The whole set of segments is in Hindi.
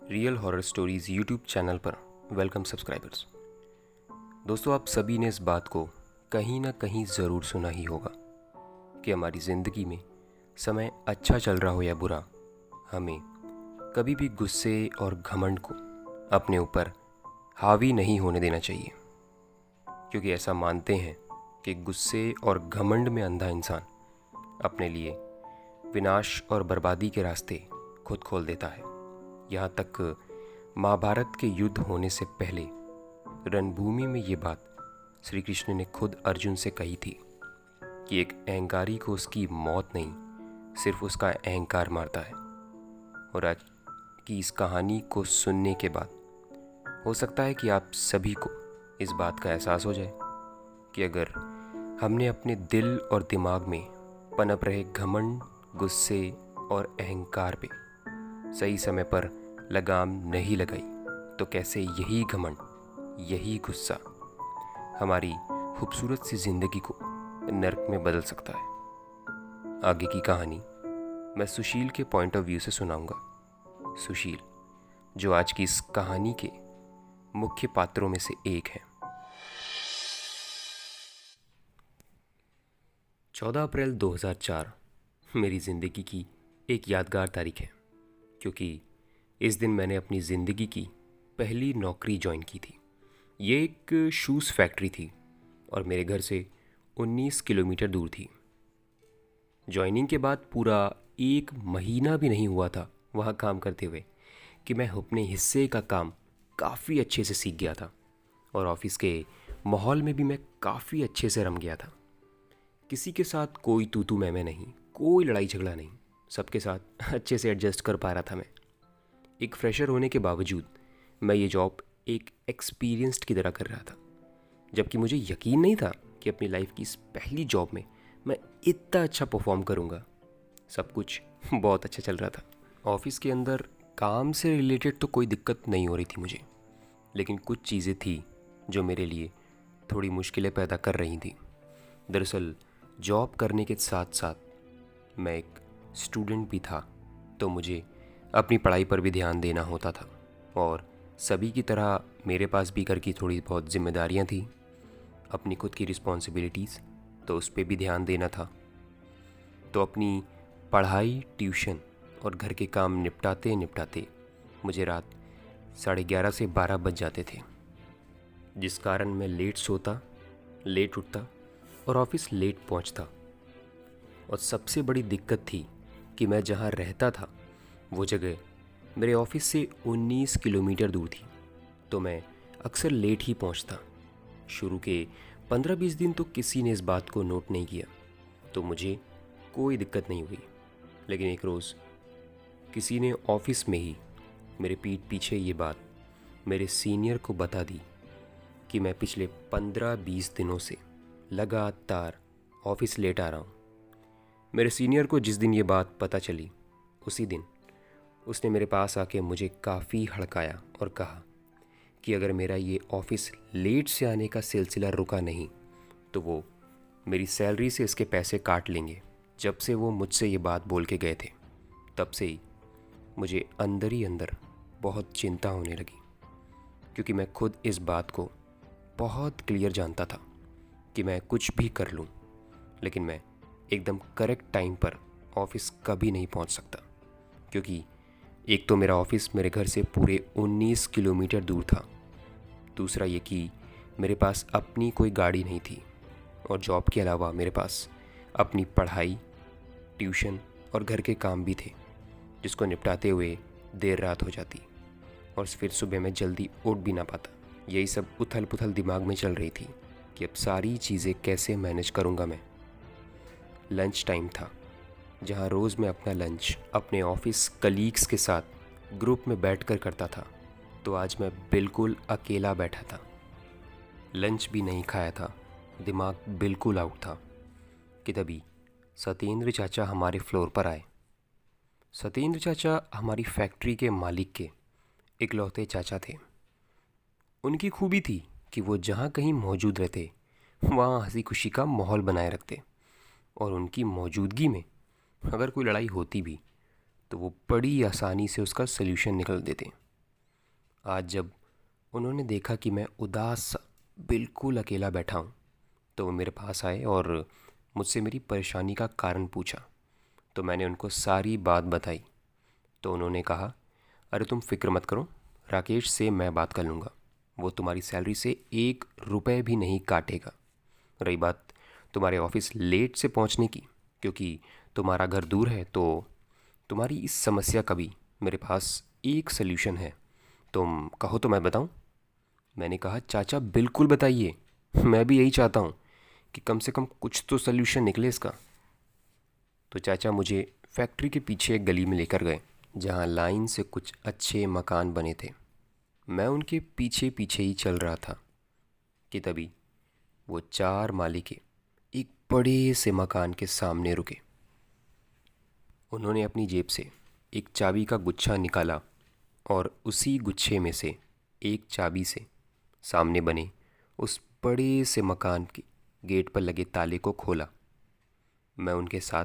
Real horror stories YouTube channel पर वेलकम सब्सक्राइबर्स। दोस्तों, आप सभी ने इस बात को कहीं ना कहीं ज़रूर सुना ही होगा कि हमारी ज़िंदगी में समय अच्छा चल रहा हो या बुरा, हमें कभी भी गुस्से और घमंड को अपने ऊपर हावी नहीं होने देना चाहिए, क्योंकि ऐसा मानते हैं कि गुस्से और घमंड में अंधा इंसान अपने लिए विनाश और बर्बादी के रास्ते खुद खोल देता है। यहाँ तक महाभारत के युद्ध होने से पहले रणभूमि में ये बात श्री कृष्ण ने खुद अर्जुन से कही थी कि एक अहंकारी को उसकी मौत नहीं, सिर्फ उसका अहंकार मारता है। और आज की इस कहानी को सुनने के बाद हो सकता है कि आप सभी को इस बात का एहसास हो जाए कि अगर हमने अपने दिल और दिमाग में पनप रहे घमंड, गुस्से और अहंकार पे सही समय पर लगाम नहीं लगाई, तो कैसे यही घमंड, यही गुस्सा हमारी खूबसूरत सी ज़िंदगी को नर्क में बदल सकता है। आगे की कहानी मैं सुशील के पॉइंट ऑफ व्यू से सुनाऊंगा। सुशील, जो आज की इस कहानी के मुख्य पात्रों में से एक है। 14 अप्रैल 2004 मेरी ज़िंदगी की एक यादगार तारीख है, क्योंकि इस दिन मैंने अपनी ज़िंदगी की पहली नौकरी ज्वाइन की थी। ये एक शूज़ फैक्ट्री थी और मेरे घर से 19 किलोमीटर दूर थी। ज्वाइनिंग के बाद पूरा एक महीना भी नहीं हुआ था वहाँ काम करते हुए कि मैं अपने हिस्से का काम काफ़ी अच्छे से सीख गया था और ऑफिस के माहौल में भी मैं काफ़ी अच्छे से रम गया था। किसी के साथ कोई तू मैं नहीं, कोई लड़ाई झगड़ा नहीं, सबके साथ अच्छे से एडजस्ट कर पा रहा था मैं। एक फ्रेशर होने के बावजूद मैं ये जॉब एक एक्सपीरियंस्ड की तरह कर रहा था, जबकि मुझे यकीन नहीं था कि अपनी लाइफ की इस पहली जॉब में मैं इतना अच्छा परफॉर्म करूँगा। सब कुछ बहुत अच्छा चल रहा था। ऑफिस के अंदर काम से रिलेटेड तो कोई दिक्कत नहीं हो रही थी मुझे, लेकिन कुछ चीज़ें थी जो मेरे लिए थोड़ी मुश्किलें पैदा कर रही थी। दरअसल जॉब करने के साथ साथ मैं एक स्टूडेंट भी था, तो मुझे अपनी पढ़ाई पर भी ध्यान देना होता था और सभी की तरह मेरे पास भी घर की थोड़ी बहुत जिम्मेदारियां थी, अपनी खुद की रिस्पॉन्सिबिलिटीज़, तो उस पर भी ध्यान देना था। तो अपनी पढ़ाई, ट्यूशन और घर के काम निपटाते निपटाते मुझे रात 11:30 से 12 बज जाते थे, जिस कारण मैं लेट सोता, लेट उठता और ऑफिस लेट पहुंचता। और सबसे बड़ी दिक्कत थी कि मैं जहां रहता था वो जगह मेरे ऑफिस से 19 किलोमीटर दूर थी, तो मैं अक्सर लेट ही पहुंचता। शुरू के 15-20 दिन तो किसी ने इस बात को नोट नहीं किया, तो मुझे कोई दिक्कत नहीं हुई। लेकिन एक रोज़ किसी ने ऑफिस में ही मेरे पीठ पीछे ये बात मेरे सीनियर को बता दी कि मैं पिछले 15-20 दिनों से लगातार ऑफिस लेट आ रहा हूँ। मेरे सीनियर को जिस दिन ये बात पता चली, उसी दिन उसने मेरे पास आके मुझे काफ़ी हड़काया और कहा कि अगर मेरा ये ऑफिस लेट से आने का सिलसिला रुका नहीं तो वो मेरी सैलरी से इसके पैसे काट लेंगे। जब से वो मुझसे ये बात बोल के गए थे, तब से ही मुझे अंदर ही अंदर बहुत चिंता होने लगी, क्योंकि मैं खुद इस बात को बहुत क्लियर जानता था कि मैं कुछ भी कर लूँ, लेकिन मैं एकदम करेक्ट टाइम पर ऑफिस कभी नहीं पहुँच सकता, क्योंकि एक तो मेरा ऑफिस मेरे घर से पूरे 19 किलोमीटर दूर था, दूसरा ये कि मेरे पास अपनी कोई गाड़ी नहीं थी, और जॉब के अलावा मेरे पास अपनी पढ़ाई, ट्यूशन और घर के काम भी थे, जिसको निपटाते हुए देर रात हो जाती और फिर सुबह मैं जल्दी उठ भी ना पाता। यही सब उथल पुथल दिमाग में चल रही थी कि अब सारी चीज़ें कैसे मैनेज करूँगा मैं। लंच टाइम था, जहाँ रोज़ मैं अपना लंच अपने ऑफिस कलीग्स के साथ ग्रुप में बैठकर करता था, तो आज मैं बिल्कुल अकेला बैठा था। लंच भी नहीं खाया था, दिमाग बिल्कुल आउट था कि तभी सत्येंद्र चाचा हमारे फ्लोर पर आए। सत्येंद्र चाचा हमारी फैक्ट्री के मालिक के इकलौते चाचा थे। उनकी खूबी थी कि वो जहाँ कहीं मौजूद रहते वहाँ हंसी खुशी का माहौल बनाए रखते, और उनकी मौजूदगी में अगर कोई लड़ाई होती भी तो वो बड़ी आसानी से उसका सल्यूशन निकल देते। आज जब उन्होंने देखा कि मैं उदास सा बिल्कुल अकेला बैठा हूँ, तो वो मेरे पास आए और मुझसे मेरी परेशानी का कारण पूछा। तो मैंने उनको सारी बात बताई। तो उन्होंने कहा, अरे तुम फिक्र मत करो, राकेश से मैं बात कर लूँगा। वो तुम्हारी सैलरी से 1 रुपये भी नहीं काटेगा। रही बात तुम्हारे ऑफिस लेट से पहुंचने की, क्योंकि तुम्हारा घर दूर है, तो तुम्हारी इस समस्या का भी मेरे पास एक सल्यूशन है। तुम कहो तो मैं बताऊं? मैंने कहा, चाचा बिल्कुल बताइए, मैं भी यही चाहता हूँ कि कम से कम कुछ तो सल्यूशन निकले इसका। तो चाचा मुझे फैक्ट्री के पीछे एक गली में लेकर गए, जहाँ लाइन से कुछ अच्छे मकान बने थे। मैं उनके पीछे पीछे ही चल रहा था कि तभी वो 4 माले के एक बड़े से मकान के सामने रुके। उन्होंने अपनी जेब से एक चाबी का गुच्छा निकाला और उसी गुच्छे में से एक चाबी से सामने बने उस बड़े से मकान के गेट पर लगे ताले को खोला। मैं उनके साथ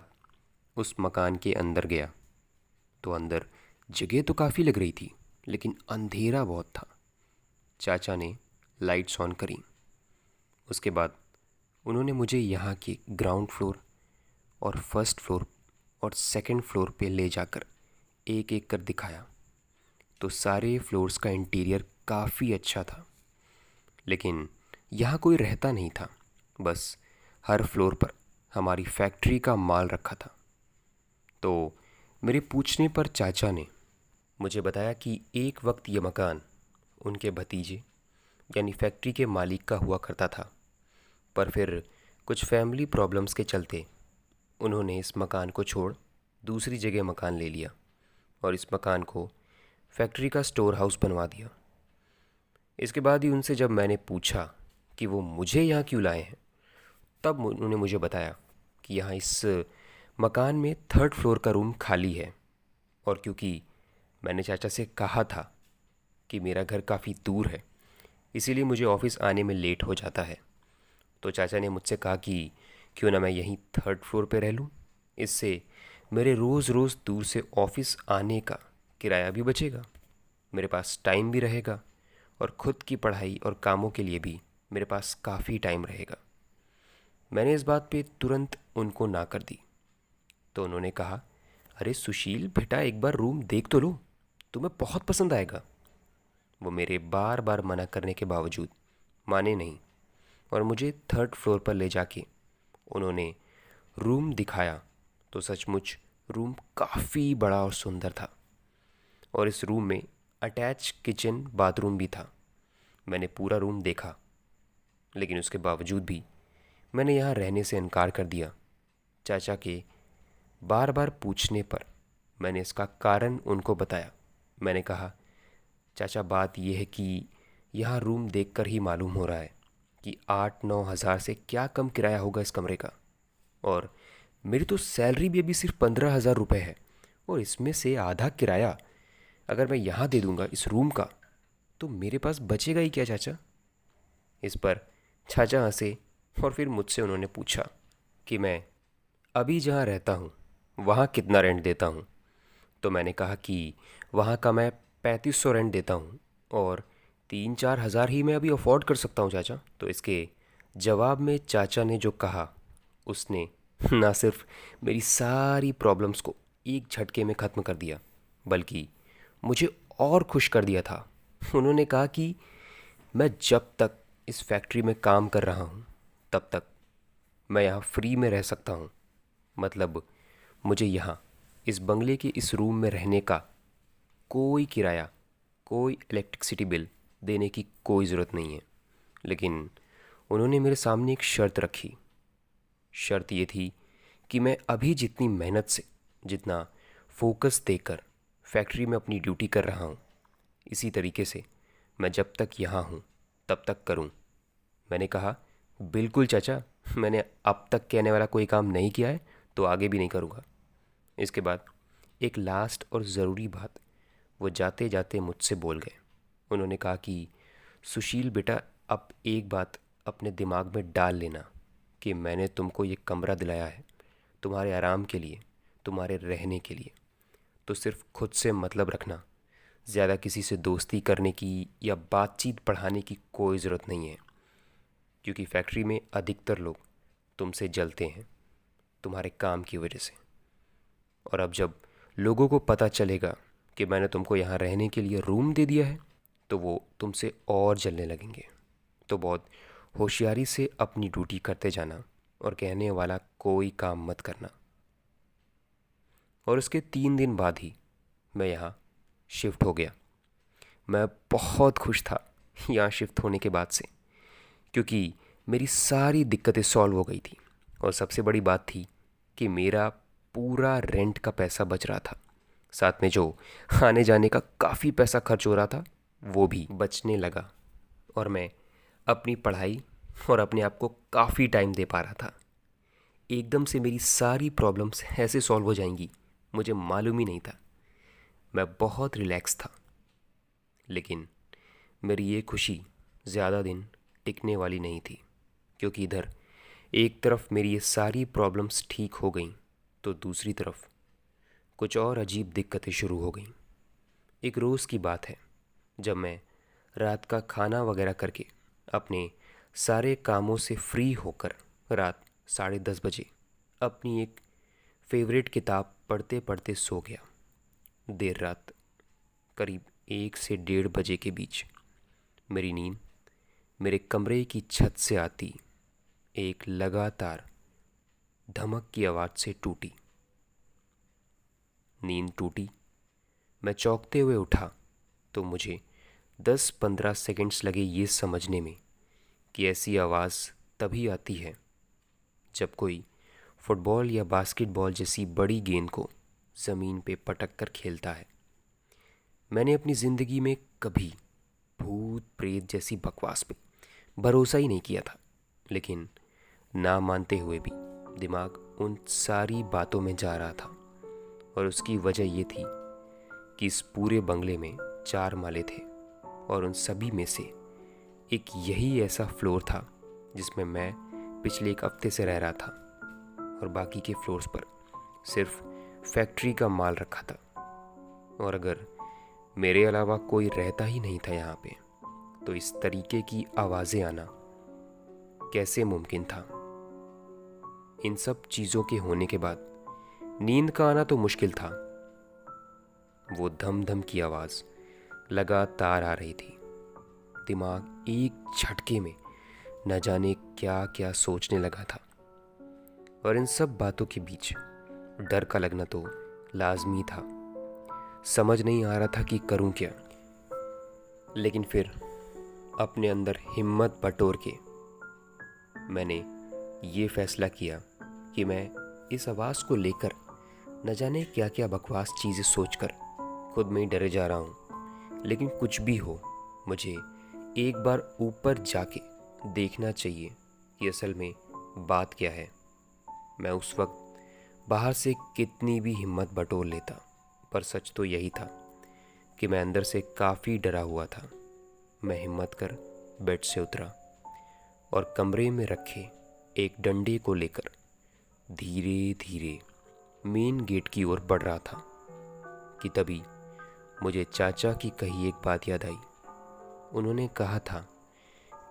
उस मकान के अंदर गया। तो अंदर जगह तो काफ़ी लग रही थी, लेकिन अंधेरा बहुत था। चाचा ने लाइट्स ऑन करी। उसके बाद उन्होंने मुझे यहाँ के ग्राउंड फ्लोर और फर्स्ट फ्लोर और सेकंड फ्लोर पे ले जाकर एक एक कर दिखाया। तो सारे फ्लोर्स का इंटीरियर काफ़ी अच्छा था, लेकिन यहाँ कोई रहता नहीं था। बस हर फ्लोर पर हमारी फैक्ट्री का माल रखा था। तो मेरे पूछने पर चाचा ने मुझे बताया कि एक वक्त ये मकान उनके भतीजे यानी फैक्ट्री के मालिक का हुआ करता था, पर फिर कुछ फैमिली प्रॉब्लम्स के चलते उन्होंने इस मकान को छोड़ दूसरी जगह मकान ले लिया और इस मकान को फैक्ट्री का स्टोर हाउस बनवा दिया। इसके बाद ही उनसे जब मैंने पूछा कि वो मुझे यहाँ क्यों लाए हैं, तब उन्होंने मुझे बताया कि यहाँ इस मकान में थर्ड फ्लोर का रूम खाली है, और क्योंकि मैंने चाचा से कहा था कि मेरा घर काफ़ी दूर है, इसीलिए मुझे ऑफ़िस आने में लेट हो जाता है। तो चाचा ने मुझसे कहा कि क्यों ना मैं यहीं थर्ड फ्लोर पे रह लूँ। इससे मेरे रोज़ रोज़ दूर से ऑफ़िस आने का किराया भी बचेगा, मेरे पास टाइम भी रहेगा, और ख़ुद की पढ़ाई और कामों के लिए भी मेरे पास काफ़ी टाइम रहेगा। मैंने इस बात पे तुरंत उनको ना कर दी। तो उन्होंने कहा, अरे सुशील बेटा, एक बार रूम देख तो लो, तुम्हें बहुत पसंद आएगा। वो मेरे बार बार मना करने के बावजूद माने नहीं और मुझे थर्ड फ्लोर पर ले जाके उन्होंने रूम दिखाया। तो सचमुच रूम काफ़ी बड़ा और सुंदर था, और इस रूम में अटैच किचन बाथरूम भी था। मैंने पूरा रूम देखा, लेकिन उसके बावजूद भी मैंने यहाँ रहने से इनकार कर दिया। चाचा के बार बार पूछने पर मैंने इसका कारण उनको बताया। मैंने कहा, चाचा बात यह है कि यहाँ रूम देखकर ही मालूम हो रहा है कि 8-9 हज़ार से क्या कम किराया होगा इस कमरे का, और मेरी तो सैलरी भी अभी सिर्फ 15,000 रुपये है, और इसमें से आधा किराया अगर मैं यहाँ दे दूँगा इस रूम का, तो मेरे पास बचेगा ही क्या चाचा। इस पर चाचा हंसे और फिर मुझसे उन्होंने पूछा कि मैं अभी जहाँ रहता हूँ वहाँ कितना रेंट देता हूँ। तो मैंने कहा कि वहाँ का मैं 3500 रेंट देता हूँ, और 3-4 हज़ार ही मैं अभी अफोर्ड कर सकता हूँ चाचा। तो इसके जवाब में चाचा ने जो कहा, उसने ना सिर्फ मेरी सारी प्रॉब्लम्स को एक झटके में ख़त्म कर दिया, बल्कि मुझे और खुश कर दिया था। उन्होंने कहा कि मैं जब तक इस फैक्ट्री में काम कर रहा हूँ, तब तक मैं यहाँ फ्री में रह सकता हूँ। मतलब मुझे यहाँ इस बंगले के इस रूम में रहने का कोई किराया, कोई इलेक्ट्रिसिटी बिल देने की कोई ज़रूरत नहीं है। लेकिन उन्होंने मेरे सामने एक शर्त रखी। शर्त ये थी कि मैं अभी जितनी मेहनत से, जितना फोकस देकर फैक्ट्री में अपनी ड्यूटी कर रहा हूँ, इसी तरीके से मैं जब तक यहाँ हूँ तब तक करूँ। मैंने कहा, बिल्कुल चाचा, मैंने अब तक कहने वाला कोई काम नहीं किया है, तो आगे भी नहीं करूँगा। इसके बाद एक लास्ट और ज़रूरी बात वो जाते जाते मुझसे बोल गए। उन्होंने कहा कि सुशील बेटा, अब एक बात अपने दिमाग में डाल लेना कि मैंने तुमको ये कमरा दिलाया है तुम्हारे आराम के लिए, तुम्हारे रहने के लिए। तो सिर्फ खुद से मतलब रखना, ज़्यादा किसी से दोस्ती करने की या बातचीत बढ़ाने की कोई ज़रूरत नहीं है, क्योंकि फैक्ट्री में अधिकतर लोग तुमसे जलते हैं तुम्हारे काम की वजह से। और अब जब लोगों को पता चलेगा कि मैंने तुमको यहाँ रहने के लिए रूम दे दिया है, तो वो तुमसे और जलने लगेंगे। तो बहुत होशियारी से अपनी ड्यूटी करते जाना और कहने वाला कोई काम मत करना। और उसके 3 दिन बाद ही मैं यहाँ शिफ्ट हो गया। मैं बहुत खुश था यहाँ शिफ्ट होने के बाद से, क्योंकि मेरी सारी दिक्कतें सॉल्व हो गई थी। और सबसे बड़ी बात थी कि मेरा पूरा रेंट का पैसा बच रहा था। साथ में जो आने जाने का काफ़ी पैसा खर्च हो रहा था वो भी बचने लगा। और मैं अपनी पढ़ाई और अपने आप को काफ़ी टाइम दे पा रहा था। एकदम से मेरी सारी प्रॉब्लम्स ऐसे सॉल्व हो जाएंगी, मुझे मालूम ही नहीं था। मैं बहुत रिलैक्स था। लेकिन मेरी ये खुशी ज़्यादा दिन टिकने वाली नहीं थी, क्योंकि इधर एक तरफ मेरी ये सारी प्रॉब्लम्स ठीक हो गईं, तो दूसरी तरफ कुछ और अजीब दिक्कतें शुरू हो गईं। एक रोज़ की बात है, जब मैं रात का खाना वगैरह करके अपने सारे कामों से फ्री होकर रात 10:30 बजे अपनी एक फेवरेट किताब पढ़ते पढ़ते सो गया। देर रात करीब 1 से 1:30 बजे के बीच मेरी नींद मेरे कमरे की छत से आती एक लगातार धमक की आवाज़ से टूटी। नींद टूटी। मैं चौंकते हुए उठा तो मुझे 10-15 सेकंड्स लगे ये समझने में कि ऐसी आवाज़ तभी आती है जब कोई फुटबॉल या बास्केटबॉल जैसी बड़ी गेंद को ज़मीन पे पटक कर खेलता है। मैंने अपनी ज़िंदगी में कभी भूत प्रेत जैसी बकवास पे भरोसा ही नहीं किया था, लेकिन ना मानते हुए भी दिमाग उन सारी बातों में जा रहा था। और उसकी वजह ये थी कि इस पूरे बंगले में 4 माले थे और उन सभी में से एक यही ऐसा फ्लोर था जिसमें मैं पिछले 1 हफ्ते से रह रहा था, और बाकी के फ्लोर्स पर सिर्फ फैक्ट्री का माल रखा था। और अगर मेरे अलावा कोई रहता ही नहीं था यहाँ पे, तो इस तरीके की आवाज़ें आना कैसे मुमकिन था। इन सब चीज़ों के होने के बाद नींद का आना तो मुश्किल था। वो धम धम की आवाज़ लगातार आ रही थी। दिमाग एक झटके में न जाने क्या क्या सोचने लगा था। और इन सब बातों के बीच डर का लगना तो लाजमी था। समझ नहीं आ रहा था कि करूं क्या। लेकिन फिर अपने अंदर हिम्मत बटोर के मैंने ये फैसला किया कि मैं इस आवाज़ को लेकर न जाने क्या क्या बकवास चीज़ें सोचकर खुद में ही डरे जा रहा हूँ। लेकिन कुछ भी हो, मुझे एक बार ऊपर जाके देखना चाहिए कि असल में बात क्या है। मैं उस वक्त बाहर से कितनी भी हिम्मत बटोर लेता, पर सच तो यही था कि मैं अंदर से काफ़ी डरा हुआ था। मैं हिम्मत कर बेड से उतरा और कमरे में रखे एक डंडे को लेकर धीरे धीरे मेन गेट की ओर बढ़ रहा था कि तभी मुझे चाचा की कही एक बात याद आई। उन्होंने कहा था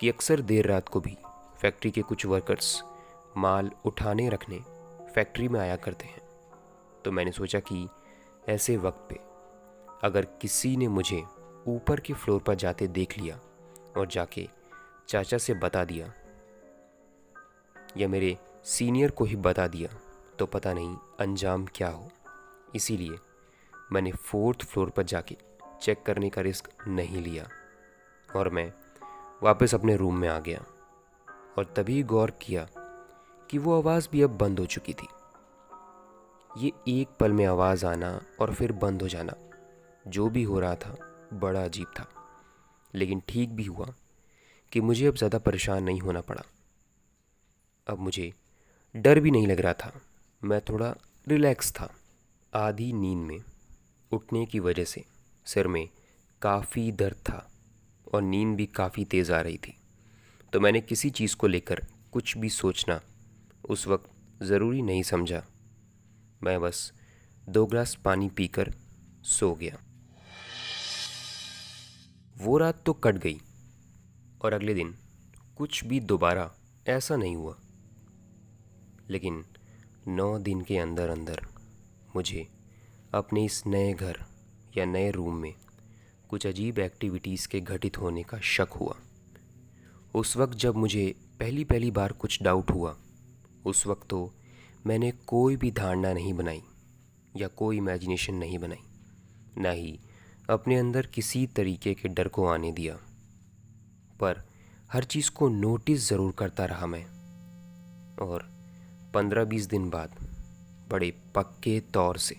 कि अक्सर देर रात को भी फैक्ट्री के कुछ वर्कर्स माल उठाने रखने फैक्ट्री में आया करते हैं। तो मैंने सोचा कि ऐसे वक्त पे अगर किसी ने मुझे ऊपर के फ्लोर पर जाते देख लिया और जाके चाचा से बता दिया या मेरे सीनियर को ही बता दिया, तो पता नहीं अंजाम क्या हो। इसीलिए मैंने 4th फ्लोर पर जाके चेक करने का रिस्क नहीं लिया और मैं वापस अपने रूम में आ गया। और तभी गौर किया कि वो आवाज़ भी अब बंद हो चुकी थी। ये एक पल में आवाज़ आना और फिर बंद हो जाना, जो भी हो रहा था बड़ा अजीब था। लेकिन ठीक भी हुआ कि मुझे अब ज़्यादा परेशान नहीं होना पड़ा। अब मुझे डर भी नहीं लग रहा था। मैं थोड़ा रिलैक्स था। आधी नींद में उठने की वजह से सिर में काफ़ी दर्द था और नींद भी काफ़ी तेज़ आ रही थी। तो मैंने किसी चीज़ को लेकर कुछ भी सोचना उस वक्त ज़रूरी नहीं समझा। मैं बस 2 ग्लास पानी पीकर सो गया। वो रात तो कट गई और अगले दिन कुछ भी दोबारा ऐसा नहीं हुआ। लेकिन 9 दिन के अंदर अंदर मुझे अपने इस नए घर या नए रूम में कुछ अजीब एक्टिविटीज़ के घटित होने का शक हुआ। उस वक्त जब मुझे पहली पहली बार कुछ डाउट हुआ, उस वक्त तो मैंने कोई भी धारणा नहीं बनाई या कोई इमेजिनेशन नहीं बनाई, ना ही अपने अंदर किसी तरीके के डर को आने दिया। पर हर चीज़ को नोटिस ज़रूर करता रहा मैं। और 15-20 दिन बाद बड़े पक्के तौर से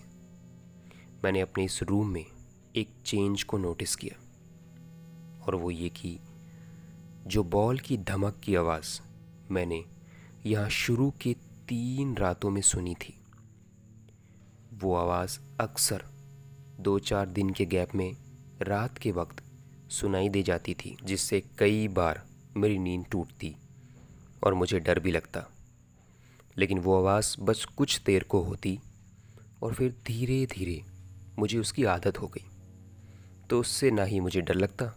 मैंने अपने इस रूम में एक चेंज को नोटिस किया। और वो ये कि जो बॉल की धमक की आवाज़ मैंने यहाँ शुरू के 3 रातों में सुनी थी, वो आवाज़ अक्सर 2-4 दिन के गैप में रात के वक्त सुनाई दे जाती थी, जिससे कई बार मेरी नींद टूटती और मुझे डर भी लगता। लेकिन वो आवाज़ बस कुछ देर को होती और फिर धीरे धीरे मुझे उसकी आदत हो गई, तो उससे ना ही मुझे डर लगता,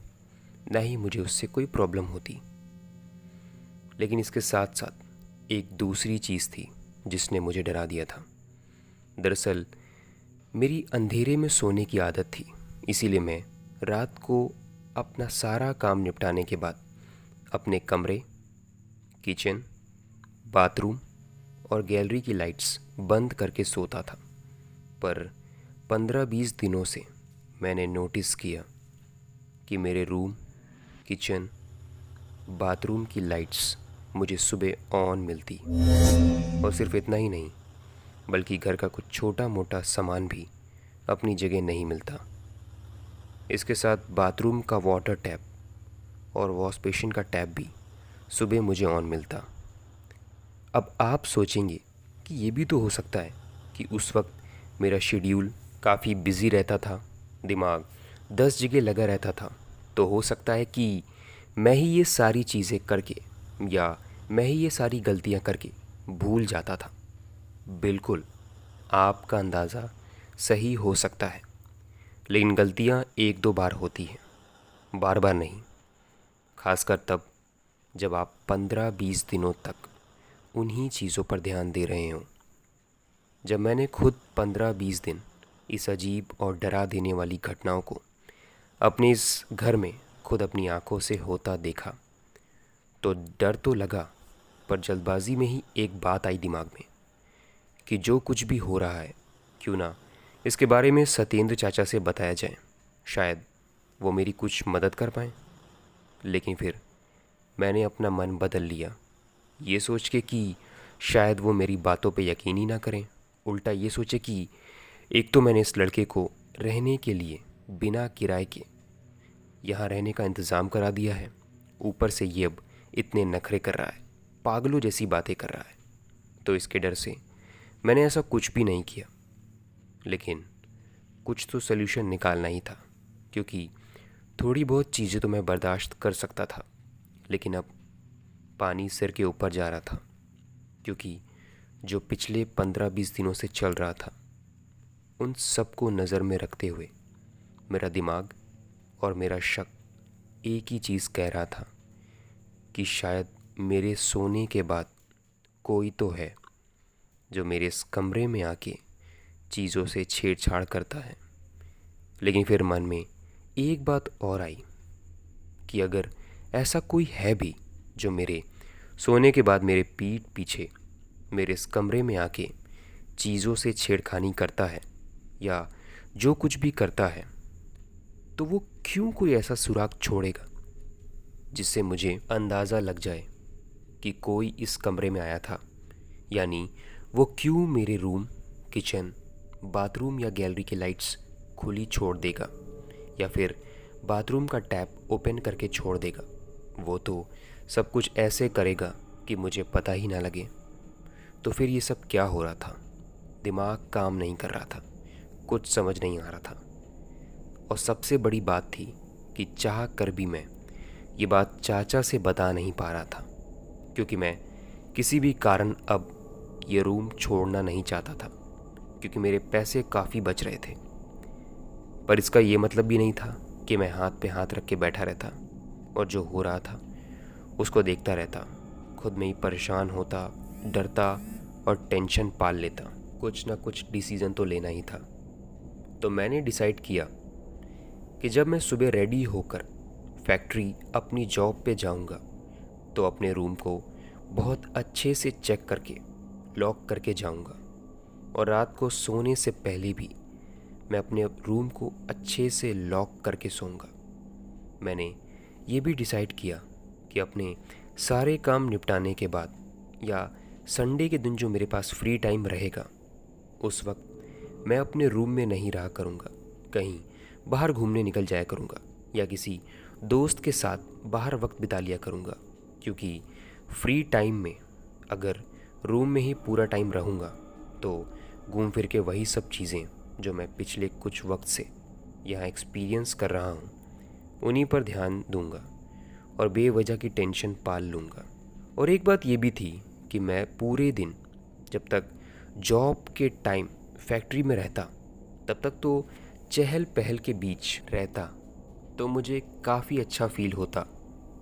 ना ही मुझे उससे कोई प्रॉब्लम होती। लेकिन इसके साथ साथ एक दूसरी चीज़ थी जिसने मुझे डरा दिया था। दरअसल मेरी अंधेरे में सोने की आदत थी, इसीलिए मैं रात को अपना सारा काम निपटाने के बाद अपने कमरे, किचन, बाथरूम और गैलरी की लाइट्स बंद करके सोता था। पर 15-20 दिनों से मैंने नोटिस किया कि मेरे रूम, किचन, बाथरूम की लाइट्स मुझे सुबह ऑन मिलती। और सिर्फ इतना ही नहीं, बल्कि घर का कुछ छोटा मोटा सामान भी अपनी जगह नहीं मिलता। इसके साथ बाथरूम का वाटर टैप और वॉश बेसिन का टैप भी सुबह मुझे ऑन मिलता। अब आप सोचेंगे कि ये भी तो हो सकता है कि उस वक्त मेरा शेड्यूल काफ़ी बिज़ी रहता था, दिमाग 10 जगह लगा रहता था, तो हो सकता है कि मैं ही ये सारी चीज़ें करके या मैं ही ये सारी गलतियां करके भूल जाता था। बिल्कुल, आपका अंदाज़ा सही हो सकता है, लेकिन गलतियां 1-2 बार होती हैं, बार बार नहीं। खासकर तब जब आप 15-20 दिनों तक उन्हीं चीज़ों पर ध्यान दे रहे हों। जब मैंने खुद 15-20 दिन इस अजीब और डरा देने वाली घटनाओं को अपने इस घर में खुद अपनी आंखों से होता देखा, तो डर तो लगा, पर जल्दबाजी में ही एक बात आई दिमाग में कि जो कुछ भी हो रहा है, क्यों ना इसके बारे में सत्येंद्र चाचा से बताया जाए, शायद वो मेरी कुछ मदद कर पाएँ। लेकिन फिर मैंने अपना मन बदल लिया, ये सोच के कि शायद वो मेरी बातों पे यकीन ही ना करें। उल्टा ये सोचे कि एक तो मैंने इस लड़के को रहने के लिए बिना किराए के यहाँ रहने का इंतज़ाम करा दिया है, ऊपर से ये अब इतने नखरे कर रहा है, पागलों जैसी बातें कर रहा है। तो इसके डर से मैंने ऐसा कुछ भी नहीं किया। लेकिन कुछ तो सल्यूशन निकालना ही था, क्योंकि थोड़ी बहुत चीज़ें तो मैं बर्दाश्त कर सकता था, लेकिन अब पानी सिर के ऊपर जा रहा था। क्योंकि जो पिछले 15-20 दिनों से चल रहा था, उन सब को नज़र में रखते हुए मेरा दिमाग और मेरा शक एक ही चीज़ कह रहा था कि शायद मेरे सोने के बाद कोई तो है जो मेरे इस कमरे में आके चीज़ों से छेड़छाड़ करता है। लेकिन फिर मन में एक बात और आई कि अगर ऐसा कोई है भी जो मेरे सोने के बाद मेरे पीठ पीछे मेरे इस कमरे में आके चीज़ों से छेड़खानी करता है या जो कुछ भी करता है, तो वो क्यों कोई ऐसा सुराग छोड़ेगा जिससे मुझे अंदाज़ा लग जाए कि कोई इस कमरे में आया था। यानी वो क्यों मेरे रूम, किचन, बाथरूम या गैलरी की लाइट्स खुली छोड़ देगा या फिर बाथरूम का टैप ओपन करके छोड़ देगा। वो तो सब कुछ ऐसे करेगा कि मुझे पता ही ना लगे। तो फिर ये सब क्या हो रहा था? दिमाग काम नहीं कर रहा था, कुछ समझ नहीं आ रहा था। और सबसे बड़ी बात थी कि चाह कर भी मैं ये बात चाचा से बता नहीं पा रहा था, क्योंकि मैं किसी भी कारण अब ये रूम छोड़ना नहीं चाहता था, क्योंकि मेरे पैसे काफ़ी बच रहे थे। पर इसका ये मतलब भी नहीं था कि मैं हाथ पे हाथ रख के बैठा रहता और जो हो रहा था उसको देखता रहता, खुद में ही परेशान होता, डरता और टेंशन पाल लेता। कुछ ना कुछ डिसीज़न तो लेना ही था। तो मैंने डिसाइड किया कि जब मैं सुबह रेडी होकर फैक्ट्री अपनी जॉब पे जाऊंगा तो अपने रूम को बहुत अच्छे से चेक करके लॉक करके जाऊंगा, और रात को सोने से पहले भी मैं अपने रूम को अच्छे से लॉक करके सोऊंगा। मैंने ये भी डिसाइड किया कि अपने सारे काम निपटाने के बाद या संडे के दिन जो मेरे पास फ्री टाइम रहेगा उस वक्त मैं अपने रूम में नहीं रहा करूँगा, कहीं बाहर घूमने निकल जाया करूँगा या किसी दोस्त के साथ बाहर वक्त बिता लिया करूँगा। क्योंकि फ्री टाइम में अगर रूम में ही पूरा टाइम रहूँगा तो घूम फिर के वही सब चीज़ें जो मैं पिछले कुछ वक्त से यहाँ एक्सपीरियंस कर रहा हूँ उन्हीं पर ध्यान दूंगा और बेवजह की टेंशन पाल लूँगा। और एक बात ये भी थी कि मैं पूरे दिन जब तक जॉब के टाइम फैक्ट्री में रहता तब तक तो चहल पहल के बीच रहता, तो मुझे काफ़ी अच्छा फील होता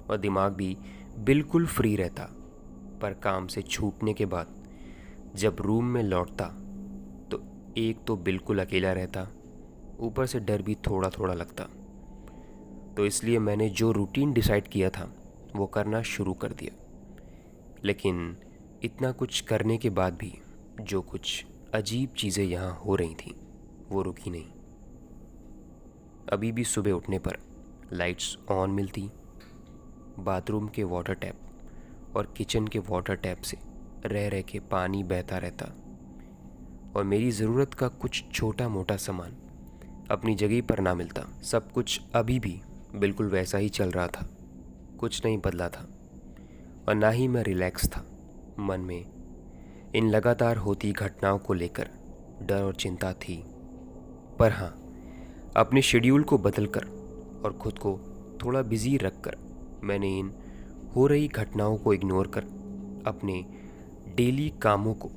और दिमाग भी बिल्कुल फ्री रहता। पर काम से छूटने के बाद जब रूम में लौटता तो एक तो बिल्कुल अकेला रहता, ऊपर से डर भी थोड़ा थोड़ा लगता। तो इसलिए मैंने जो रूटीन डिसाइड किया था वो करना शुरू कर दिया। लेकिन इतना कुछ करने के बाद भी जो कुछ अजीब चीज़ें यहाँ हो रही थीं वो रुकी नहीं। अभी भी सुबह उठने पर लाइट्स ऑन मिलती, बाथरूम के वाटर टैप और किचन के वाटर टैप से रह रह के पानी बहता रहता, और मेरी ज़रूरत का कुछ छोटा मोटा सामान अपनी जगह पर ना मिलता। सब कुछ अभी भी बिल्कुल वैसा ही चल रहा था, कुछ नहीं बदला था और ना ही मैं रिलैक्स था। मन में इन लगातार होती घटनाओं को लेकर डर और चिंता थी। पर हाँ, अपने शेड्यूल को बदलकर और ख़ुद को थोड़ा बिजी रखकर मैंने इन हो रही घटनाओं को इग्नोर कर अपने डेली कामों को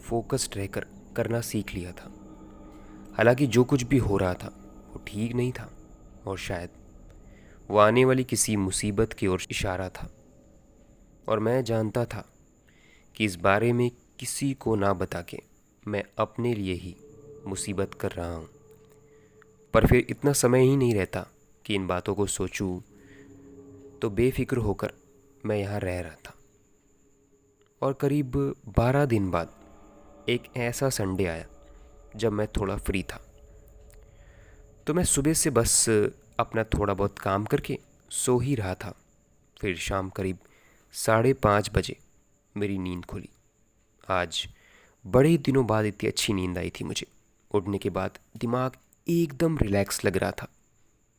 फोकस्ड रहकर करना सीख लिया था। हालांकि जो कुछ भी हो रहा था वो ठीक नहीं था और शायद वो आने वाली किसी मुसीबत की ओर इशारा था, और मैं जानता था कि इस बारे में किसी को ना बता के मैं अपने लिए ही मुसीबत कर रहा हूँ। पर फिर इतना समय ही नहीं रहता कि इन बातों को सोचूं, तो बेफिक्र होकर मैं यहाँ रह रहा था। और करीब 12 दिन बाद एक ऐसा संडे आया जब मैं थोड़ा फ्री था। तो मैं सुबह से बस अपना थोड़ा बहुत काम करके सो ही रहा था। फिर शाम करीब 5:30 बजे मेरी नींद खुली। आज बड़े दिनों बाद इतनी अच्छी नींद आई थी मुझे। उठने के बाद दिमाग एकदम रिलैक्स लग रहा था।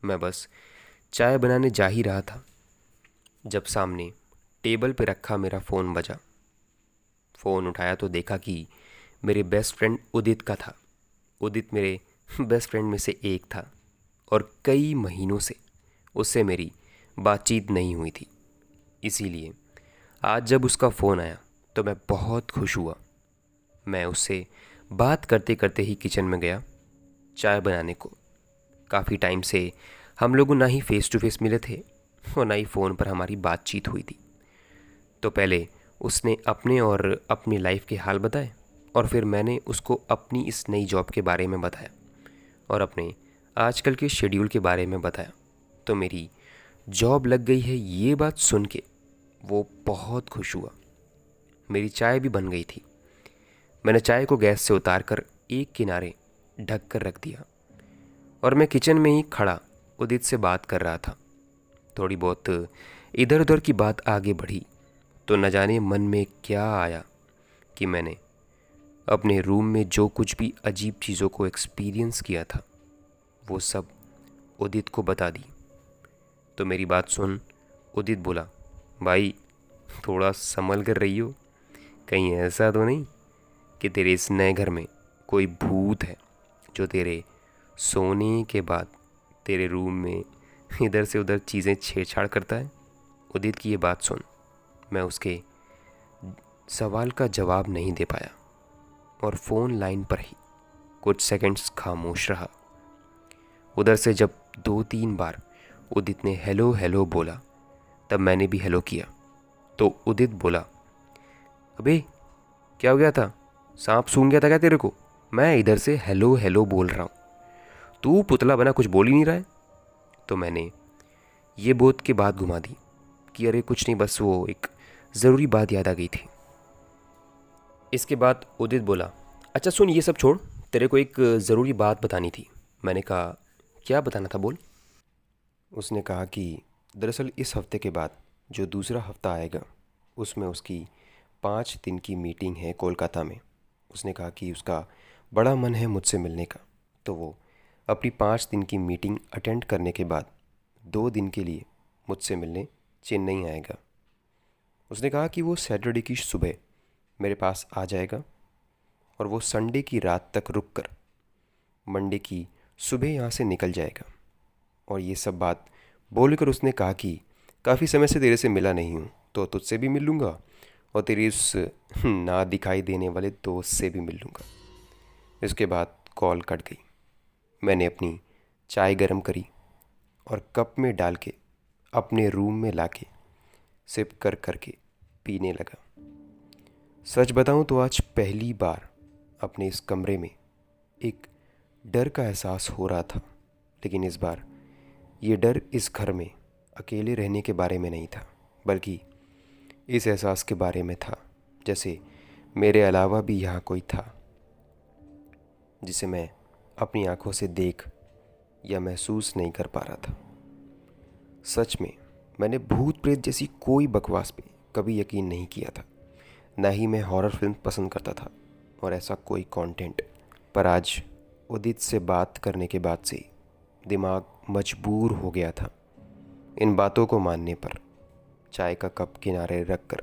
मैं बस चाय बनाने जा ही रहा था जब सामने टेबल पे रखा मेरा फ़ोन बजा। फ़ोन उठाया तो देखा कि मेरे बेस्ट फ्रेंड उदित का था। उदित मेरे बेस्ट फ्रेंड में से एक था और कई महीनों से उससे मेरी बातचीत नहीं हुई थी। इसीलिए आज जब उसका फ़ोन आया तो मैं बहुत खुश हुआ। मैं उससे बात करते करते ही किचन में गया चाय बनाने को। काफ़ी टाइम से हम लोग ना ही फ़ेस टू फेस मिले थे और ना ही फ़ोन पर हमारी बातचीत हुई थी। तो पहले उसने अपने और अपनी लाइफ के हाल बताए और फिर मैंने उसको अपनी इस नई जॉब के बारे में बताया और अपने आजकल के शेड्यूल के बारे में बताया। तो मेरी जॉब लग गई है ये बात सुन के वो बहुत खुश हुआ। मेरी चाय भी बन गई थी। मैंने चाय को गैस से उतार कर एक किनारे ढक कर रख दिया और मैं किचन में ही खड़ा उदित से बात कर रहा था। थोड़ी बहुत इधर उधर की बात आगे बढ़ी तो न जाने मन में क्या आया कि मैंने अपने रूम में जो कुछ भी अजीब चीज़ों को एक्सपीरियंस किया था वो सब उदित को बता दी। तो मेरी बात सुन उदित बोला, भाई थोड़ा संभल कर रही हो, कहीं ऐसा तो नहीं कि तेरे इस नए घर में कोई भूत है जो तेरे सोने के बाद तेरे रूम में इधर से उधर चीज़ें छेड़छाड़ करता है। उदित की ये बात सुन मैं उसके सवाल का जवाब नहीं दे पाया और फ़ोन लाइन पर ही कुछ सेकंड्स खामोश रहा। उधर से जब 2-3 बार उदित ने हेलो हेलो बोला। तब मैंने भी हेलो किया तो उदित बोला, अबे क्या हो गया था, सांप सूंघ गया था क्या तेरे को? मैं इधर से हेलो हेलो बोल रहा हूँ, तू पुतला बना कुछ बोल ही नहीं रहा है। तो मैंने ये बोल के बात घुमा दी कि अरे कुछ नहीं, बस वो एक ज़रूरी बात याद आ गई थी। इसके बाद उदित बोला, अच्छा सुन ये सब छोड़, तेरे को एक ज़रूरी बात बतानी थी। मैंने कहा क्या बताना था, बोल। उसने कहा कि दरअसल इस हफ्ते के बाद जो दूसरा हफ्ता आएगा उसमें उसकी 5 दिन की मीटिंग है कोलकाता में। उसने कहा कि उसका बड़ा मन है मुझसे मिलने का, तो वो अपनी 5 दिन की मीटिंग अटेंड करने के बाद 2 दिन के लिए मुझसे मिलने चेन्नई आएगा। उसने कहा कि वो सैटरडे की सुबह मेरे पास आ जाएगा और वो संडे की रात तक रुक कर मंडे की सुबह यहाँ से निकल जाएगा। और ये सब बात बोलकर उसने कहा कि काफ़ी समय से तेरे से मिला नहीं हूँ, तो तुझसे भी मिल लूँगा और तेरी उस ना दिखाई देने वाले दोस्त से भी मिल लूँगा। इसके बाद कॉल कट गई। मैंने अपनी चाय गरम करी और कप में डाल के अपने रूम में लाके सिप कर करके पीने लगा। सच बताऊं तो आज पहली बार अपने इस कमरे में एक डर का एहसास हो रहा था, लेकिन इस बार ये डर इस घर में अकेले रहने के बारे में नहीं था, बल्कि इस एहसास के बारे में था जैसे मेरे अलावा भी यहाँ कोई था जिसे मैं अपनी आंखों से देख या महसूस नहीं कर पा रहा था। सच में मैंने भूत प्रेत जैसी कोई बकवास पे कभी यकीन नहीं किया था, ना ही मैं हॉरर फिल्म पसंद करता था और ऐसा कोई कंटेंट। पर आज उदित से बात करने के बाद से दिमाग मजबूर हो गया था इन बातों को मानने पर। चाय का कप किनारे रख कर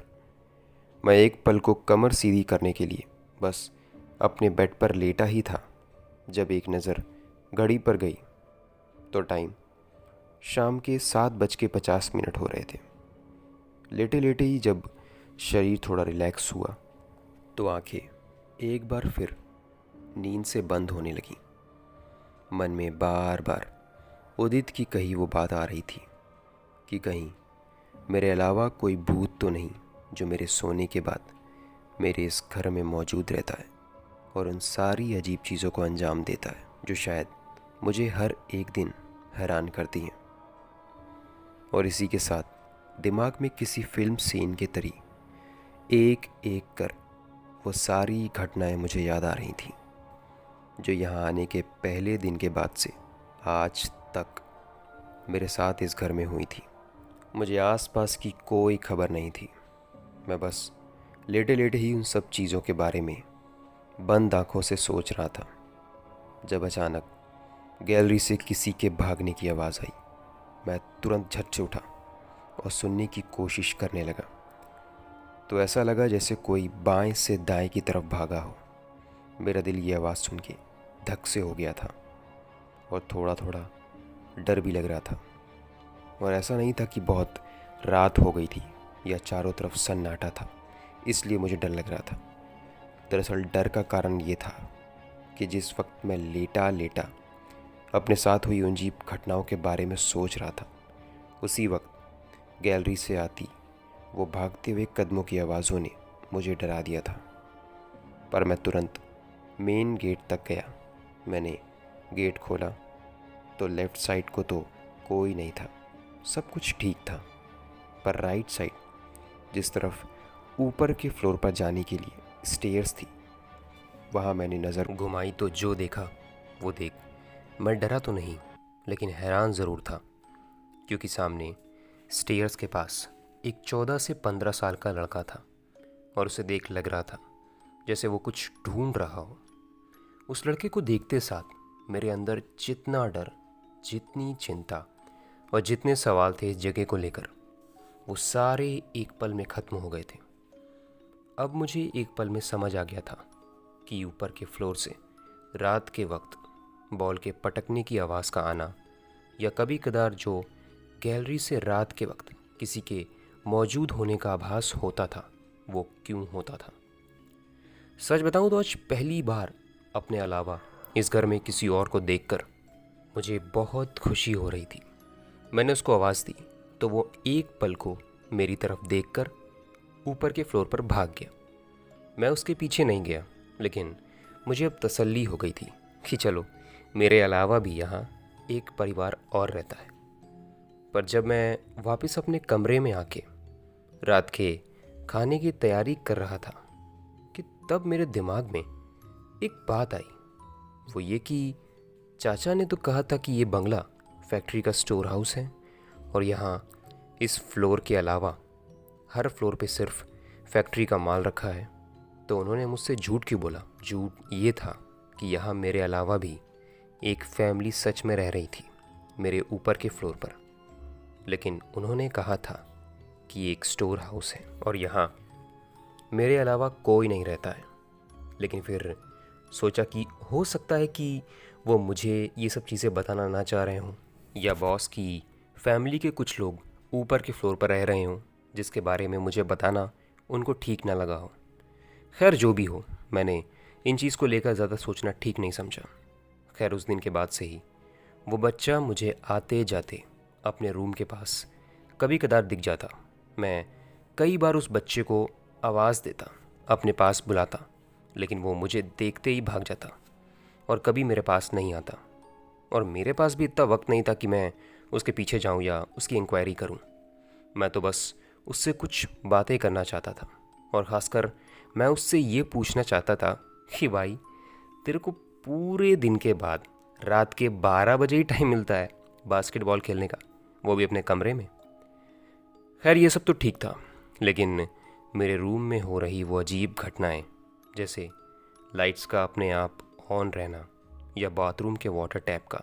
मैं एक पल को कमर सीधी करने के लिए बस अपने बेड पर लेटा ही था जब एक नज़र घड़ी पर गई तो टाइम शाम के 7:50 हो रहे थे। लेटे लेटे ही जब शरीर थोड़ा रिलैक्स हुआ तो आंखें एक बार फिर नींद से बंद होने लगी। मन में बार बार उदित की कही वो बात आ रही थी कि कहीं मेरे अलावा कोई भूत तो नहीं जो मेरे सोने के बाद मेरे इस घर में मौजूद रहता है और उन सारी अजीब चीज़ों को अंजाम देता है जो शायद मुझे हर एक दिन हैरान करती हैं। और इसी के साथ दिमाग में किसी फिल्म सीन के तरी एक एक कर वो सारी घटनाएं मुझे याद आ रही थीं जो यहाँ आने के पहले दिन के बाद से आज तक मेरे साथ इस घर में हुई थी। मुझे आसपास की कोई खबर नहीं थी। मैं बस लेटे लेटे ही उन सब चीज़ों के बारे में बंद आंखों से सोच रहा था जब अचानक गैलरी से किसी के भागने की आवाज़ आई। मैं तुरंत झट से उठा और सुनने की कोशिश करने लगा तो ऐसा लगा जैसे कोई बाएं से दाएं की तरफ भागा हो। मेरा दिल ये आवाज़ सुन के धक से हो गया था और थोड़ा थोड़ा डर भी लग रहा था। और ऐसा नहीं था कि बहुत रात हो गई थी या चारों तरफ सन्नाटा था इसलिए मुझे डर लग रहा था। दरअसल डर का कारण ये था कि जिस वक्त मैं लेटा लेटा अपने साथ हुई उन अजीब घटनाओं के बारे में सोच रहा था उसी वक्त गैलरी से आती वो भागते हुए कदमों की आवाज़ों ने मुझे डरा दिया था। पर मैं तुरंत मेन गेट तक गया। मैंने गेट खोला तो लेफ़्ट साइड को तो कोई नहीं था, सब कुछ ठीक था। पर राइट साइड जिस तरफ ऊपर के फ्लोर पर जाने के लिए स्टेयर्स थी वहाँ मैंने नज़र घुमाई तो जो देखा वो देख मैं डरा तो नहीं लेकिन हैरान ज़रूर था, क्योंकि सामने स्टेयर्स के पास एक 14 से 15 साल का लड़का था और उसे देख लग रहा था जैसे वो कुछ ढूंढ रहा हो। उस लड़के को देखते साथ मेरे अंदर जितना डर, जितनी चिंता और जितने सवाल थे इस जगह को लेकर वो सारे एक पल में ख़त्म हो गए थे। अब मुझे एक पल में समझ आ गया था कि ऊपर के फ्लोर से रात के वक्त बॉल के पटकने की आवाज़ का आना या कभी कदार जो गैलरी से रात के वक्त किसी के मौजूद होने का आभास होता था वो क्यों होता था। सच बताऊं तो आज पहली बार अपने अलावा इस घर में किसी और को देखकर मुझे बहुत खुशी हो रही थी। मैंने उसको आवाज़ दी तो वो एक पल को मेरी तरफ देखकर ऊपर के फ्लोर पर भाग गया। मैं उसके पीछे नहीं गया, लेकिन मुझे अब तसल्ली हो गई थी कि चलो मेरे अलावा भी यहाँ एक परिवार और रहता है। पर जब मैं वापस अपने कमरे में आके रात के खाने की तैयारी कर रहा था कि तब मेरे दिमाग में एक बात आई। वो ये कि चाचा ने तो कहा था कि ये बंगला फैक्ट्री का स्टोर हाउस है और यहाँ इस फ्लोर के अलावा हर फ्लोर पे सिर्फ फैक्ट्री का माल रखा है। तो उन्होंने मुझसे झूठ क्यों बोला? झूठ ये था कि यहाँ मेरे अलावा भी एक फैमिली सच में रह रही थी मेरे ऊपर के फ्लोर पर। लेकिन उन्होंने कहा था कि ये एक स्टोर हाउस है और यहाँ मेरे अलावा कोई नहीं रहता है। लेकिन फिर सोचा कि हो सकता है कि वो मुझे ये सब चीज़ें बताना ना चाह रहे हों, या बॉस की फैमिली के कुछ लोग ऊपर के फ्लोर पर रह रहे हों जिसके बारे में मुझे बताना उनको ठीक ना लगा हो। खैर जो भी हो, मैंने इन चीज़ को लेकर ज़्यादा सोचना ठीक नहीं समझा। खैर उस दिन के बाद से ही वो बच्चा मुझे आते जाते अपने रूम के पास कभी कदार दिख जाता। मैं कई बार उस बच्चे को आवाज़ देता, अपने पास बुलाता, लेकिन वो मुझे देखते ही भाग जाता और कभी मेरे पास नहीं आता। और मेरे पास भी इतना वक्त नहीं था कि मैं उसके पीछे जाऊं या उसकी इंक्वायरी करूं। मैं तो बस उससे कुछ बातें करना चाहता था, और ख़ासकर मैं उससे ये पूछना चाहता था कि भाई तेरे को पूरे दिन के बाद रात के 12 बजे ही टाइम मिलता है बास्केटबॉल खेलने का, वो भी अपने कमरे में। खैर ये सब तो ठीक था, लेकिन मेरे रूम में हो रही वो अजीब घटनाएं, जैसे लाइट्स का अपने आप ऑन रहना या बाथरूम के वाटर टैप का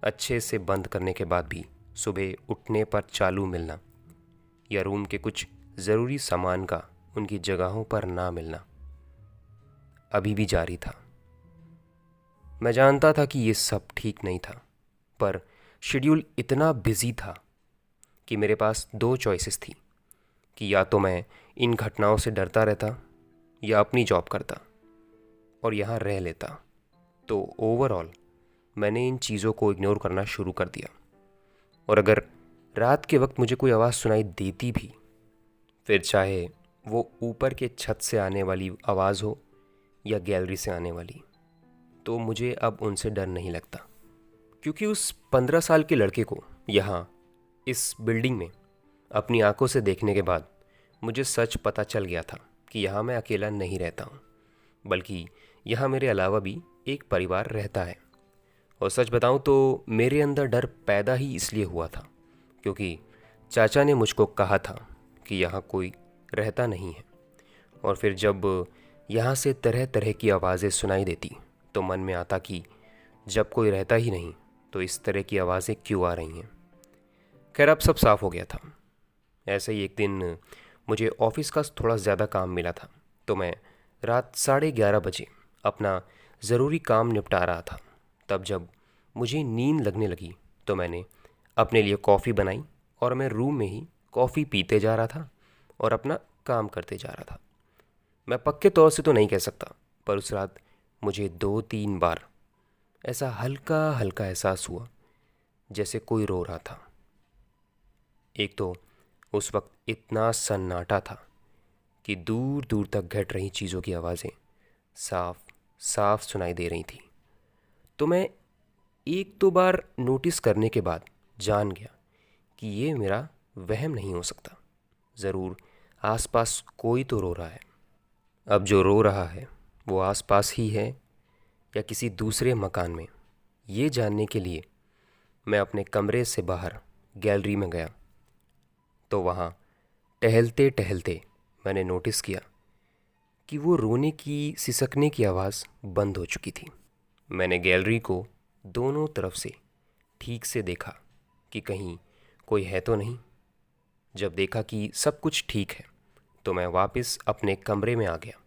अच्छे से बंद करने के बाद भी सुबह उठने पर चालू मिलना, या रूम के कुछ ज़रूरी सामान का उनकी जगहों पर ना मिलना, अभी भी जारी था। मैं जानता था कि ये सब ठीक नहीं था, पर शेड्यूल इतना बिजी था कि मेरे पास दो चॉइसेस थी कि या तो मैं इन घटनाओं से डरता रहता या अपनी जॉब करता और यहाँ रह लेता। तो ओवरऑल मैंने इन चीज़ों को इग्नोर करना शुरू कर दिया। और अगर रात के वक्त मुझे कोई आवाज़ सुनाई देती भी, फिर चाहे वो ऊपर के छत से आने वाली आवाज़ हो या गैलरी से आने वाली, तो मुझे अब उनसे डर नहीं लगता। क्योंकि उस 15 साल के लड़के को यहाँ इस बिल्डिंग में अपनी आंखों से देखने के बाद मुझे सच पता चल गया था कि यहाँ मैं अकेला नहीं रहता हूँ, बल्कि यहाँ मेरे अलावा भी एक परिवार रहता है। और सच बताऊँ तो मेरे अंदर डर पैदा ही इसलिए हुआ था क्योंकि चाचा ने मुझको कहा था कि यहाँ कोई रहता नहीं है। और फिर जब यहाँ से तरह तरह की आवाज़ें सुनाई देती तो मन में आता कि जब कोई रहता ही नहीं तो इस तरह की आवाज़ें क्यों आ रही हैं। खैर अब सब साफ हो गया था। ऐसे ही एक दिन मुझे ऑफिस का थोड़ा ज़्यादा काम मिला था, तो मैं रात 11:30 बजे अपना ज़रूरी काम निपटा रहा था। तब जब मुझे नींद लगने लगी तो मैंने अपने लिए कॉफ़ी बनाई और मैं रूम में ही कॉफ़ी पीते जा रहा था और अपना काम करते जा रहा था। मैं पक्के तौर से तो नहीं कह सकता, पर उस रात मुझे 2-3 बार ऐसा हल्का हल्का एहसास हुआ जैसे कोई रो रहा था। एक तो उस वक्त इतना सन्नाटा था कि दूर दूर तक घट रही चीज़ों की आवाज़ें साफ साफ सुनाई दे रही थी। तो मैं एक दो बार नोटिस करने के बाद जान गया कि ये मेरा वहम नहीं हो सकता, ज़रूर आसपास कोई तो रो रहा है। अब जो रो रहा है वो आसपास ही है या किसी दूसरे मकान में, ये जानने के लिए मैं अपने कमरे से बाहर गैलरी में गया। तो वहाँ टहलते टहलते मैंने नोटिस किया कि वो रोने की सिसकने की आवाज़ बंद हो चुकी थी। मैंने गैलरी को दोनों तरफ से ठीक से देखा कि कहीं कोई है तो नहीं। जब देखा कि सब कुछ ठीक है तो मैं वापस अपने कमरे में आ गया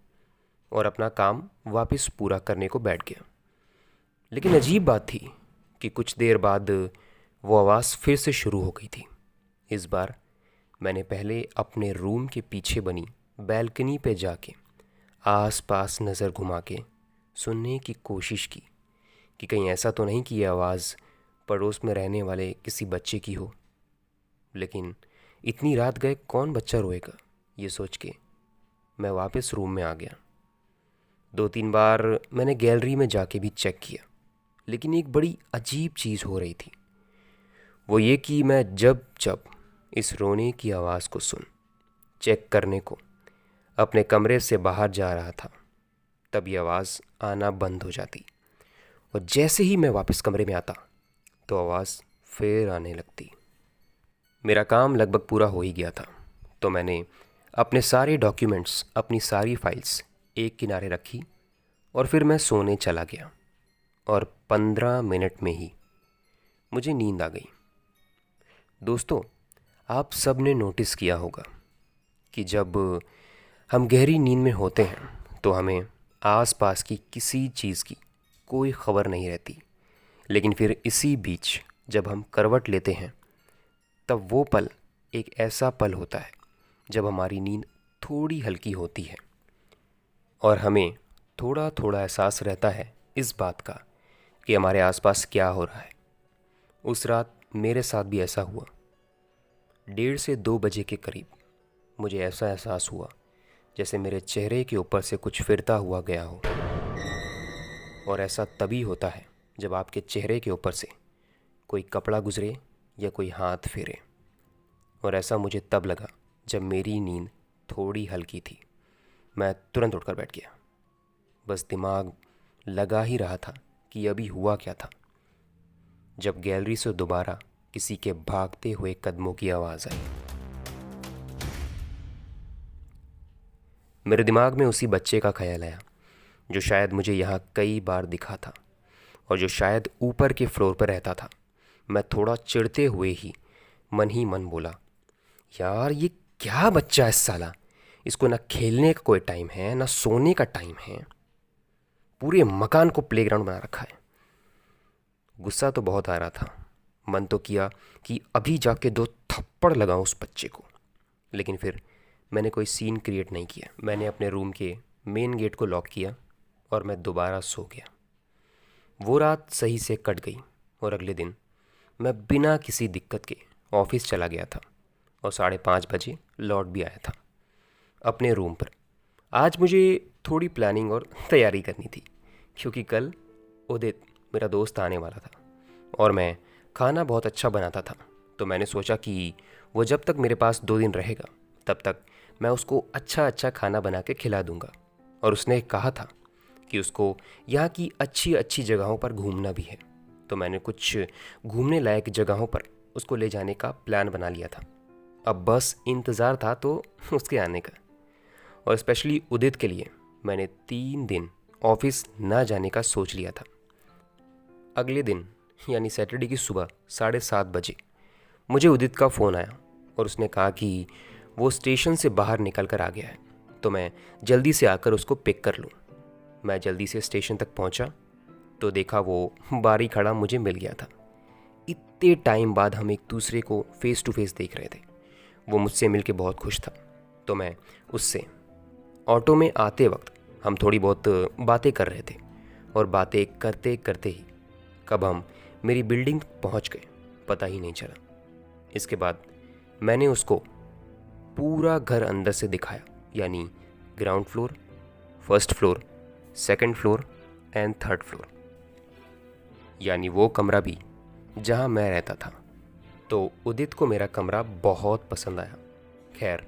और अपना काम वापस पूरा करने को बैठ गया। लेकिन अजीब बात थी कि कुछ देर बाद वो आवाज़ फिर से शुरू हो गई थी। इस बार मैंने पहले अपने रूम के पीछे बनी बैल्कनी पे जाके आस पास नज़र घुमा के सुनने की कोशिश की कि कहीं ऐसा तो नहीं कि ये आवाज़ पड़ोस में रहने वाले किसी बच्चे की हो। लेकिन इतनी रात गए कौन बच्चा रोएगा, ये सोच के मैं वापस रूम में आ गया। 2-3 बार मैंने गैलरी में जाके भी चेक किया, लेकिन एक बड़ी अजीब चीज़ हो रही थी। वो ये कि मैं जब जब इस रोने की आवाज़ को सुन चेक करने को अपने कमरे से बाहर जा रहा था, तब ये आवाज़ आना बंद हो जाती, और जैसे ही मैं वापस कमरे में आता तो आवाज़ फिर आने लगती। मेरा काम लगभग पूरा हो ही गया था, तो मैंने अपने सारे डॉक्यूमेंट्स, अपनी सारी फाइल्स एक किनारे रखी और फिर मैं सोने चला गया। और 15 मिनट में ही मुझे नींद आ गई। दोस्तों, आप सब ने नोटिस किया होगा कि जब हम गहरी नींद में होते हैं तो हमें आसपास की किसी चीज़ की कोई खबर नहीं रहती, लेकिन फिर इसी बीच जब हम करवट लेते हैं तब वो पल एक ऐसा पल होता है जब हमारी नींद थोड़ी हल्की होती है और हमें थोड़ा थोड़ा एहसास रहता है इस बात का कि हमारे आसपास क्या हो रहा है। उस रात मेरे साथ भी ऐसा हुआ। 1:30 से 2 बजे के करीब मुझे ऐसा एहसास हुआ जैसे मेरे चेहरे के ऊपर से कुछ फिरता हुआ गया हो। और ऐसा तभी होता है जब आपके चेहरे के ऊपर से कोई कपड़ा गुजरे या कोई हाथ फेरे। और ऐसा मुझे तब लगा जब मेरी नींद थोड़ी हल्की थी। मैं तुरंत उठकर बैठ गया। बस दिमाग लगा ही रहा था कि अभी हुआ क्या था, जब गैलरी से दोबारा किसी के भागते हुए कदमों की आवाज़ आई। मेरे दिमाग में उसी बच्चे का ख्याल आया जो शायद मुझे यहाँ कई बार दिखा था और जो शायद ऊपर के फ्लोर पर रहता था। मैं थोड़ा चिढ़ते हुए ही मन बोला, यार ये क्या बच्चा है साला, इसको ना खेलने का कोई टाइम है ना सोने का टाइम है, पूरे मकान को प्लेग्राउंड बना रखा है। गुस्सा तो बहुत आ रहा था, मन तो किया कि अभी जाके 2 थप्पड़ लगाऊं उस बच्चे को, लेकिन फिर मैंने कोई सीन क्रिएट नहीं किया। मैंने अपने रूम के मेन गेट को लॉक किया और मैं दोबारा सो गया। वो रात सही से कट गई और अगले दिन मैं बिना किसी दिक्कत के ऑफिस चला गया था और 5:30 बजे लौट भी आया था अपने रूम पर। आज मुझे थोड़ी प्लानिंग और तैयारी करनी थी, क्योंकि कल उदित मेरा दोस्त आने वाला था और मैं खाना बहुत अच्छा बनाता था। तो मैंने सोचा कि वो जब तक मेरे पास 2 दिन रहेगा तब तक मैं उसको अच्छा अच्छा खाना बना के खिला दूंगा। और उसने कहा था कि उसको यहाँ की अच्छी अच्छी जगहों पर घूमना भी है, तो मैंने कुछ घूमने लायक जगहों पर उसको ले जाने का प्लान बना लिया था। अब बस इंतज़ार था तो उसके आने का। और स्पेशली उदित के लिए मैंने 3 दिन ऑफिस ना जाने का सोच लिया था। अगले दिन यानी सैटरडे की सुबह 7:30 बजे मुझे उदित का फ़ोन आया और उसने कहा कि वो स्टेशन से बाहर निकल कर आ गया है, तो मैं जल्दी से आकर उसको पिक कर लूँ। मैं जल्दी से स्टेशन तक पहुँचा तो देखा वो बारी खड़ा मुझे मिल गया था। इतने टाइम बाद हम एक दूसरे को फ़ेस टू फेस देख रहे थे। वो मुझसे मिलके बहुत खुश था, तो मैं उससे ऑटो में आते वक्त हम थोड़ी बहुत बातें कर रहे थे और बातें करते करते ही कब हम मेरी बिल्डिंग पहुंच गए पता ही नहीं चला। इसके बाद मैंने उसको पूरा घर अंदर से दिखाया, यानी ground floor, first floor, second floor and third floor, यानी वो कमरा भी जहां मैं रहता था। तो उदित को मेरा कमरा बहुत पसंद आया। खैर,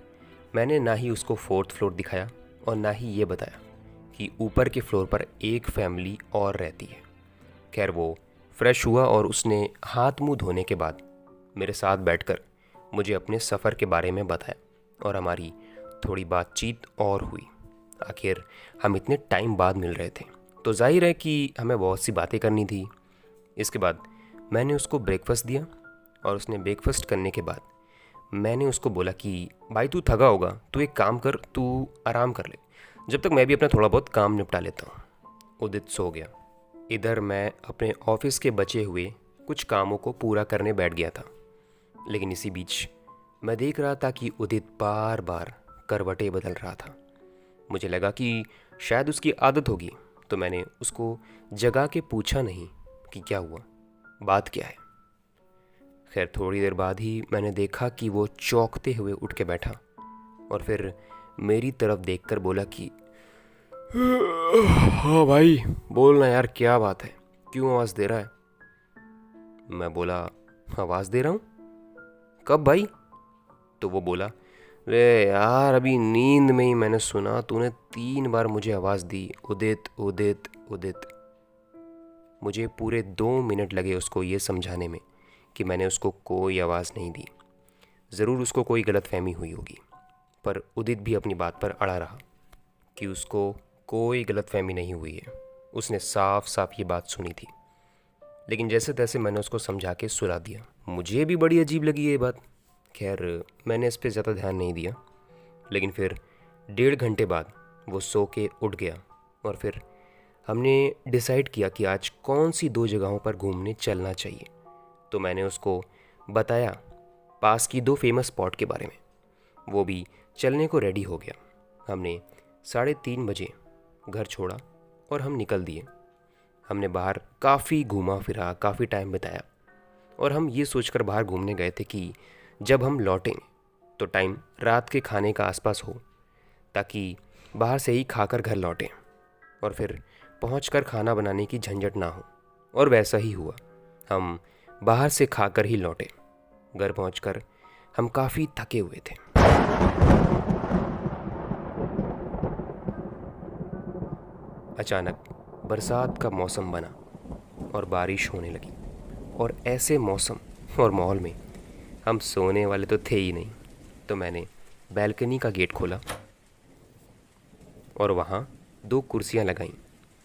मैंने ना ही उसको 4th फ्लोर दिखाया और ना ही ये बताया कि ऊपर के फ्लोर पर एक फैमिली और रहती है। खैर, वो फ्रेश हुआ और उसने हाथ मुंह धोने के बाद मेरे साथ बैठकर मुझे अपने सफ़र के बारे में बताया और हमारी थोड़ी बातचीत और हुई। आखिर हम इतने टाइम बाद मिल रहे थे तो जाहिर है कि हमें बहुत सी बातें करनी थी। इसके बाद मैंने उसको ब्रेकफास्ट दिया और उसने ब्रेकफास्ट करने के बाद मैंने उसको बोला कि भाई तू थका होगा, तू एक काम कर, तू आराम कर ले, जब तक मैं भी अपना थोड़ा बहुत काम निपटा लेता हूँ। उदित सो गया। इधर मैं अपने ऑफिस के बचे हुए कुछ कामों को पूरा करने बैठ गया था, लेकिन इसी बीच मैं देख रहा था कि उदित बार बार करवटें बदल रहा था। मुझे लगा कि शायद उसकी आदत होगी, तो मैंने उसको जगा के पूछा नहीं कि क्या हुआ, बात क्या है। खैर थोड़ी देर बाद ही मैंने देखा कि वो चौंकते हुए उठ के बैठा और फिर मेरी तरफ देखकर बोला कि हाँ भाई बोलना यार, क्या बात है, क्यों आवाज़ दे रहा है? मैं बोला आवाज़ दे रहा हूँ? कब भाई? तो वो बोला, रे यार अभी नींद में ही मैंने सुना तूने 3 बार मुझे आवाज़ दी, उदित उदित उदित। मुझे पूरे 2 मिनट लगे उसको ये समझाने में कि मैंने उसको कोई आवाज़ नहीं दी। ज़रूर उसको कोई गलतफहमी हुई होगी, पर उदित भी अपनी बात पर अड़ा रहा कि उसको कोई गलतफहमी नहीं हुई है, उसने साफ साफ ये बात सुनी थी। लेकिन जैसे तैसे मैंने उसको समझा के सुला दिया। मुझे भी बड़ी अजीब लगी ये बात। खैर मैंने इस पर ज़्यादा ध्यान नहीं दिया। लेकिन फिर 1.5 घंटे बाद वो सो के उठ गया और फिर हमने डिसाइड किया कि आज कौन सी 2 जगहों पर घूमने चलना चाहिए। तो मैंने उसको बताया पास की 2 फेमस स्पॉट के बारे में। वो भी चलने को रेडी हो गया। हमने 3:30 बजे घर छोड़ा और हम निकल दिए। हमने बाहर काफ़ी घूमा फिरा, काफ़ी टाइम बिताया और हम ये सोचकर बाहर घूमने गए थे कि जब हम लौटें तो टाइम रात के खाने का आसपास हो, ताकि बाहर से ही खाकर घर लौटें और फिर पहुंचकर खाना बनाने की झंझट ना हो। और वैसा ही हुआ, हम बाहर से खाकर ही लौटे। घर पहुंचकर हम काफ़ी थके हुए थे। अचानक बरसात का मौसम बना और बारिश होने लगी। और ऐसे मौसम और माहौल में हम सोने वाले तो थे ही नहीं। तो मैंने बैल्कनी का गेट खोला और वहाँ 2 कुर्सियाँ लगाईं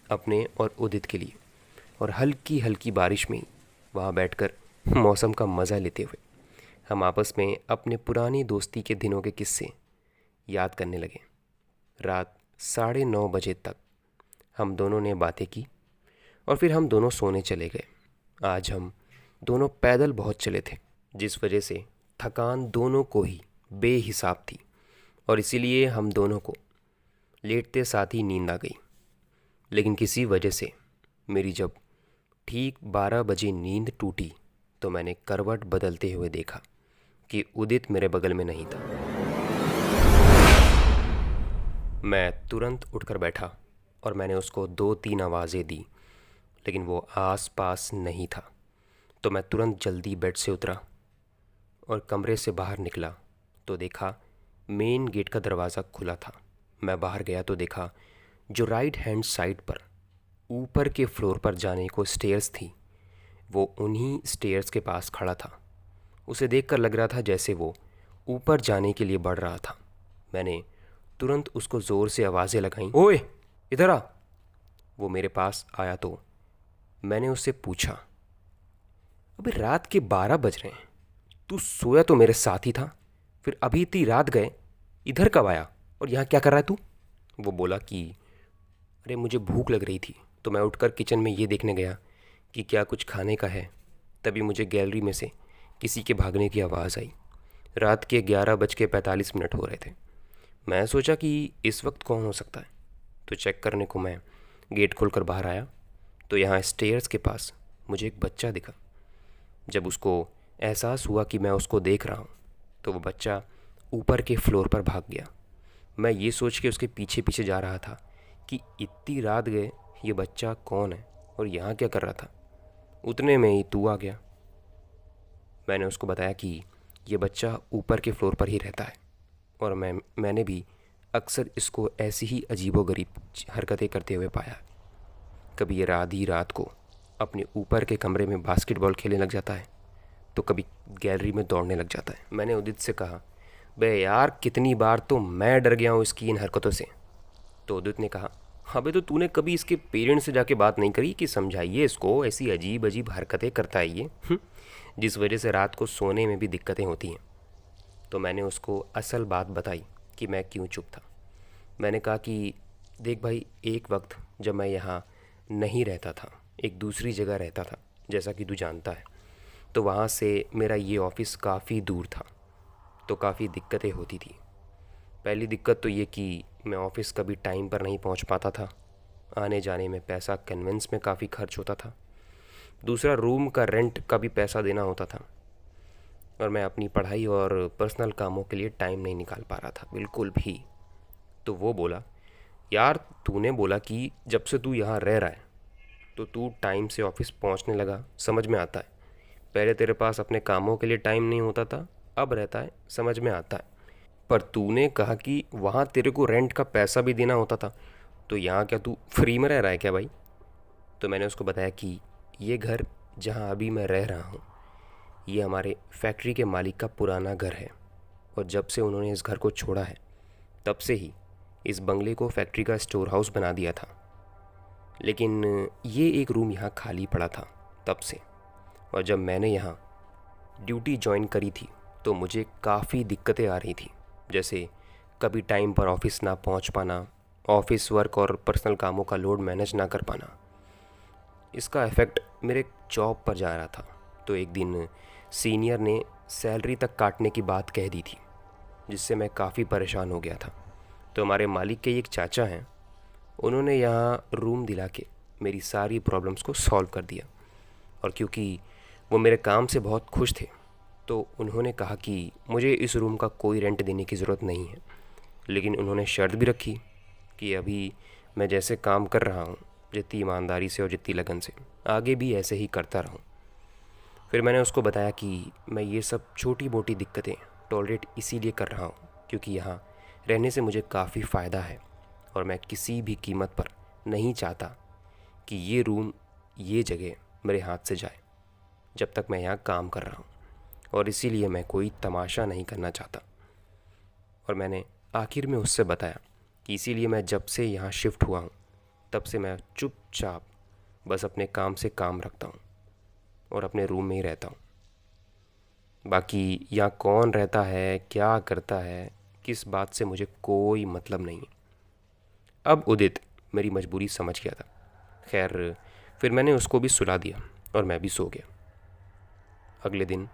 अपने और उदित के लिए, और हल्की हल्की बारिश में वहाँ बैठकर मौसम का मज़ा लेते हुए हम आपस में अपने पुरानी दोस्ती के दिनों के किस्से याद करने लगे। रात 9:30 बजे तक हम दोनों ने बातें की और फिर हम दोनों सोने चले गए। आज हम दोनों पैदल बहुत चले थे, जिस वजह से थकान दोनों को ही बेहिसाब थी और इसीलिए हम दोनों को लेटते साथ ही नींद आ गई। लेकिन किसी वजह से मेरी जब ठीक 12 बजे नींद टूटी तो मैंने करवट बदलते हुए देखा कि उदित मेरे बगल में नहीं था। मैं तुरंत उठकर बैठा और मैंने उसको 2-3 आवाज़ें दी, लेकिन वो आस पास नहीं था। तो मैं तुरंत जल्दी बेड से उतरा और कमरे से बाहर निकला तो देखा मेन गेट का दरवाज़ा खुला था। मैं बाहर गया तो देखा जो राइट हैंड साइड पर ऊपर के फ्लोर पर जाने को स्टेयर्स थी, वो उन्हीं स्टेयर्स के पास खड़ा था। उसे देखकर लग रहा था जैसे वो ऊपर जाने के लिए बढ़ रहा था। मैंने तुरंत उसको ज़ोर से आवाज़ें लगाईं, ओए इधर आ। वो मेरे पास आया तो मैंने उससे पूछा, अबे रात के 12 बज रहे हैं, तू सोया तो मेरे साथ ही था, फिर अभी इतनी रात गए इधर कब आया और यहाँ क्या कर रहा है तू? वो बोला कि अरे मुझे भूख लग रही थी तो मैं उठकर किचन में ये देखने गया कि क्या कुछ खाने का है। तभी मुझे गैलरी में से किसी के भागने की आवाज़ आई। रात के 11:45 हो रहे थे। मैं सोचा कि इस वक्त कौन हो सकता है, तो चेक करने को मैं गेट खोलकर बाहर आया तो यहाँ स्टेयर्स के पास मुझे एक बच्चा दिखा। जब उसको एहसास हुआ कि मैं उसको देख रहा हूँ तो वो बच्चा ऊपर के फ्लोर पर भाग गया। मैं ये सोच के उसके पीछे पीछे जा रहा था कि इतनी रात गए ये बच्चा कौन है और यहाँ क्या कर रहा था। उतने में ही तू आ गया। मैंने उसको बताया कि ये बच्चा ऊपर के फ्लोर पर ही रहता है और मैंने भी अक्सर इसको ऐसी ही अजीबोगरीब हरकतें करते हुए पाया। कभी ये आधी रात को अपने ऊपर के कमरे में बास्केटबॉल खेलने लग जाता है तो कभी गैलरी में दौड़ने लग जाता है। मैंने उदित से कहा, बे यार कितनी बार तो मैं डर गया हूँ इसकी इन हरकतों से। तो उदित ने कहा, अबे तो तूने कभी इसके पेरेंट्स से जाके बात नहीं करी कि समझाइए इसको, ऐसी अजीब अजीब हरकतें करता है ये, जिस वजह से रात को सोने में भी दिक्कतें होती हैं। तो मैंने उसको असल बात बताई कि मैं क्यों चुप था। मैंने कहा कि देख भाई, एक वक्त जब मैं यहाँ नहीं रहता था, एक दूसरी जगह रहता था जैसा कि तू जानता है, तो वहाँ से मेरा ये ऑफ़िस काफ़ी दूर था तो काफ़ी दिक्कतें होती थी। पहली दिक्कत तो ये कि मैं ऑफ़िस कभी टाइम पर नहीं पहुँच पाता था, आने जाने में पैसा कन्वेंस में काफ़ी खर्च होता था। दूसरा, रूम का रेंट का भी पैसा देना होता था। और मैं अपनी पढ़ाई और पर्सनल कामों के लिए टाइम नहीं निकाल पा रहा था बिल्कुल भी। तो वो बोला, यार तूने बोला कि जब से तू यहाँ रह रहा है तो तू टाइम से ऑफिस पहुँचने लगा, समझ में आता है। पहले तेरे पास अपने कामों के लिए टाइम नहीं होता था, अब रहता है, समझ में आता है। पर तूने कहा कि वहाँ तेरे को रेंट का पैसा भी देना होता था, तो यहाँ क्या तू फ्री में रह रहा है क्या भाई? तो मैंने उसको बताया कि ये घर जहाँ अभी मैं रह रहा हूँ, ये हमारे फैक्ट्री के मालिक का पुराना घर है, और जब से उन्होंने इस घर को छोड़ा है तब से ही इस बंगले को फैक्ट्री का स्टोर हाउस बना दिया था। लेकिन ये एक रूम यहाँ खाली पड़ा था तब से, और जब मैंने यहाँ ड्यूटी ज्वाइन करी थी तो मुझे काफ़ी दिक्कतें आ रही थी, जैसे कभी टाइम पर ऑफिस ना पहुँच पाना, ऑफिस वर्क और पर्सनल कामों का लोड मैनेज ना कर पाना। इसका इफ़ेक्ट मेरे जॉब पर जा रहा था। तो एक दिन सीनियर ने सैलरी तक काटने की बात कह दी थी, जिससे मैं काफ़ी परेशान हो गया था। तो हमारे मालिक के एक चाचा हैं, उन्होंने यहाँ रूम दिला के मेरी सारी प्रॉब्लम्स को सॉल्व कर दिया। और क्योंकि वो मेरे काम से बहुत खुश थे तो उन्होंने कहा कि मुझे इस रूम का कोई रेंट देने की ज़रूरत नहीं है। लेकिन उन्होंने शर्त भी रखी कि अभी मैं जैसे काम कर रहा हूँ, जितनी ईमानदारी से और जितनी लगन से, आगे भी ऐसे ही करता रहूँ। फिर मैंने उसको बताया कि मैं ये सब छोटी मोटी दिक्कतें टॉलरेट इसीलिए कर रहा हूँ क्योंकि यहाँ रहने से मुझे काफ़ी फ़ायदा है, और मैं किसी भी कीमत पर नहीं चाहता कि ये रूम, ये जगह मेरे हाथ से जाए जब तक मैं यहाँ काम कर रहा हूँ, और इसीलिए मैं कोई तमाशा नहीं करना चाहता। और मैंने आखिर में उससे बताया कि इसीलिए मैं जब से यहाँ शिफ्ट हुआ हूँ तब से मैं चुपचाप बस अपने काम से काम रखता हूँ और अपने रूम में ही रहता हूँ। बाकी यहाँ कौन रहता है, क्या करता है, किस बात से मुझे कोई मतलब नहीं है। अब उदित मेरी मजबूरी समझ गया था। खैर, फिर मैंने उसको भी सुला दिया और मैं भी सो गया। अगले दिन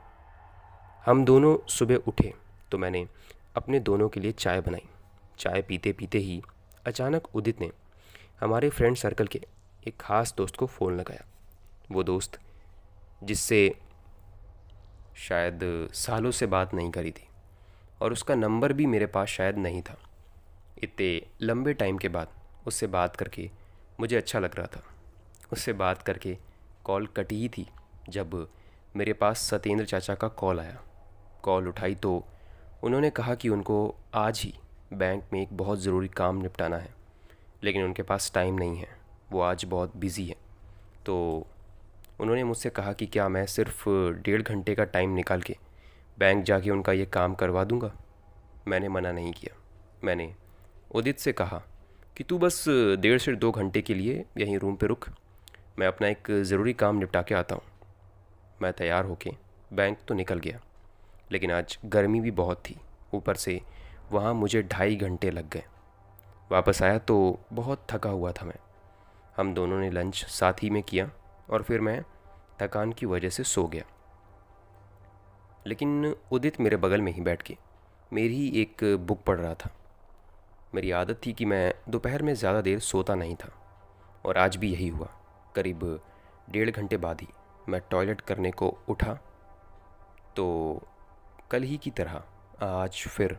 हम दोनों सुबह उठे तो मैंने अपने दोनों के लिए चाय बनाई। चाय पीते पीते ही अचानक उदित ने हमारे फ्रेंड सर्कल के एक ख़ास दोस्त को फ़ोन लगाया। वो दोस्त जिससे शायद सालों से बात नहीं करी थी, और उसका नंबर भी मेरे पास शायद नहीं था। इतने लंबे टाइम के बाद उससे बात करके मुझे अच्छा लग रहा था। उससे बात करके कॉल कटी ही थी जब मेरे पास सत्येंद्र चाचा का कॉल आया। कॉल उठाई तो उन्होंने कहा कि उनको आज ही बैंक में एक बहुत ज़रूरी काम निपटाना है, लेकिन उनके पास टाइम नहीं है, वो आज बहुत बिज़ी है। तो उन्होंने मुझसे कहा कि क्या मैं सिर्फ 1.5 घंटे का टाइम निकाल के बैंक जाके उनका ये काम करवा दूंगा। मैंने मना नहीं किया। मैंने उदित से कहा कि तू बस 1.5 से 2 घंटे के लिए यहीं रूम पे रुक, मैं अपना एक ज़रूरी काम निपटा के आता हूँ। मैं तैयार होके बैंक तो निकल गया, लेकिन आज गर्मी भी बहुत थी, ऊपर से वहाँ मुझे 2.5 घंटे लग गए। वापस आया तो बहुत थका हुआ था मैं। हम दोनों ने लंच साथ ही में किया और फिर मैं थकान की वजह से सो गया। लेकिन उदित मेरे बगल में ही बैठ के मेरी ही एक बुक पढ़ रहा था। मेरी आदत थी कि मैं दोपहर में ज़्यादा देर सोता नहीं था, और आज भी यही हुआ। करीब 1.5 घंटे बाद ही मैं टॉयलेट करने को उठा तो कल ही की तरह आज फिर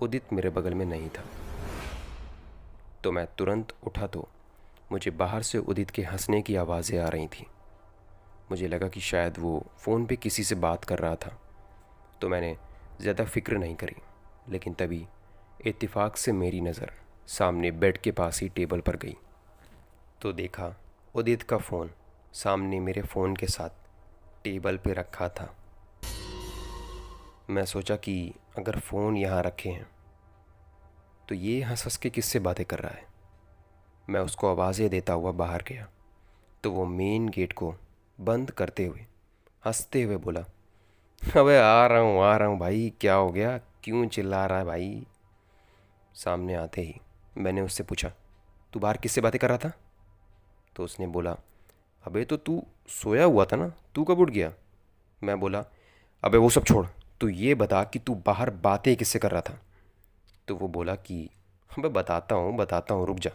उदित मेरे बगल में नहीं था। तो मैं तुरंत उठा तो मुझे बाहर से उदित के हंसने की आवाज़ें आ रही थी। मुझे लगा कि शायद वो फ़ोन पे किसी से बात कर रहा था, तो मैंने ज़्यादा फिक्र नहीं करी। लेकिन तभी इत्तेफाक से मेरी नज़र सामने बेड के पास ही टेबल पर गई, तो देखा उदित का फ़ोन सामने मेरे फ़ोन के साथ टेबल पे रखा था। मैं सोचा कि अगर फ़ोन यहाँ रखे हैं तो ये हंस हंस के किससे बातें कर रहा है। मैं उसको आवाज़ें देता हुआ बाहर गया तो वो मेन गेट को बंद करते हुए हंसते हुए बोला, अबे आ रहा हूँ भाई, क्या हो गया, क्यों चिल्ला रहा है भाई। सामने आते ही मैंने उससे पूछा, तू बाहर किससे बातें कर रहा था? तो उसने बोला, अबे तो तू सोया हुआ था ना, तू कब उठ गया? मैं बोला, अबे वो सब छोड़, तू ये बता कि तू बाहर बातें किससे कर रहा था? तो वो बोला कि अबे बताता हूँ, रुक जा,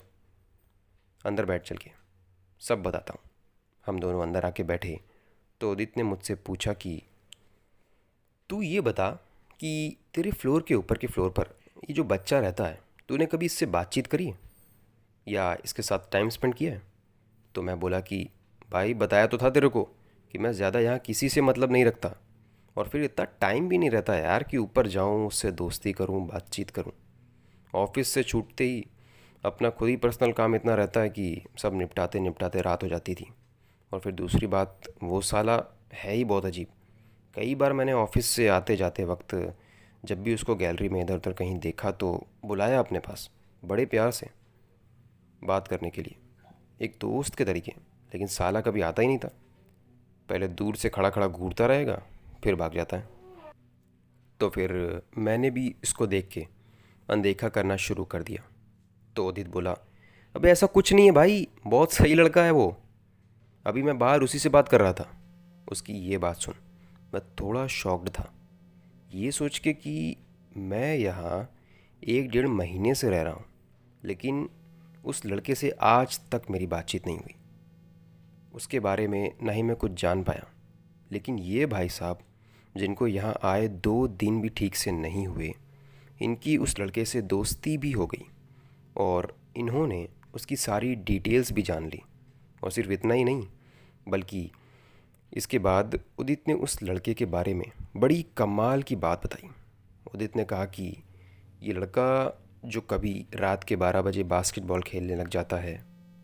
अंदर बैठ चल के, सब बताता हूँ। हम दोनों अंदर आके बैठे तो उदित ने मुझसे पूछा कि तू ये बता कि तेरे फ्लोर के ऊपर के फ्लोर पर ये जो बच्चा रहता है, तूने कभी इससे बातचीत करी है या इसके साथ टाइम स्पेंड किया है? तो मैं बोला कि भाई बताया तो था तेरे को कि मैं ज़्यादा यहाँ किसी से मतलब नहीं रखता, और फिर इतना टाइम भी नहीं रहता यार कि ऊपर जाऊँ, उससे दोस्ती करूँ, बातचीत करूँ। ऑफिस से छूटते ही अपना खुद ही पर्सनल काम इतना रहता है कि सब निपटाते निपटाते रात हो जाती थी। और फिर दूसरी बात, वो साला है ही बहुत अजीब। कई बार मैंने ऑफिस से आते जाते वक्त जब भी उसको गैलरी में इधर उधर कहीं देखा तो बुलाया अपने पास बड़े प्यार से बात करने के लिए, एक दोस्त के तरीके। लेकिन साला कभी आता ही नहीं था। पहले दूर से खड़ा खड़ा घूरता रहेगा, फिर भाग जाता है। तो फिर मैंने भी इसको देख के अनदेखा करना शुरू कर दिया। तो उदित बोला, अबे ऐसा कुछ नहीं है भाई, बहुत सही लड़का है वो। अभी मैं बाहर उसी से बात कर रहा था। उसकी ये बात सुन मैं थोड़ा शॉक्ड था, ये सोच के कि मैं यहाँ 1 डेढ़ महीने से रह रहा हूँ, लेकिन उस लड़के से आज तक मेरी बातचीत नहीं हुई। उसके बारे में ना ही मैं कुछ जान पाया। लेकिन ये भाई साहब, जिनको यहाँ आए 2 दिन भी ठीक से नहीं हुए, इनकी उस लड़के से दोस्ती भी हो गई और इन्होंने उसकी सारी डिटेल्स भी जान ली। और सिर्फ इतना ही नहीं, बल्कि इसके बाद उदित ने उस लड़के के बारे में बड़ी कमाल की बात बताई। उदित ने कहा कि ये लड़का जो कभी रात के 12 बजे बास्केटबॉल खेलने लग जाता है,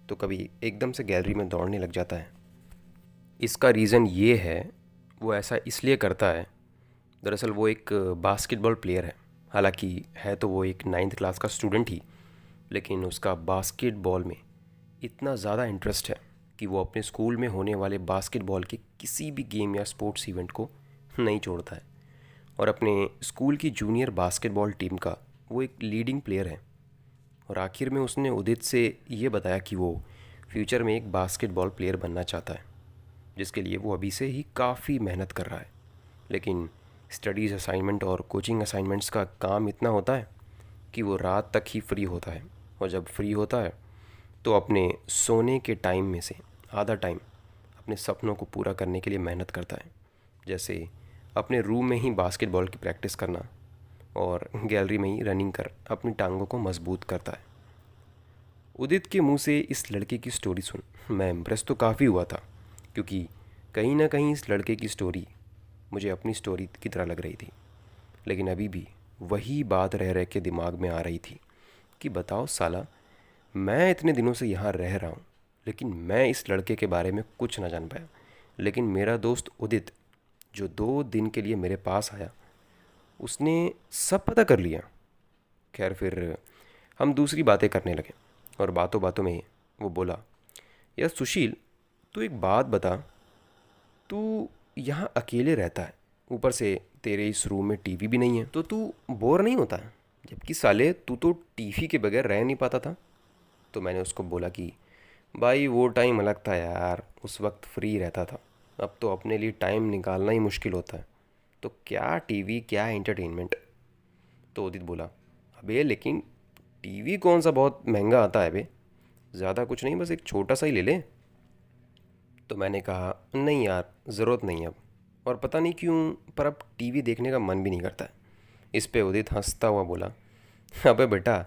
तो कभी एकदम से गैलरी में दौड़ने लग जाता है। इसका रीज़न ये है, वो ऐसा इसलिए करता है, दरअसल वो एक बास्केटबॉल प्लेयर है। हालांकि है तो वो एक 9th क्लास का स्टूडेंट ही, लेकिन उसका बास्केटबॉल में इतना ज़्यादा इंटरेस्ट है कि वो अपने स्कूल में होने वाले बास्केटबॉल के किसी भी गेम या स्पोर्ट्स इवेंट को नहीं छोड़ता है। और अपने स्कूल की जूनियर बास्केटबॉल टीम का वो एक लीडिंग प्लेयर है। और आखिर में उसने उदित से ये बताया कि वो फ्यूचर में एक बास्केटबॉल प्लेयर बनना चाहता है, जिसके लिए वो अभी से ही काफ़ी मेहनत कर रहा है। लेकिन स्टडीज़ असाइनमेंट और कोचिंग असाइनमेंट्स का काम इतना होता है कि वो रात तक ही फ्री होता है। और जब फ्री होता है तो अपने सोने के टाइम में से आधा टाइम अपने सपनों को पूरा करने के लिए मेहनत करता है, जैसे अपने रूम में ही बास्केटबॉल की प्रैक्टिस करना और गैलरी में ही रनिंग कर अपनी टांगों को मजबूत करता है। उदित के मुंह से इस लड़के की स्टोरी सुन मैं इम्प्रेस तो काफ़ी हुआ था, क्योंकि कहीं ना कहीं इस लड़के की स्टोरी मुझे अपनी स्टोरी की तरह लग रही थी। लेकिन अभी भी वही बात रह रह के दिमाग में आ रही थी कि बताओ साला, मैं इतने दिनों से यहाँ रह रहा हूँ, लेकिन मैं इस लड़के के बारे में कुछ ना जान पाया। लेकिन मेरा दोस्त उदित, जो 2 दिन के लिए मेरे पास आया, उसने सब पता कर लिया। खैर फिर हम दूसरी बातें करने लगे और बातों बातों में ही वो बोला, यार सुशील, तू एक बात बता, तू यहाँ अकेले रहता है, ऊपर से तेरे इस रूम में टीवी भी नहीं है, तो तू बोर नहीं होता है? जबकि साले तू तो टीवी के बगैर रह नहीं पाता था। तो मैंने उसको बोला कि भाई वो टाइम अलग था यार, उस वक्त फ्री रहता था। अब तो अपने लिए टाइम निकालना ही मुश्किल होता है, तो क्या टीवी क्या एंटरटेनमेंट। तो उदित बोला, अबे लेकिन टीवी कौन सा बहुत महंगा आता है बे, ज़्यादा कुछ नहीं, बस एक छोटा सा ही ले ले। तो मैंने कहा, नहीं यार, ज़रूरत नहीं अब, और पता नहीं क्यों पर अब टीवी देखने का मन भी नहीं करता है। इस पे उदित हंसता हुआ बोला, अबे बेटा,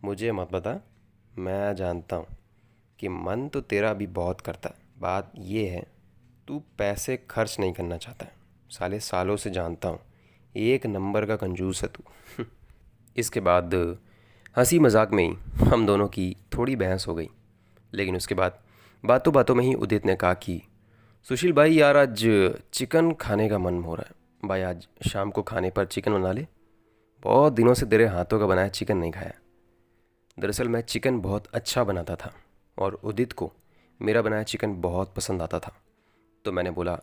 मुझे मत बता, मैं जानता हूँ कि मन तो तेरा भी बहुत करता है। बात ये है, तू पैसे खर्च नहीं करना चाहता है। साले सालों से जानता हूँ, एक नंबर का कंजूस है तू। इसके बाद हंसी मजाक में ही हम दोनों की थोड़ी बहस हो गई। लेकिन उसके बाद बातों बातों में ही उदित ने कहा कि सुशील भाई यार, आज चिकन खाने का मन हो रहा है भाई, आज शाम को खाने पर चिकन बना ले। बहुत दिनों से तेरे हाथों का बनाया चिकन नहीं खाया। दरअसल मैं चिकन बहुत अच्छा बनाता था और उदित को मेरा बनाया चिकन बहुत पसंद आता था। तो मैंने बोला,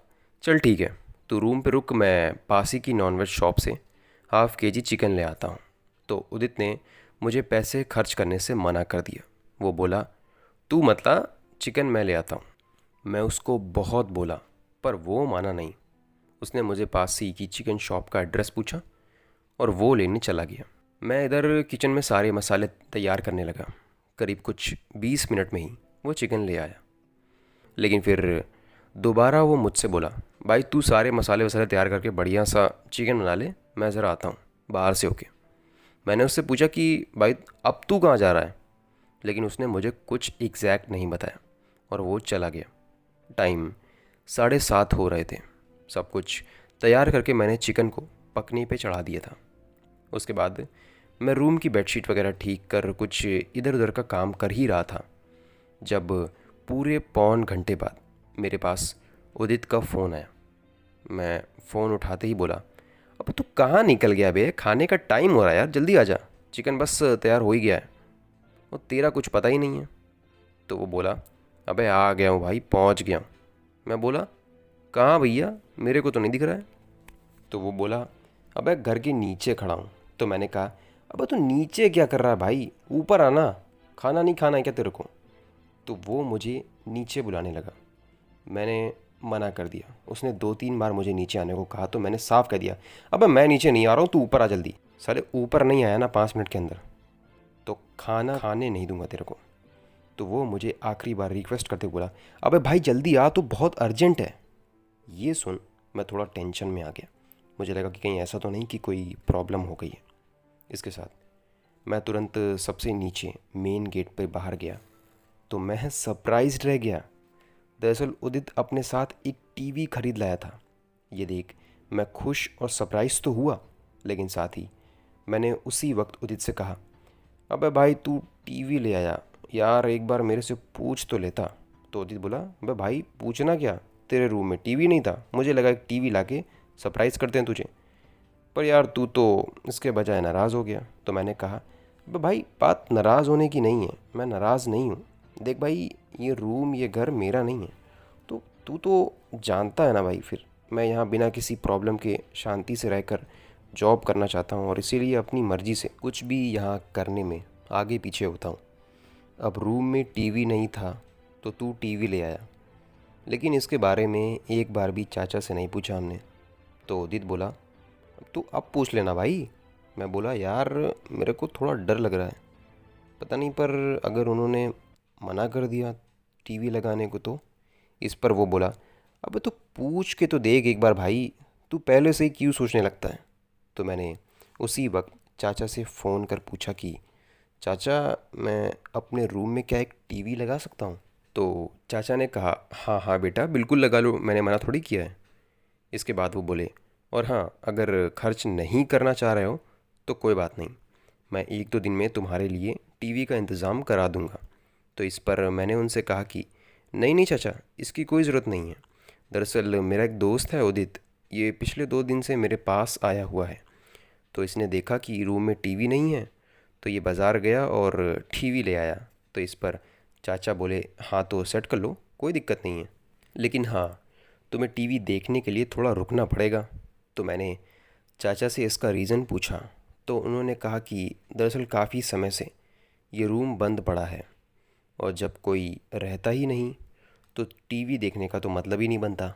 चल ठीक है, तू रूम पे रुक, मैं पास ही की नॉनवेज शॉप से ½ kg चिकन ले आता हूँ। तो उदित ने मुझे पैसे खर्च करने से मना कर दिया। वो बोला, तू मतलब चिकन मैं ले आता हूँ। मैं उसको बहुत बोला पर वो माना नहीं। उसने मुझे पास ही की चिकन शॉप का एड्रेस पूछा और वो लेने चला गया। मैं इधर किचन में सारे मसाले तैयार करने लगा। करीब कुछ 20 मिनट में ही वो चिकन ले आया। लेकिन फिर दोबारा वो मुझसे बोला, भाई तू सारे मसाले वसाले तैयार करके बढ़िया सा चिकन बना ले, मैं ज़रा आता हूँ बाहर से होके। मैंने उससे पूछा कि भाई अब तू कहाँ जा रहा है, लेकिन उसने मुझे कुछ एग्जैक्ट नहीं बताया और वो चला गया। टाइम 7:30 हो रहे थे। सब कुछ तैयार करके मैंने चिकन को पकने पे चढ़ा दिया था। उसके बाद मैं रूम की बेडशीट वगैरह ठीक कर कुछ इधर उधर का काम कर ही रहा था, जब पूरे पौन घंटे बाद मेरे पास उदित का फ़ोन आया। मैं फ़ोन उठाते ही बोला, अब तू कहाँ निकल गया बे, खाने का टाइम हो रहा है यार, जल्दी आ जा, चिकन बस तैयार हो ही गया है, और तेरा कुछ पता ही नहीं है। तो वो बोला, अबे आ गया हूँ भाई, पहुँच गया हूँ। मैं बोला, कहाँ भैया, मेरे को तो नहीं दिख रहा है। तो वो बोला, अबे घर के नीचे खड़ा हूँ। तो मैंने कहा, अबे तू नीचे क्या कर रहा है भाई, ऊपर आना, खाना नहीं खाना है क्या तेरे को। तो वो मुझे नीचे बुलाने लगा। मैंने मना कर दिया। उसने 2-3 बार मुझे नीचे आने को कहा तो मैंने साफ कह दिया, अबे मैं नीचे नहीं आ रहा हूँ, तू ऊपर आ जल्दी। साले ऊपर नहीं आया ना 5 मिनट के अंदर तो खाना खाने नहीं दूंगा तेरे को। तो वो मुझे आखिरी बार रिक्वेस्ट करते हुए बोला, अबे भाई जल्दी आ, तो बहुत अर्जेंट है। ये सुन मैं थोड़ा टेंशन में आ गया। मुझे लगा कि कहीं ऐसा तो नहीं कि कोई प्रॉब्लम हो गई है। इसके साथ मैं तुरंत सबसे नीचे मेन गेट पर बाहर गया तो मैं सरप्राइज्ड रह गया। दरअसल उदित अपने साथ एक टीवी खरीद लाया था। ये देख मैं खुश और सरप्राइज तो हुआ, लेकिन साथ ही मैंने उसी वक्त उदित से कहा, अबे भाई तू टीवी ले आया यार, एक बार मेरे से पूछ तो लेता। तो उदित बोला, अबे भाई पूछना क्या, तेरे रूम में टीवी नहीं था, मुझे लगा एक टीवी लाके सरप्राइज़ करते हैं तुझे, पर यार तू तो इसके बजाय नाराज़ हो गया। तो मैंने कहा, अबे भाई बात नाराज़ होने की नहीं है, मैं नाराज़ नहीं हूँ। देख भाई ये रूम ये घर मेरा नहीं है, तो तू तो जानता है ना भाई, फिर मैं यहाँ बिना किसी प्रॉब्लम के शांति से रहकर जॉब करना चाहता हूँ और इसीलिए अपनी मर्ज़ी से कुछ भी यहाँ करने में आगे पीछे होता हूँ। अब रूम में टीवी नहीं था तो तू टीवी ले आया, लेकिन इसके बारे में एक बार भी चाचा से नहीं पूछा हमने। तो उदित बोला, तू अब पूछ लेना भाई। मैं बोला, यार मेरे को थोड़ा डर लग रहा है, पता नहीं पर अगर उन्होंने मना कर दिया टीवी लगाने को तो। इस पर वो बोला, अबे तो पूछ के तो देख एक बार भाई, तू पहले से ही क्यों सोचने लगता है। तो मैंने उसी वक्त चाचा से फ़ोन कर पूछा कि चाचा मैं अपने रूम में क्या एक टीवी लगा सकता हूँ। तो चाचा ने कहा, हाँ हाँ बेटा बिल्कुल लगा लो, मैंने मना थोड़ी किया है। इसके बाद वो बोले, और हाँ अगर खर्च नहीं करना चाह रहे हो तो कोई बात नहीं, मैं 1-2 दिन में तुम्हारे लिए टीवी का इंतज़ाम करा दूंगा। तो इस पर मैंने उनसे कहा कि नहीं नहीं चाचा, इसकी कोई ज़रूरत नहीं है। दरअसल मेरा एक दोस्त है उदित, ये पिछले 2 दिन से मेरे पास आया हुआ है, तो इसने देखा कि रूम में टीवी नहीं है तो ये बाज़ार गया और टीवी ले आया। तो इस पर चाचा बोले, हाँ तो सेट कर लो, कोई दिक्कत नहीं है, लेकिन हाँ तुम्हें टीवी देखने के लिए थोड़ा रुकना पड़ेगा। तो मैंने चाचा से इसका रीज़न पूछा तो उन्होंने कहा कि दरअसल काफ़ी समय से ये रूम बंद पड़ा है और जब कोई रहता ही नहीं तो टीवी देखने का तो मतलब ही नहीं बनता।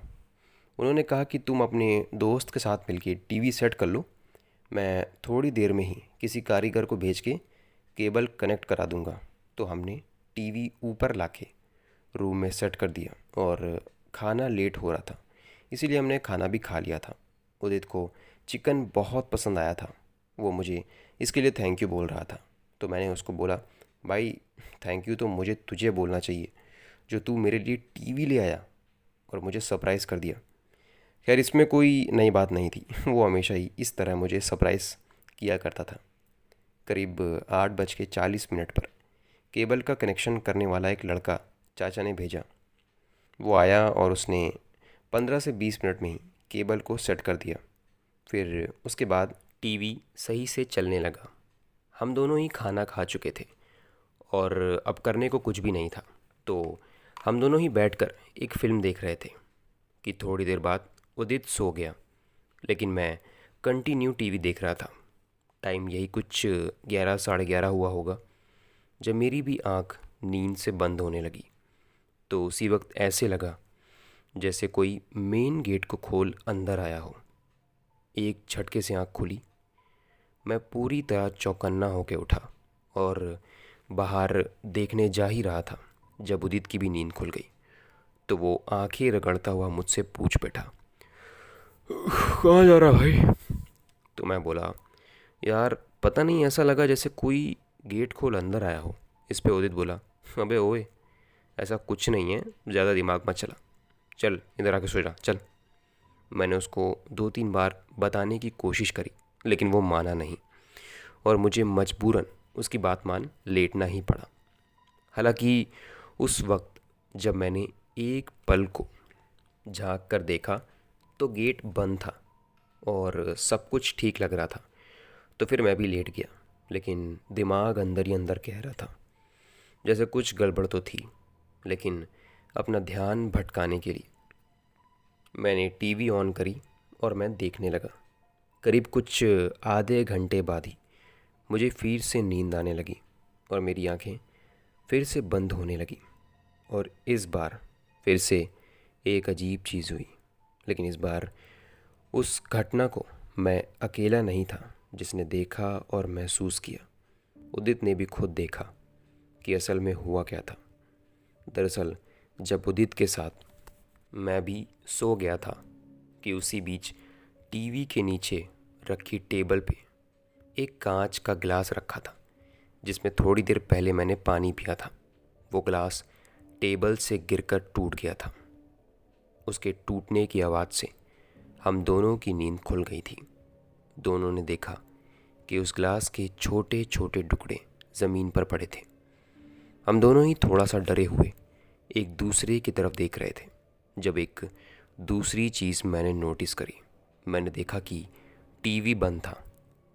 उन्होंने कहा कि तुम अपने दोस्त के साथ मिलके टीवी सेट कर लो, मैं थोड़ी देर में ही किसी कारीगर को भेज के केबल कनेक्ट करा दूंगा। तो हमने टीवी ऊपर लाके रूम में सेट कर दिया और खाना लेट हो रहा था इसीलिए हमने खाना भी खा लिया था। उदित को चिकन बहुत पसंद आया था, वो मुझे इसके लिए थैंक यू बोल रहा था। तो मैंने उसको बोला, भाई थैंक यू तो मुझे तुझे बोलना चाहिए जो तू मेरे लिए टीवी ले आया और मुझे सरप्राइज़ कर दिया। खैर इसमें कोई नई बात नहीं थी, वो हमेशा ही इस तरह मुझे सरप्राइज़ किया करता था। करीब 8:40 पर केबल का कनेक्शन करने वाला एक लड़का चाचा ने भेजा। वो आया और उसने 15 से 20 मिनट में ही केबल को सेट कर दिया। फिर उसके बाद टीवी सही से चलने लगा। हम दोनों ही खाना खा चुके थे और अब करने को कुछ भी नहीं था, तो हम दोनों ही बैठकर एक फ़िल्म देख रहे थे कि थोड़ी देर बाद उदित सो गया, लेकिन मैं कंटिन्यू टीवी देख रहा था। टाइम यही कुछ 11 साढ़े 11 हुआ होगा जब मेरी भी आँख नींद से बंद होने लगी। तो उसी वक्त ऐसे लगा जैसे कोई मेन गेट को खोल अंदर आया हो। एक झटके से आँख खुली, मैं पूरी तरह चौकन्ना होकर उठा और बाहर देखने जा ही रहा था जब उदित की भी नींद खुल गई। तो वो आंखें रगड़ता हुआ मुझसे पूछ बैठा, कहाँ जा रहा भाई? तो मैं बोला, यार पता नहीं, ऐसा लगा जैसे कोई गेट खोल अंदर आया हो। इस पे उदित बोला, अबे ओए, ऐसा कुछ नहीं है, ज़्यादा दिमाग मत चला, चल इधर आके सो जा चल। मैंने उसको 2-3 बार बताने की कोशिश करी, लेकिन वो माना नहीं और मुझे मजबूरन उसकी बात मान लेटना ही पड़ा। हालांकि उस वक्त जब मैंने एक पल को झांक कर देखा तो गेट बंद था और सब कुछ ठीक लग रहा था। तो फिर मैं भी लेट गया, लेकिन दिमाग अंदर ही अंदर कह रहा था जैसे कुछ गड़बड़ तो थी। लेकिन अपना ध्यान भटकाने के लिए मैंने टीवी ऑन करी और मैं देखने लगा। करीब कुछ आधे घंटे बाद ही मुझे फिर से नींद आने लगी और मेरी आंखें फिर से बंद होने लगी। और इस बार फिर से एक अजीब चीज़ हुई, लेकिन इस बार उस घटना को मैं अकेला नहीं था जिसने देखा और महसूस किया। उदित ने भी खुद देखा कि असल में हुआ क्या था। दरअसल जब उदित के साथ मैं भी सो गया था कि उसी बीच टीवी के नीचे रखी टेबल पे एक कांच का गिलास रखा था जिसमें थोड़ी देर पहले मैंने पानी पिया था। वो गिलास टेबल से गिरकर टूट गया था। उसके टूटने की आवाज़ से हम दोनों की नींद खुल गई थी। दोनों ने देखा कि उस गिलास के छोटे छोटे टुकड़े ज़मीन पर पड़े थे। हम दोनों ही थोड़ा सा डरे हुए एक दूसरे की तरफ देख रहे थे जब एक दूसरी चीज़ मैंने नोटिस करी। मैंने देखा कि टीवी बंद था,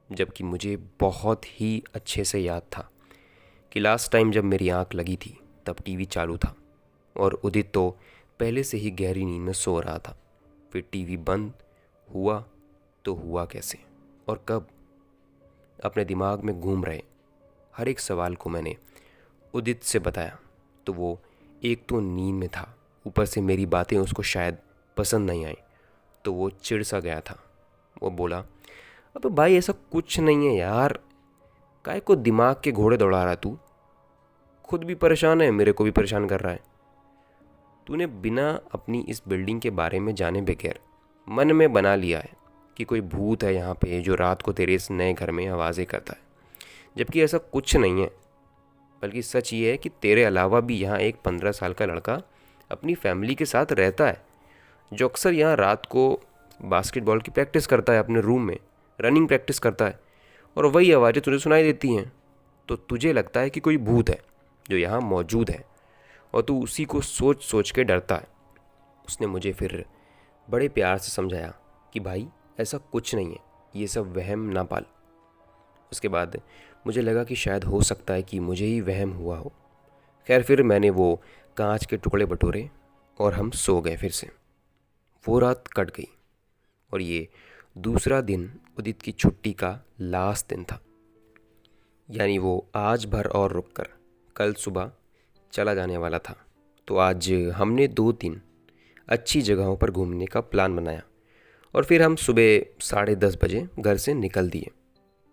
जबकि मुझे बहुत ही अच्छे से याद था कि लास्ट टाइम जब मेरी आंख लगी थी तब टीवी चालू था और उदित तो पहले से ही गहरी नींद में सो रहा था। फिर टीवी बंद हुआ तो हुआ कैसे और कब? अपने दिमाग में घूम रहे हर एक सवाल को मैंने उदित से बताया तो वो एक तो नींद में था, ऊपर से मेरी बातें उसको शायद पसंद नहीं आई, तो वो चिढ़ सा गया था। वो बोला, अबे भाई ऐसा कुछ नहीं है यार, काहे को दिमाग के घोड़े दौड़ा रहा है तू? खुद भी परेशान है, मेरे को भी परेशान कर रहा है। तूने बिना अपनी इस बिल्डिंग के बारे में जाने बगैर मन में बना लिया है कि कोई भूत है यहाँ पे जो रात को तेरे इस नए घर में आवाज़ें करता है, जबकि ऐसा कुछ नहीं है। बल्कि सच ये है कि तेरे अलावा भी यहाँ एक 15 साल का लड़का अपनी फैमिली के साथ रहता है जो अक्सर यहाँ रात को बास्केटबॉल की प्रैक्टिस करता है, अपने रूम में रनिंग प्रैक्टिस करता है, और वही आवाज़ें तुझे सुनाई देती हैं। तो तुझे लगता है कि कोई भूत है जो यहाँ मौजूद है और तू उसी को सोच सोच के डरता है। उसने मुझे फिर बड़े प्यार से समझाया कि भाई ऐसा कुछ नहीं है, ये सब वहम ना पाल। उसके बाद मुझे लगा कि शायद हो सकता है कि मुझे ही वहम हुआ हो। खैर फिर मैंने वो कांच के टुकड़े बटोरे और हम सो गए फिर से। वो रात कट गई और ये दूसरा दिन उदित की छुट्टी का लास्ट दिन था। यानी वो आज भर और रुककर कल सुबह चला जाने वाला था। तो आज हमने 2-3 अच्छी जगहों पर घूमने का प्लान बनाया और फिर हम सुबह 10:30 बजे घर से निकल दिए।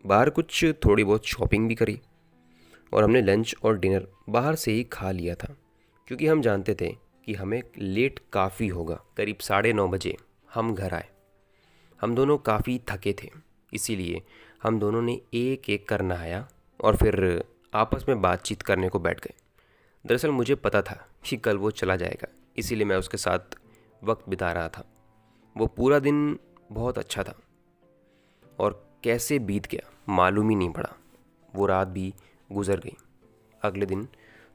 बाहर कुछ थोड़ी बहुत शॉपिंग भी करी और हमने लंच और डिनर बाहर से ही खा लिया था, क्योंकि हम जानते थे कि हमें लेट काफ़ी होगा। करीब 9:30 बजे हम घर आए। हम दोनों काफ़ी थके थे, इसीलिए हम दोनों ने एक एक कर नहाया और फिर आपस में बातचीत करने को बैठ गए। दरअसल मुझे पता था कि कल वो चला जाएगा, इसीलिए मैं उसके साथ वक्त बिता रहा था। वो पूरा दिन बहुत अच्छा था और कैसे बीत गया मालूम ही नहीं पड़ा। वो रात भी गुजर गई। अगले दिन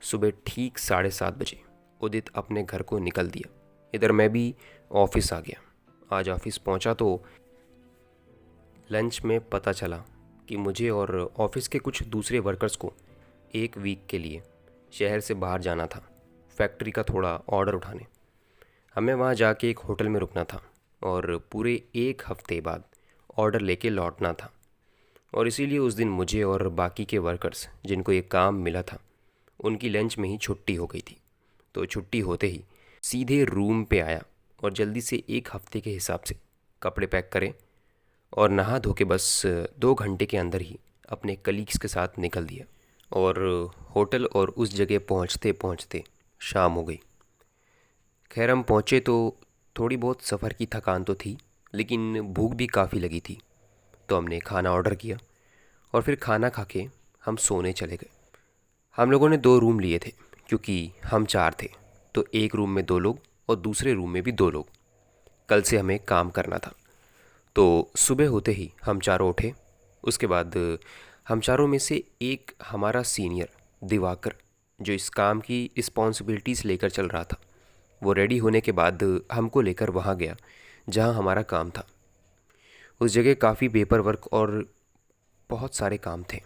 सुबह ठीक 7:30 बजे उदित अपने घर को निकल दिया। इधर मैं भी ऑफिस आ गया। आज ऑफिस पहुंचा तो लंच में पता चला कि मुझे और ऑफिस के कुछ दूसरे वर्कर्स को 1 वीक के लिए शहर से बाहर जाना था, फैक्ट्री का थोड़ा ऑर्डर उठाने। हमें वहाँ जाके एक होटल में रुकना था और पूरे 1 हफ्ते बाद ऑर्डर लेके लौटना था। और इसीलिए उस दिन मुझे और बाकी के वर्कर्स जिनको ये काम मिला था उनकी लंच में ही छुट्टी हो गई थी। तो छुट्टी होते ही सीधे रूम पे आया और जल्दी से 1 हफ्ते के हिसाब से कपड़े पैक करे और नहा धो के बस 2 घंटे के अंदर ही अपने कलीग्स के साथ निकल दिया। और होटल और उस जगह पहुंचते पहुंचते शाम हो गई। खैर हम पहुंचे तो थोड़ी बहुत सफ़र की थकान तो थी, लेकिन भूख भी काफ़ी लगी थी, तो हमने खाना ऑर्डर किया और फिर खाना खा के हम सोने चले गए। हम लोगों ने 2 रूम लिए थे क्योंकि हम 4 थे, तो एक रूम में 2 लोग और दूसरे रूम में भी 2 लोग। कल से हमें काम करना था, तो सुबह होते ही हम चारों उठे। उसके बाद हम चारों में से एक हमारा सीनियर दिवाकर, जो इस काम की रिस्पॉन्सिबिलिटीज़ लेकर चल रहा था, वो रेडी होने के बाद हमको लेकर वहाँ गया जहाँ हमारा काम था। उस जगह काफ़ी पेपर वर्क और बहुत सारे काम थे।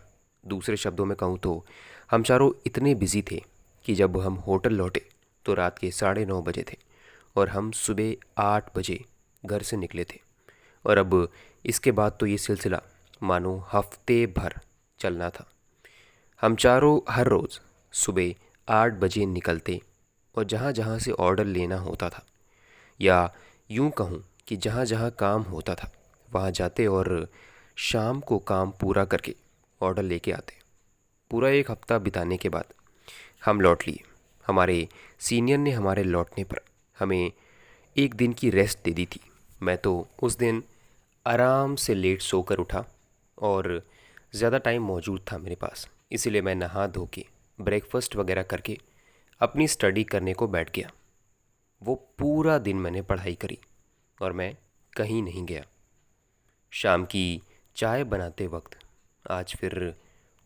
दूसरे शब्दों में कहूँ तो हम चारों इतने बिजी थे कि जब हम होटल लौटे तो रात के 9:30 बजे थे और हम सुबह 8 बजे घर से निकले थे। और अब इसके बाद तो ये सिलसिला मानो हफ्ते भर चलना था। हम चारों हर रोज़ सुबह 8 बजे निकलते और जहाँ जहाँ से ऑर्डर लेना होता था, या यूँ कहूँ कि जहाँ जहाँ काम होता था वहाँ जाते और शाम को काम पूरा करके ऑर्डर लेके आते। पूरा एक हफ्ता बिताने के बाद हम लौट लिए। हमारे सीनियर ने हमारे लौटने पर हमें एक दिन की रेस्ट दे दी थी। मैं तो उस दिन आराम से लेट सोकर उठा और ज़्यादा टाइम मौजूद था मेरे पास, इसीलिए मैं नहा धो के ब्रेकफास्ट वगैरह करके अपनी स्टडी करने को बैठ गया। वो पूरा दिन मैंने पढ़ाई करी और मैं कहीं नहीं गया। शाम की चाय बनाते वक्त आज फिर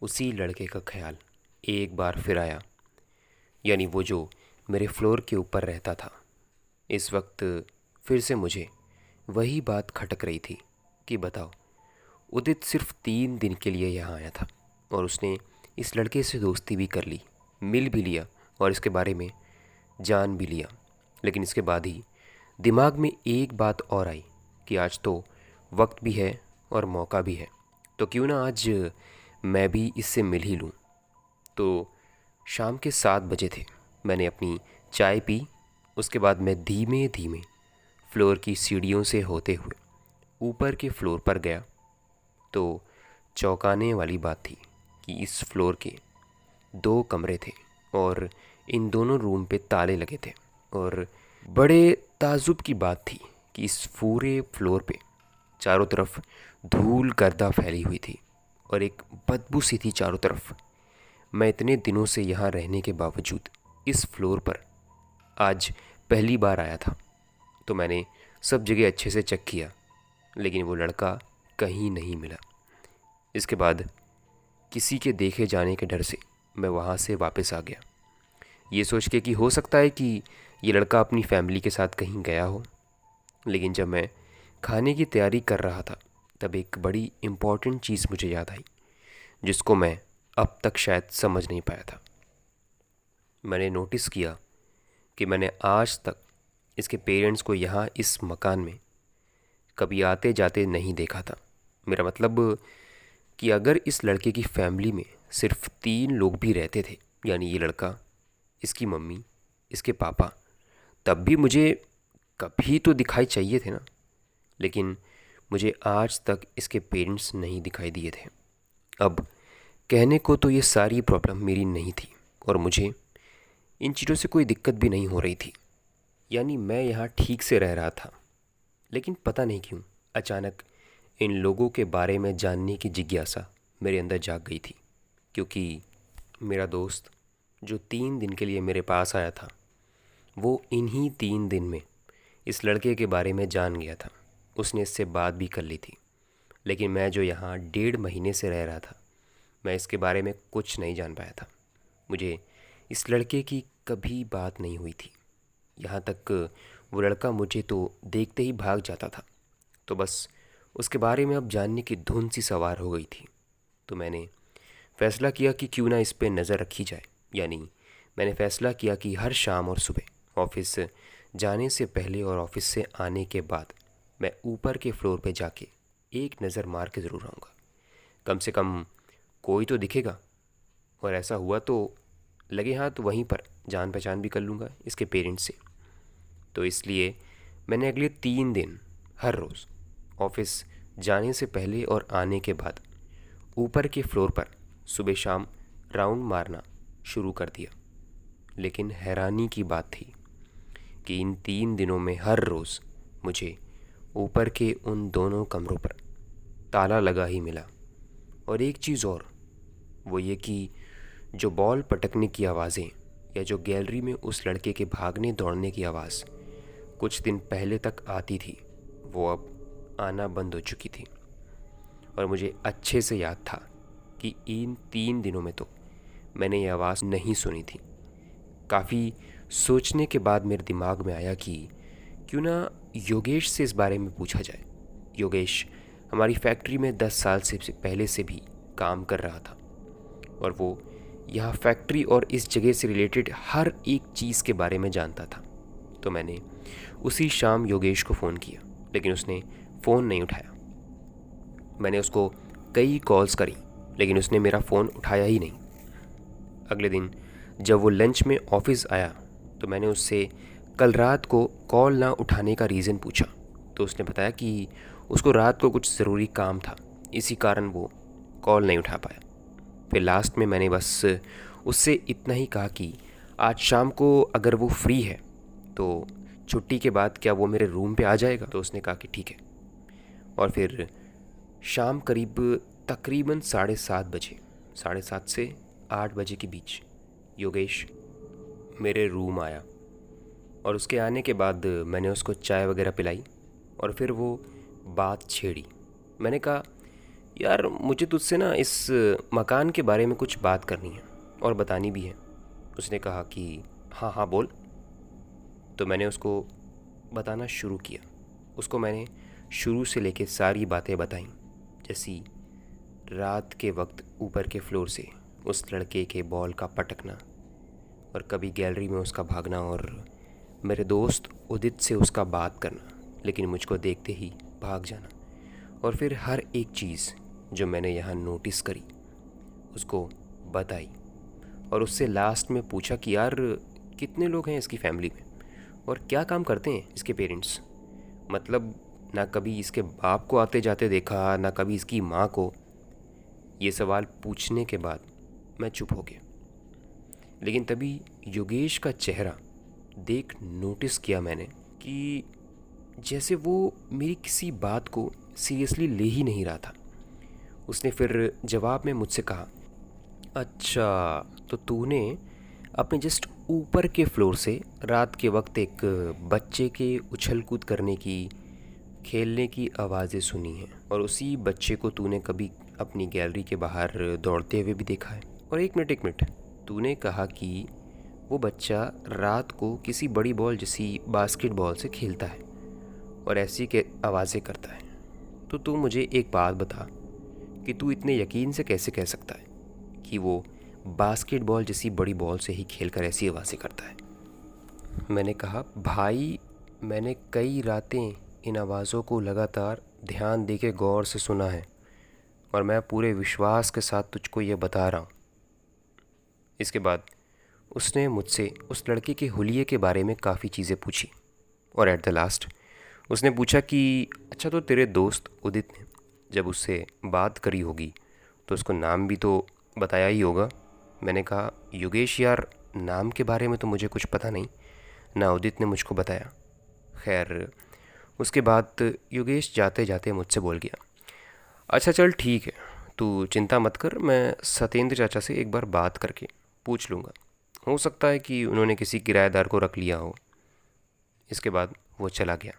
उसी लड़के का ख्याल एक बार फिर आया, यानी वो जो मेरे फ्लोर के ऊपर रहता था। इस वक्त फिर से मुझे वही बात खटक रही थी कि बताओ, उदित सिर्फ 3 दिन के लिए यहाँ आया था और उसने इस लड़के से दोस्ती भी कर ली, मिल भी लिया और इसके बारे में जान भी लिया। लेकिन इसके बाद ही दिमाग में एक बात और आई कि आज तो वक्त भी है और मौका भी है, तो क्यों ना आज मैं भी इससे मिल ही लूँ। तो शाम के 7 बजे थे, मैंने अपनी चाय पी। उसके बाद मैं धीमे धीमे फ्लोर की सीढ़ियों से होते हुए ऊपर के फ्लोर पर गया। तो चौंकाने वाली बात थी कि इस फ्लोर के 2 कमरे थे और इन दोनों रूम पे ताले लगे थे। और बड़े ताज्जुब की बात थी कि इस पूरे फ्लोर पे चारों तरफ धूल गर्दा फैली हुई थी और एक बदबू सी थी चारों तरफ। मैं इतने दिनों से यहाँ रहने के बावजूद इस फ्लोर पर आज पहली बार आया था, तो मैंने सब जगह अच्छे से चेक किया, लेकिन वो लड़का कहीं नहीं मिला। इसके बाद किसी के देखे जाने के डर से मैं वहाँ से वापस आ गया, ये सोच के कि हो सकता है कि ये लड़का अपनी फैमिली के साथ कहीं गया हो। लेकिन जब मैं खाने की तैयारी कर रहा था तब एक बड़ी इम्पॉर्टेंट चीज़ मुझे याद आई, जिसको मैं अब तक शायद समझ नहीं पाया था। मैंने नोटिस किया कि मैंने आज तक इसके पेरेंट्स को यहाँ इस मकान में कभी आते जाते नहीं देखा था। मेरा मतलब कि अगर इस लड़के की फैमिली में सिर्फ 3 लोग भी रहते थे, यानी ये लड़का, इसकी मम्मी, इसके पापा, तब भी मुझे कभी तो दिखाई चाहिए थे ना। लेकिन मुझे आज तक इसके पेरेंट्स नहीं दिखाई दिए थे। अब कहने को तो ये सारी प्रॉब्लम मेरी नहीं थी और मुझे इन चीज़ों से कोई दिक्कत भी नहीं हो रही थी, यानी मैं यहाँ ठीक से रह रहा था। लेकिन पता नहीं क्यों अचानक इन लोगों के बारे में जानने की जिज्ञासा मेरे अंदर जाग गई थी, क्योंकि मेरा दोस्त जो 3 दिन के लिए मेरे पास आया था, वो इन्हीं 3 दिन में इस लड़के के बारे में जान गया था। उसने इससे बात भी कर ली थी। लेकिन मैं जो यहाँ 1.5 महीने से रह रहा था, मैं इसके बारे में कुछ नहीं जान पाया था। मुझे इस लड़के की कभी बात नहीं हुई थी, यहाँ तक वो लड़का मुझे तो देखते ही भाग जाता था। तो बस उसके बारे में अब जानने की धुन सी सवार हो गई थी। तो मैंने फ़ैसला किया कि क्यों ना इस पे नज़र रखी जाए। यानी मैंने फ़ैसला किया कि हर शाम और सुबह ऑफिस जाने से पहले और ऑफिस से आने के बाद मैं ऊपर के फ्लोर पे जाके एक नज़र मार के ज़रूर आऊँगा। कम से कम कोई तो दिखेगा, और ऐसा हुआ तो लगे हाथ वहीं पर जान पहचान भी कर लूँगा इसके पेरेंट्स से। तो इसलिए मैंने अगले 3 दिन हर रोज़ ऑफिस जाने से पहले और आने के बाद ऊपर के फ्लोर पर सुबह शाम राउंड मारना शुरू कर दिया। लेकिन हैरानी की बात थी कि इन 3 दिनों में हर रोज़ मुझे ऊपर के उन दोनों कमरों पर ताला लगा ही मिला। और एक चीज़ और, वो ये कि जो बॉल पटकने की आवाज़ें या जो गैलरी में उस लड़के के भागने दौड़ने की आवाज़ कुछ दिन पहले तक आती थी, वो अब आना बंद हो चुकी थी। और मुझे अच्छे से याद था कि इन 3 दिनों में तो मैंने ये आवाज़ नहीं सुनी थी। काफ़ी सोचने के बाद मेरे दिमाग में आया कि क्यों ना योगेश से इस बारे में पूछा जाए। योगेश हमारी फैक्ट्री में 10 साल से पहले से भी काम कर रहा था और वो यहाँ फैक्ट्री और इस जगह से रिलेटेड हर एक चीज़ के बारे में जानता था। तो मैंने उसी शाम योगेश को फ़ोन किया, लेकिन उसने फ़ोन नहीं उठाया। मैंने उसको कई कॉल्स करी, लेकिन उसने मेरा फ़ोन उठाया ही नहीं। अगले दिन जब वो लंच में ऑफिस आया तो मैंने उससे कल रात को कॉल ना उठाने का रीज़न पूछा। तो उसने बताया कि उसको रात को कुछ ज़रूरी काम था, इसी कारण वो कॉल नहीं उठा पाया। फिर लास्ट में मैंने बस उससे इतना ही कहा कि आज शाम को अगर वो फ्री है तो छुट्टी के बाद क्या वो मेरे रूम पे आ जाएगा। तो उसने कहा कि ठीक है। और फिर शाम तकरीबन 7:30 से 8 बजे के बीच योगेश मेरे रूम आया और उसके आने के बाद मैंने उसको चाय वगैरह पिलाई और फिर वो बात छेड़ी। मैंने कहा, यार मुझे तुझसे ना इस मकान के बारे में कुछ बात करनी है और बतानी भी है। उसने कहा कि हाँ हाँ बोल। तो मैंने उसको बताना शुरू किया। उसको मैंने शुरू से लेके सारी बातें बताईं, जैसी रात के वक्त ऊपर के फ्लोर से उस लड़के के बॉल का पटकना और कभी गैलरी में उसका भागना और मेरे दोस्त उदित से उसका बात करना, लेकिन मुझको देखते ही भाग जाना। और फिर हर एक चीज़ जो मैंने यहाँ नोटिस करी उसको बताई और उससे लास्ट में पूछा कि यार कितने लोग हैं इसकी फैमिली में और क्या काम करते हैं इसके पेरेंट्स। मतलब ना कभी इसके बाप को आते जाते देखा, ना कभी इसकी माँ को। ये सवाल पूछने के बाद मैं चुप हो गया, लेकिन तभी योगेश का चेहरा देख नोटिस किया मैंने कि जैसे वो मेरी किसी बात को सीरियसली ले ही नहीं रहा था। उसने फिर जवाब में मुझसे कहा, अच्छा तो तूने अपने जस्ट ऊपर के फ्लोर से रात के वक्त एक बच्चे के उछल कूद करने की, खेलने की आवाज़ें सुनी हैं और उसी बच्चे को तूने कभी अपनी गैलरी के बाहर दौड़ते हुए भी देखा है। और एक मिनट, तूने कहा कि वो बच्चा रात को किसी बड़ी बॉल जैसी बास्केटबॉल से खेलता है और ऐसी के आवाज़ें करता है। तो तू मुझे एक बात बता कि तू इतने यकीन से कैसे कह सकता है कि वो बास्केटबॉल जैसी बड़ी बॉल से ही खेलकर ऐसी आवाज़ें करता है। मैंने कहा, भाई मैंने कई रातें इन आवाज़ों को लगातार ध्यान दे के गौर से सुना है और मैं पूरे विश्वास के साथ तुझको ये बता रहा हूँ। इसके बाद उसने मुझसे उस लड़के के हुलिये के बारे में काफ़ी चीज़ें पूछी और एट द लास्ट उसने पूछा कि अच्छा तो तेरे दोस्त उदित ने जब उससे बात करी होगी तो उसको नाम भी तो बताया ही होगा। मैंने कहा, योगेश यार नाम के बारे में तो मुझे कुछ पता नहीं, ना उदित ने मुझको बताया। खैर उसके बाद योगेश जाते जाते मुझसे बोल गया, अच्छा चल ठीक है, तू चिंता मत कर, मैं सत्येंद्र चाचा से एक बार बात करके पूछ लूँगा, हो सकता है कि उन्होंने किसी किराएदार को रख लिया हो। इसके बाद वो चला गया।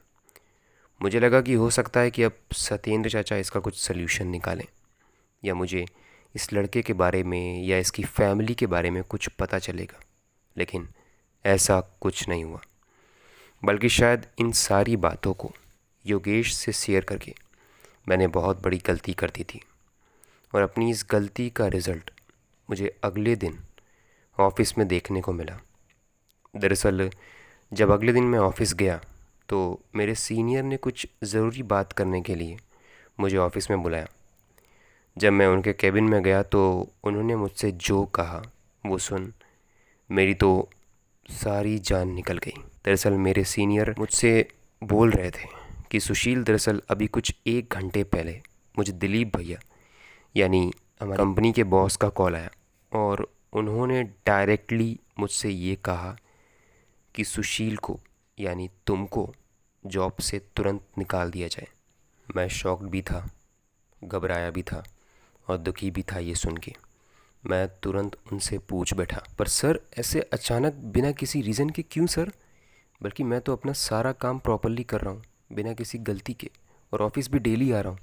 मुझे लगा कि हो सकता है कि अब सत्येंद्र चाचा इसका कुछ सल्यूशन निकालें या मुझे इस लड़के के बारे में या इसकी फैमिली के बारे में कुछ पता चलेगा, लेकिन ऐसा कुछ नहीं हुआ। बल्कि शायद इन सारी बातों को योगेश से शेयर करके मैंने बहुत बड़ी गलती कर दी थी और अपनी इस गलती का रिज़ल्ट मुझे अगले दिन ऑफ़िस में देखने को मिला। दरअसल जब अगले दिन मैं ऑफ़िस गया तो मेरे सीनियर ने कुछ ज़रूरी बात करने के लिए मुझे ऑफ़िस में बुलाया। जब मैं उनके केबिन में गया तो उन्होंने मुझसे जो कहा वो सुन मेरी तो सारी जान निकल गई। दरअसल मेरे सीनियर मुझसे बोल रहे थे कि सुशील, दरअसल अभी कुछ 1 घंटे पहले मुझे दिलीप भैया यानी हमारी कंपनी के बॉस का कॉल आया और उन्होंने डायरेक्टली मुझसे ये कहा कि सुशील को यानी तुमको जॉब से तुरंत निकाल दिया जाए। मैं शॉक्ड भी था, घबराया भी था और दुखी भी था ये सुन के। मैं तुरंत उनसे पूछ बैठा, पर सर ऐसे अचानक बिना किसी रीज़न के क्यों सर? बल्कि मैं तो अपना सारा काम प्रॉपरली कर रहा हूँ बिना किसी गलती के, और ऑफिस भी डेली आ रहा हूँ।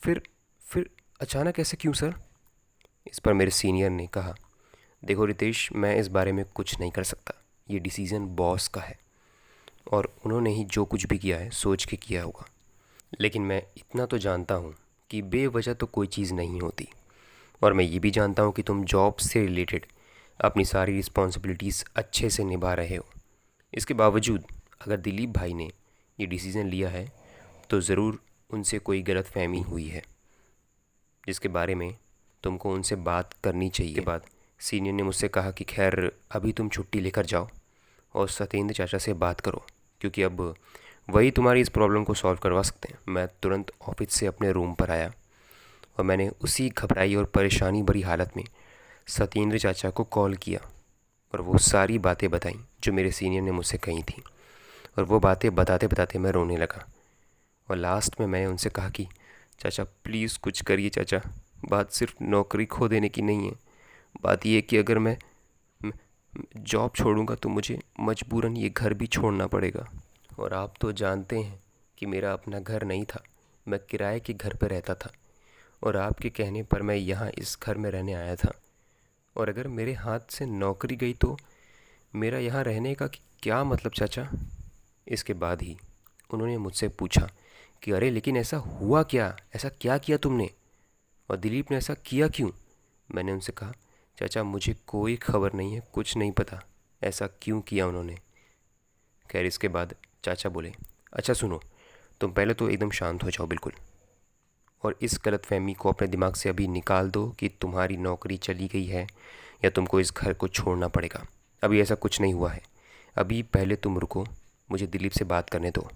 फिर अचानक ऐसे क्यों सर? इस पर मेरे सीनियर ने कहा, देखो रितेश, मैं इस बारे में कुछ नहीं कर सकता। ये डिसीज़न बॉस का है और उन्होंने ही जो कुछ भी किया है सोच के किया होगा। लेकिन मैं इतना तो जानता हूँ कि बेवजह तो कोई चीज़ नहीं होती, और मैं ये भी जानता हूँ कि तुम जॉब से रिलेटेड अपनी सारी रिस्पॉन्सिबिलिटीज़ अच्छे से निभा रहे हो। इसके बावजूद अगर दिलीप भाई ने ये डिसीज़न लिया है तो ज़रूर उनसे कोई गलतफहमी हुई है, जिसके बारे में तुमको उनसे बात करनी चाहिए। के बाद सीनियर ने मुझसे कहा कि खैर अभी तुम छुट्टी लेकर जाओ और सत्येंद्र चाचा से बात करो, क्योंकि अब वही तुम्हारी इस प्रॉब्लम को सॉल्व करवा सकते हैं। मैं तुरंत ऑफिस से अपने रूम पर आया और मैंने उसी घबराई और परेशानी भरी हालत में सत्येंद्र चाचा को कॉल किया और वो सारी बातें बताई जो मेरे सीनियर ने मुझसे कही थी। और वो बातें बताते बताते मैं रोने लगा और लास्ट में मैंने उनसे कहा कि चाचा प्लीज़ कुछ करिए चाचा, बात सिर्फ नौकरी खो देने की नहीं है। बात ये है कि अगर मैं जॉब छोड़ूंगा तो मुझे मजबूरन ये घर भी छोड़ना पड़ेगा, और आप तो जानते हैं कि मेरा अपना घर नहीं था, मैं किराए के घर पर रहता था, और आपके कहने पर मैं यहाँ इस घर में रहने आया था। और अगर मेरे हाथ से नौकरी गई तो मेरा यहाँ रहने का क्या मतलब चाचा? इसके बाद ही उन्होंने मुझसे पूछा कि अरे लेकिन ऐसा हुआ क्या, ऐसा क्या किया तुमने, और दिलीप ने ऐसा किया क्यों? मैंने उनसे कहा, चाचा मुझे कोई खबर नहीं है, कुछ नहीं पता ऐसा क्यों किया उन्होंने। खैर इसके बाद चाचा बोले, अच्छा सुनो, तुम पहले तो एकदम शांत हो जाओ बिल्कुल, और इस गलतफहमी को अपने दिमाग से अभी निकाल दो कि तुम्हारी नौकरी चली गई है या तुमको इस घर को छोड़ना पड़ेगा। अभी ऐसा कुछ नहीं हुआ है। अभी पहले तुम रुको, मुझे दिलीप से बात करने दो,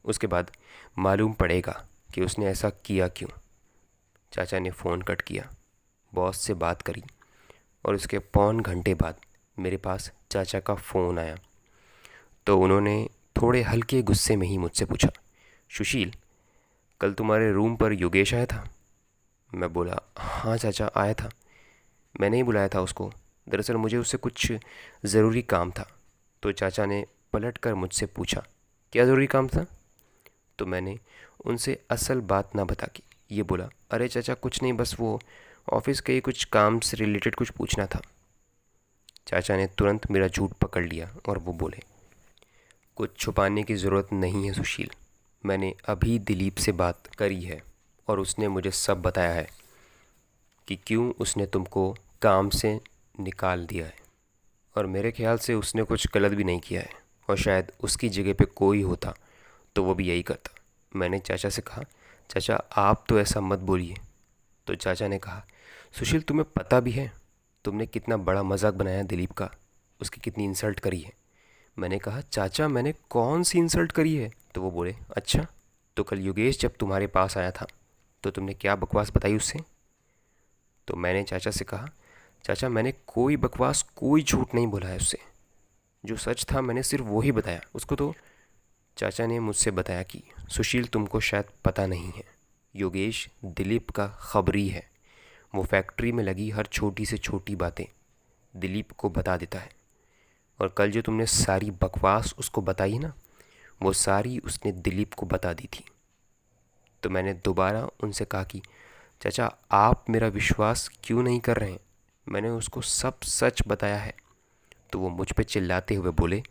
उसके बाद मालूम पड़ेगा कि उसने ऐसा किया क्यों। चाचा ने फ़ोन कट किया, बॉस से बात करी, और उसके पौन घंटे बाद मेरे पास चाचा का फ़ोन आया। तो उन्होंने थोड़े हल्के गुस्से में ही मुझसे पूछा, सुशील कल तुम्हारे रूम पर योगेश आया था? मैं बोला, हाँ चाचा आया था। मैंने ही बुलाया था उसको, दरअसल मुझे उससे कुछ ज़रूरी काम था। तो चाचा ने पलट कर मुझसे पूछा, क्या ज़रूरी काम था? तो मैंने उनसे असल बात ना बता के ये बोला, अरे चाचा कुछ नहीं, बस वो ऑफिस के ही कुछ काम से रिलेटेड कुछ पूछना था। चाचा ने तुरंत मेरा झूठ पकड़ लिया और वो बोले, कुछ छुपाने की ज़रूरत नहीं है सुशील, मैंने अभी दिलीप से बात करी है और उसने मुझे सब बताया है कि क्यों उसने तुमको काम से निकाल दिया है, और मेरे ख्याल से उसने कुछ गलत भी नहीं किया है, और शायद उसकी जगह पे कोई होता तो वो भी यही करता। मैंने चाचा से कहा, चाचा आप तो ऐसा मत बोलिए। तो चाचा ने कहा, सुशील तुम्हें पता भी है तुमने कितना बड़ा मजाक बनाया दिलीप का, उसकी कितनी इंसल्ट करी है। मैंने कहा, चाचा मैंने कौन सी इंसल्ट करी है? तो वो बोले, अच्छा तो कल योगेश जब तुम्हारे पास आया था तो तुमने क्या बकवास बताई उससे? तो मैंने चाचा से कहा, चाचा मैंने कोई बकवास कोई झूठ नहीं बोला है उससे, जो सच था मैंने सिर्फ वो ही बताया उसको। तो चाचा ने मुझसे बताया कि सुशील तुमको शायद पता नहीं है, योगेश दिलीप का खबरी है। वो फैक्ट्री में लगी हर छोटी से छोटी बातें दिलीप को बता देता है, और कल जो तुमने सारी बकवास उसको बताई ना, वो सारी उसने दिलीप को बता दी थी। तो मैंने दोबारा उनसे कहा कि चाचा आप मेरा विश्वास क्यों नहीं कर रहे हैं, मैंने उसको सब सच बताया है। तो वो मुझ पे चिल्लाते हुए बोले,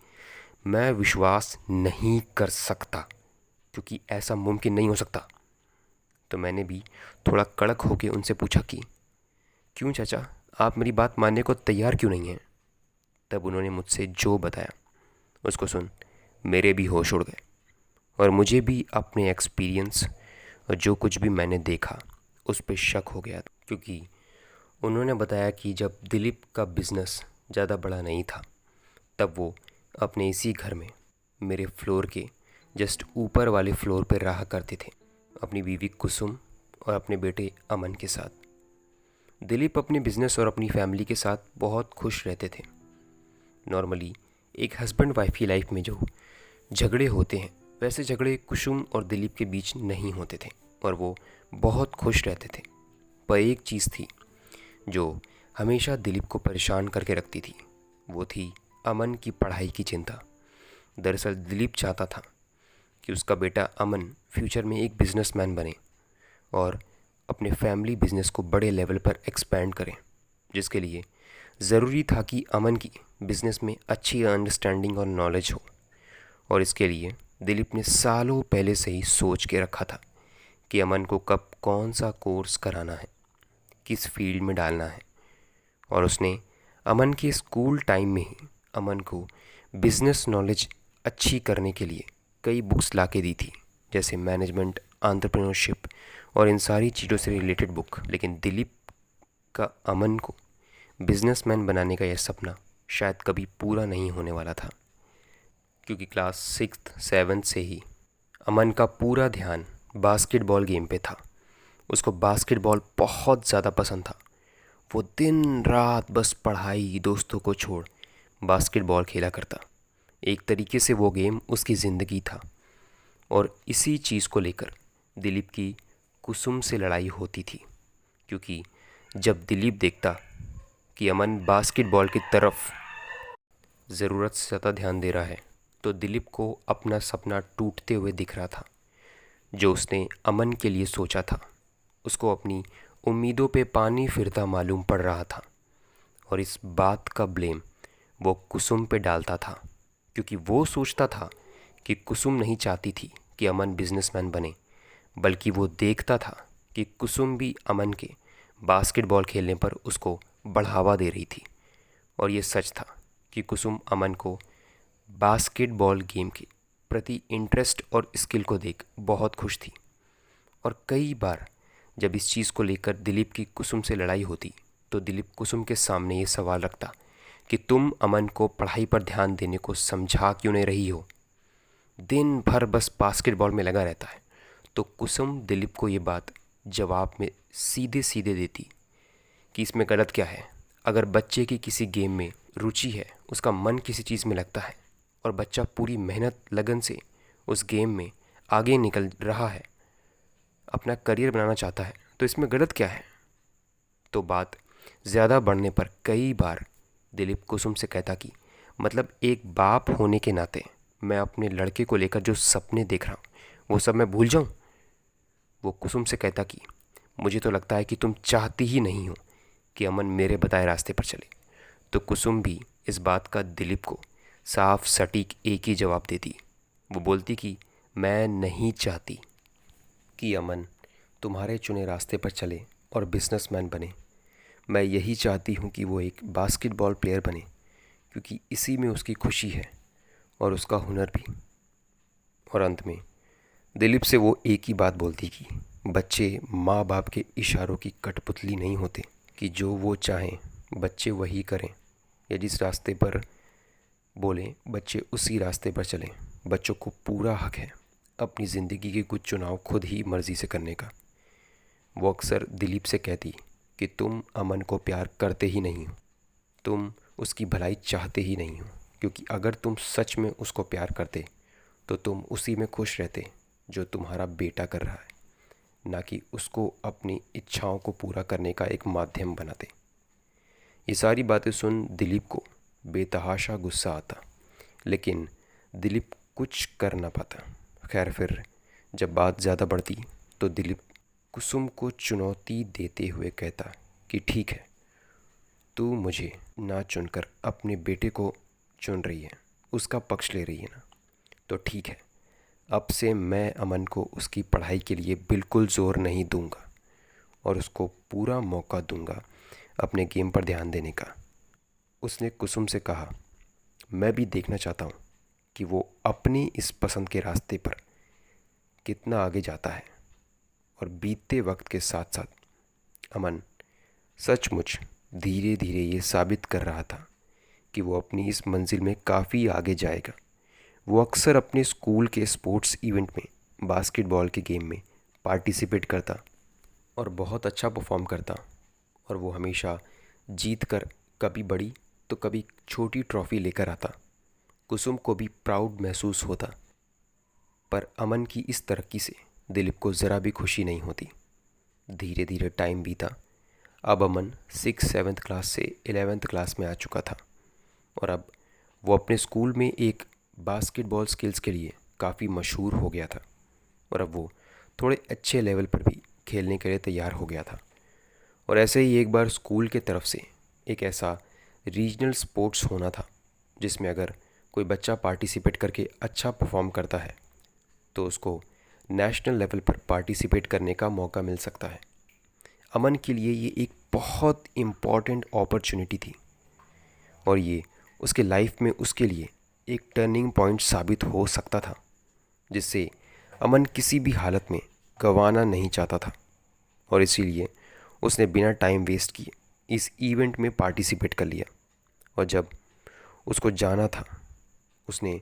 मैं विश्वास नहीं कर सकता क्योंकि ऐसा मुमकिन नहीं हो सकता। तो मैंने भी थोड़ा कड़क होकर उनसे पूछा कि क्यों चाचा, आप मेरी बात मानने को तैयार क्यों नहीं हैं? तब उन्होंने मुझसे जो बताया उसको सुन मेरे भी होश उड़ गए, और मुझे भी अपने एक्सपीरियंस और जो कुछ भी मैंने देखा उस पर शक हो गया, क्योंकि उन्होंने बताया कि जब दिलीप का बिज़नेस ज़्यादा बड़ा नहीं था तब वो अपने इसी घर में मेरे फ्लोर के जस्ट ऊपर वाले फ्लोर पर रहा करते थे अपनी बीवी कुसुम और अपने बेटे अमन के साथ। दिलीप अपने बिज़नेस और अपनी फैमिली के साथ बहुत खुश रहते थे। नॉर्मली एक हस्बैंड वाइफ की लाइफ में जो झगड़े होते हैं वैसे झगड़े कुसुम और दिलीप के बीच नहीं होते थे और वो बहुत खुश रहते थे। पर एक चीज़ थी जो हमेशा दिलीप को परेशान करके रखती थी, वो थी अमन की पढ़ाई की चिंता। दरअसल दिलीप चाहता था कि उसका बेटा अमन फ्यूचर में एक बिजनेसमैन बने और अपने फैमिली बिजनेस को बड़े लेवल पर एक्सपैंड करें, जिसके लिए ज़रूरी था कि अमन की बिजनेस में अच्छी अंडरस्टैंडिंग और नॉलेज हो। और इसके लिए दिलीप ने सालों पहले से ही सोच के रखा था कि अमन को कब कौन सा कोर्स कराना है, किस फील्ड में डालना है। और उसने अमन के स्कूल टाइम में ही अमन को बिजनेस नॉलेज अच्छी करने के लिए कई बुक्स ला के दी थी, जैसे मैनेजमेंट, एंटरप्रेन्योरशिप और इन सारी चीज़ों से रिलेटेड बुक। लेकिन दिलीप का अमन को बिजनेसमैन बनाने का यह सपना शायद कभी पूरा नहीं होने वाला था, क्योंकि क्लास 6th 7th से ही अमन का पूरा ध्यान बास्केटबॉल गेम पे था। उसको बास्केटबॉल बहुत ज़्यादा पसंद था। वो दिन रात बस पढ़ाई दोस्तों को छोड़ बास्केटबॉल खेला करता। एक तरीके से वो गेम उसकी ज़िंदगी था। और इसी चीज़ को लेकर दिलीप की कुसुम से लड़ाई होती थी, क्योंकि जब दिलीप देखता कि अमन बास्केटबॉल की तरफ ज़रूरत से ज़्यादा ध्यान दे रहा है, तो दिलीप को अपना सपना टूटते हुए दिख रहा था जो उसने अमन के लिए सोचा था। उसको अपनी उम्मीदों पे पानी फिरता मालूम पड़ रहा था और इस बात का ब्लेम वो कुसुम पे डालता था, क्योंकि वो सोचता था कि कुसुम नहीं चाहती थी कि अमन बिजनेसमैन बने, बल्कि वो देखता था कि कुसुम भी अमन के बास्केटबॉल खेलने पर उसको बढ़ावा दे रही थी। और ये सच था कि कुसुम अमन को बास्केटबॉल गेम के प्रति इंटरेस्ट और स्किल को देख बहुत खुश थी। और कई बार जब इस चीज़ को लेकर दिलीप की कुसुम से लड़ाई होती, तो दिलीप कुसुम के सामने ये सवाल रखता कि तुम अमन को पढ़ाई पर ध्यान देने को समझा क्यों नहीं रही हो, दिन भर बस बास्केटबॉल में लगा रहता है। तो कुसुम दिलीप को ये बात जवाब में सीधे सीधे देती कि इसमें गलत क्या है। अगर बच्चे की किसी गेम में रुचि है, उसका मन किसी चीज़ में लगता है और बच्चा पूरी मेहनत लगन से उस गेम में आगे निकल रहा है, अपना करियर बनाना चाहता है, तो इसमें गलत क्या है। तो बात ज़्यादा बढ़ने पर कई बार दिलीप कुसुम से कहता कि मतलब एक बाप होने के नाते मैं अपने लड़के को लेकर जो सपने देख रहा हूँ वो सब मैं भूल जाऊँ। वो कुसुम से कहता कि मुझे तो लगता है कि तुम चाहती ही नहीं हो कि अमन मेरे बताए रास्ते पर चले। तो कुसुम भी इस बात का दिलीप को साफ सटीक एक ही जवाब देती। वो बोलती कि मैं नहीं चाहती कि अमन तुम्हारे चुने रास्ते पर चले और बिजनेसमैन बने। मैं यही चाहती हूँ कि वो एक बास्केटबॉल प्लेयर बने, क्योंकि इसी में उसकी खुशी है और उसका हुनर भी। और अंत में दिलीप से वो एक ही बात बोलती कि बच्चे माँ बाप के इशारों की कठपुतली नहीं होते, कि जो वो चाहें बच्चे वही करें, या जिस रास्ते पर बोलें बच्चे उसी रास्ते पर चलें। बच्चों को पूरा हक है अपनी ज़िंदगी के कुछ चुनाव खुद ही मर्ज़ी से करने का। वो अक्सर दिलीप से कहती कि तुम अमन को प्यार करते ही नहीं हो, तुम उसकी भलाई चाहते ही नहीं हो, क्योंकि अगर तुम सच में उसको प्यार करते तो तुम उसी में खुश रहते जो तुम्हारा बेटा कर रहा है, ना कि उसको अपनी इच्छाओं को पूरा करने का एक माध्यम बनाते। ये सारी बातें सुन दिलीप को बेतहाशा गुस्सा आता, लेकिन दिलीप कुछ कर ना पाता। खैर फिर जब बात ज़्यादा बढ़ती तो दिलीप कुसुम को चुनौती देते हुए कहता कि ठीक है, तू मुझे ना चुनकर अपने बेटे को चुन रही है, उसका पक्ष ले रही है ना, तो ठीक है, अब से मैं अमन को उसकी पढ़ाई के लिए बिल्कुल ज़ोर नहीं दूंगा और उसको पूरा मौका दूंगा अपने गेम पर ध्यान देने का। उसने कुसुम से कहा, मैं भी देखना चाहता हूँ कि वो अपनी इस पसंद के रास्ते पर कितना आगे जाता है। और बीतते वक्त के साथ साथ अमन सचमुच धीरे धीरे ये साबित कर रहा था कि वो अपनी इस मंजिल में काफ़ी आगे जाएगा। वो अक्सर अपने स्कूल के स्पोर्ट्स इवेंट में बास्केटबॉल के गेम में पार्टिसिपेट करता और बहुत अच्छा परफॉर्म करता, और वो हमेशा जीत कर कभी बड़ी तो कभी छोटी ट्रॉफ़ी लेकर आता। कुसुम को भी प्राउड महसूस होता पर अमन की इस तरक्की से दिलीप को ज़रा भी खुशी नहीं होती। धीरे धीरे टाइम बीता। अब अमन 6-7 क्लास से 11th क्लास में आ चुका था और अब वो अपने स्कूल में एक बास्केटबॉल स्किल्स के लिए काफ़ी मशहूर हो गया था और अब वो थोड़े अच्छे लेवल पर भी खेलने के लिए तैयार हो गया था। और ऐसे ही एक बार स्कूल के तरफ से एक ऐसा रीजनल स्पोर्ट्स होना था जिसमें अगर कोई बच्चा पार्टिसिपेट करके अच्छा परफॉर्म करता है तो उसको नेशनल लेवल पर पार्टिसिपेट करने का मौका मिल सकता है। अमन के लिए ये एक बहुत इम्पॉर्टेंट अपॉर्चुनिटी थी और ये उसके लाइफ में उसके लिए एक टर्निंग पॉइंट साबित हो सकता था जिससे अमन किसी भी हालत में गंवाना नहीं चाहता था और इसीलिए उसने बिना टाइम वेस्ट किए इस इवेंट में पार्टिसिपेट कर लिया। और जब उसको जाना था उसने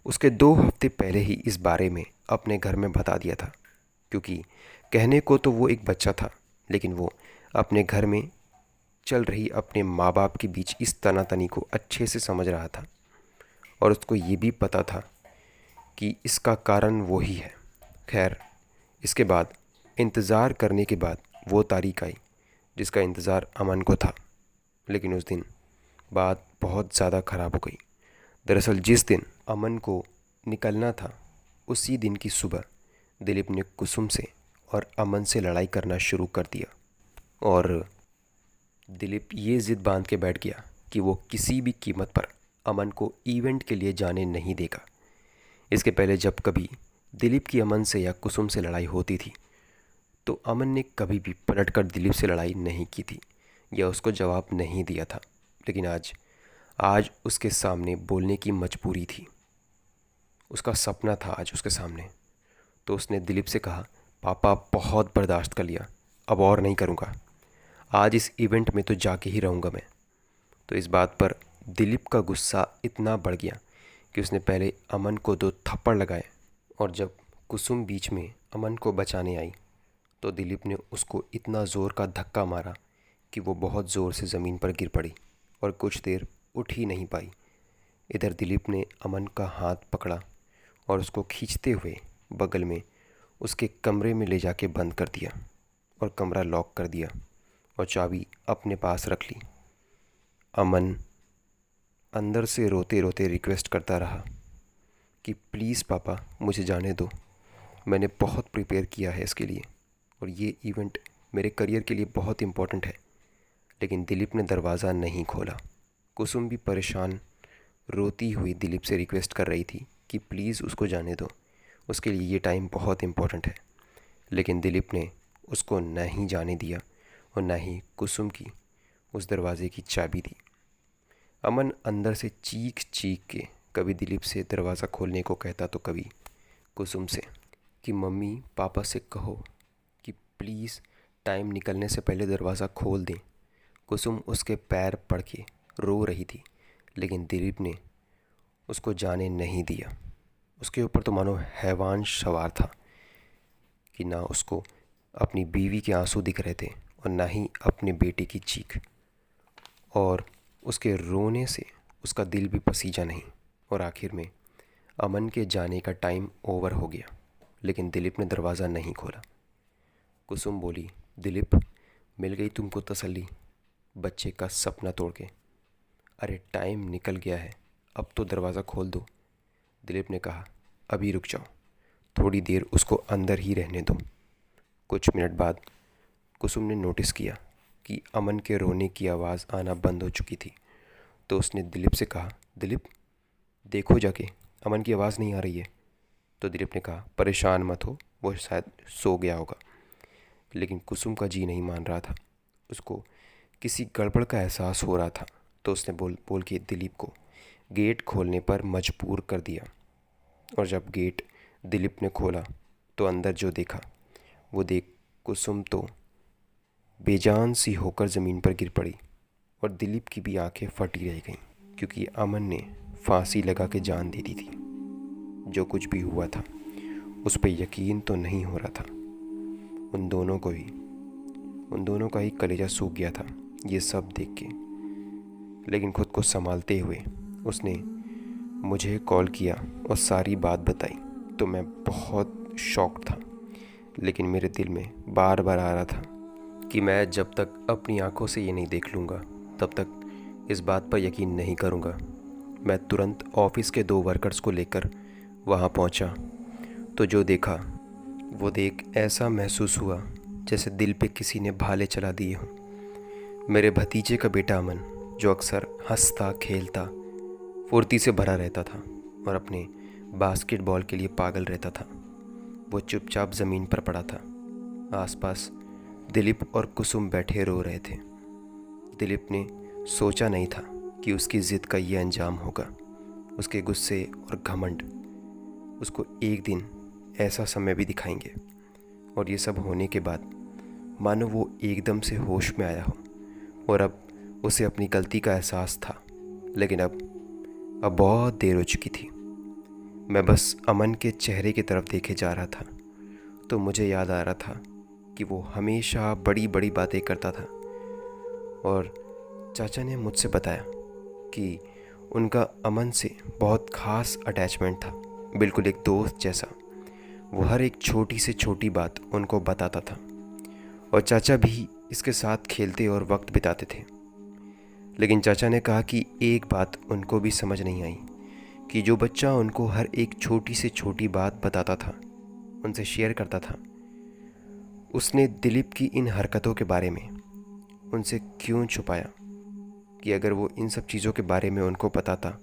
उसके 2 हफ्ते पहले ही इस बारे में अपने घर में बता दिया था, क्योंकि कहने को तो वो एक बच्चा था लेकिन वो अपने घर में चल रही अपने माँ बाप के बीच इस तनातनी को अच्छे से समझ रहा था और उसको ये भी पता था कि इसका कारण वो ही है। खैर, इसके बाद इंतज़ार करने के बाद वो तारीख आई जिसका इंतज़ार अमन को था, लेकिन उस दिन बात बहुत ज़्यादा ख़राब हो गई। दरअसल जिस दिन अमन को निकलना था उसी दिन की सुबह दिलीप ने कुसुम से और अमन से लड़ाई करना शुरू कर दिया और दिलीप ये ज़िद बांध के बैठ गया कि वो किसी भी कीमत पर अमन को इवेंट के लिए जाने नहीं देगा। इसके पहले जब कभी दिलीप की अमन से या कुसुम से लड़ाई होती थी तो अमन ने कभी भी पलटकर दिलीप से लड़ाई नहीं की थी या उसको जवाब नहीं दिया था, लेकिन आज उसके सामने बोलने की मजबूरी थी। उसका सपना था आज उसके सामने। तो उसने दिलीप से कहा, पापा बहुत बर्दाश्त कर लिया, अब और नहीं करूँगा, आज इस इवेंट में तो जाके ही रहूँगा मैं। तो इस बात पर दिलीप का गुस्सा इतना बढ़ गया कि उसने पहले अमन को 2 थप्पड़ लगाए और जब कुसुम बीच में अमन को बचाने आई तो दिलीप ने उसको इतना ज़ोर का धक्का मारा कि वो बहुत ज़ोर से ज़मीन पर गिर पड़ी और कुछ देर उठ ही नहीं पाई। इधर दिलीप ने अमन का हाथ पकड़ा और उसको खींचते हुए बगल में उसके कमरे में ले जाके बंद कर दिया और कमरा लॉक कर दिया और चाबी अपने पास रख ली। अमन अंदर से रोते रोते रिक्वेस्ट करता रहा कि प्लीज़ पापा मुझे जाने दो, मैंने बहुत प्रिपेयर किया है इसके लिए और ये इवेंट मेरे करियर के लिए बहुत इम्पोर्टेंट है। लेकिन दिलीप ने दरवाज़ा नहीं खोला। कुसुम भी परेशान रोती हुई दिलीप से रिक्वेस्ट कर रही थी कि प्लीज़ उसको जाने दो, उसके लिए ये टाइम बहुत इम्पोर्टेंट है। लेकिन दिलीप ने उसको न ही जाने दिया और न ही कुसुम की उस दरवाज़े की चाबी दी। अमन अंदर से चीख चीख के कभी दिलीप से दरवाज़ा खोलने को कहता तो कभी कुसुम से कि मम्मी पापा से कहो कि प्लीज़ टाइम निकलने से पहले दरवाज़ा खोल दें। कुसुम उसके पैर पड़ के रो रही थी, लेकिन दिलीप ने उसको जाने नहीं दिया। उसके ऊपर तो मानो हैवान सवार था कि ना उसको अपनी बीवी के आंसू दिख रहे थे और ना ही अपने बेटे की चीख, और उसके रोने से उसका दिल भी पसीजा नहीं। और आखिर में अमन के जाने का टाइम ओवर हो गया, लेकिन दिलीप ने दरवाज़ा नहीं खोला। कुसुम बोली, दिलीप मिल गई तुमको तसल्ली बच्चे का सपना तोड़ के। अरे टाइम निकल गया है, अब तो दरवाज़ा खोल दो। दिलीप ने कहा, अभी रुक जाओ, थोड़ी देर उसको अंदर ही रहने दो। कुछ मिनट बाद कुसुम ने नोटिस किया कि अमन के रोने की आवाज़ आना बंद हो चुकी थी। तो उसने दिलीप से कहा, दिलीप देखो जाके, अमन की आवाज़ नहीं आ रही है। तो दिलीप ने कहा, परेशान मत हो, वो शायद सो गया होगा। लेकिन कुसुम का जी नहीं मान रहा था, उसको किसी गड़बड़ का एहसास हो रहा था। तो उसने बोल के दिलीप को गेट खोलने पर मजबूर कर दिया। और जब गेट दिलीप ने खोला तो अंदर जो देखा वो देख कुसुम तो बेजान सी होकर ज़मीन पर गिर पड़ी और दिलीप की भी आंखें फटी रह गईं, क्योंकि अमन ने फांसी लगा के जान दे दी थी। जो कुछ भी हुआ था उस पर यकीन तो नहीं हो रहा था। उन दोनों का ही कलेजा सूख गया था ये सब देख के। लेकिन खुद को संभालते हुए उसने मुझे कॉल किया और सारी बात बताई। तो तो मैं बहुत शॉक्ड था, लेकिन मेरे दिल में बार बार आ रहा था कि मैं जब तक अपनी आंखों से ये नहीं देख लूँगा तब तक इस बात पर यकीन नहीं करूँगा। मैं तुरंत ऑफिस के 2 वर्कर्स को लेकर वहाँ पहुँचा तो जो देखा वो देख ऐसा महसूस हुआ जैसे दिल पे किसी ने भाले चला दिए हों। मेरे भतीजे का बेटा अमन, जो अक्सर हंसता खेलता फुर्ती से भरा रहता था और अपने बास्केटबॉल के लिए पागल रहता था, वो चुपचाप ज़मीन पर पड़ा था। आसपास दिलीप और कुसुम बैठे रो रहे थे। दिलीप ने सोचा नहीं था कि उसकी ज़िद का ये अंजाम होगा। उसके गुस्से और घमंड उसको एक दिन ऐसा समय भी दिखाएंगे। और ये सब होने के बाद मानो वो एकदम से होश में आया हो और अब उसे अपनी गलती का एहसास था, लेकिन अब बहुत देर हो चुकी थी। मैं बस अमन के चेहरे की तरफ देखे जा रहा था तो मुझे याद आ रहा था कि वो हमेशा बड़ी बड़ी बातें करता था और चाचा ने मुझसे बताया कि उनका अमन से बहुत ख़ास अटैचमेंट था, बिल्कुल एक दोस्त जैसा। वो हर एक छोटी से छोटी बात उनको बताता था और चाचा भी इसके साथ खेलते और वक्त बिताते थे। लेकिन चाचा ने कहा कि एक बात उनको भी समझ नहीं आई कि जो बच्चा उनको हर एक छोटी से छोटी बात बताता था, उनसे शेयर करता था, उसने दिलीप की इन हरकतों के बारे में उनसे क्यों छुपाया। कि अगर वो इन सब चीज़ों के बारे में उनको पता था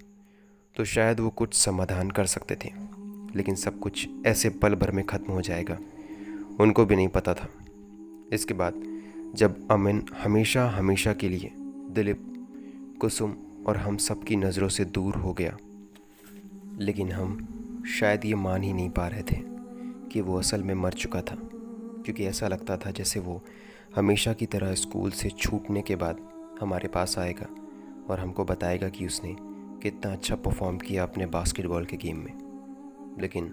तो शायद वो कुछ समाधान कर सकते थे, लेकिन सब कुछ ऐसे पल भर में ख़त्म हो जाएगा, उनको भी नहीं पता था। इसके बाद जब अमन हमेशा हमेशा के लिए दिलीप, कुसुम और हम सब की नज़रों से दूर हो गया, लेकिन हम शायद ये मान ही नहीं पा रहे थे कि वो असल में मर चुका था, क्योंकि ऐसा लगता था जैसे वो हमेशा की तरह स्कूल से छूटने के बाद हमारे पास आएगा और हमको बताएगा कि उसने कितना अच्छा परफॉर्म किया अपने बास्केटबॉल के गेम में। लेकिन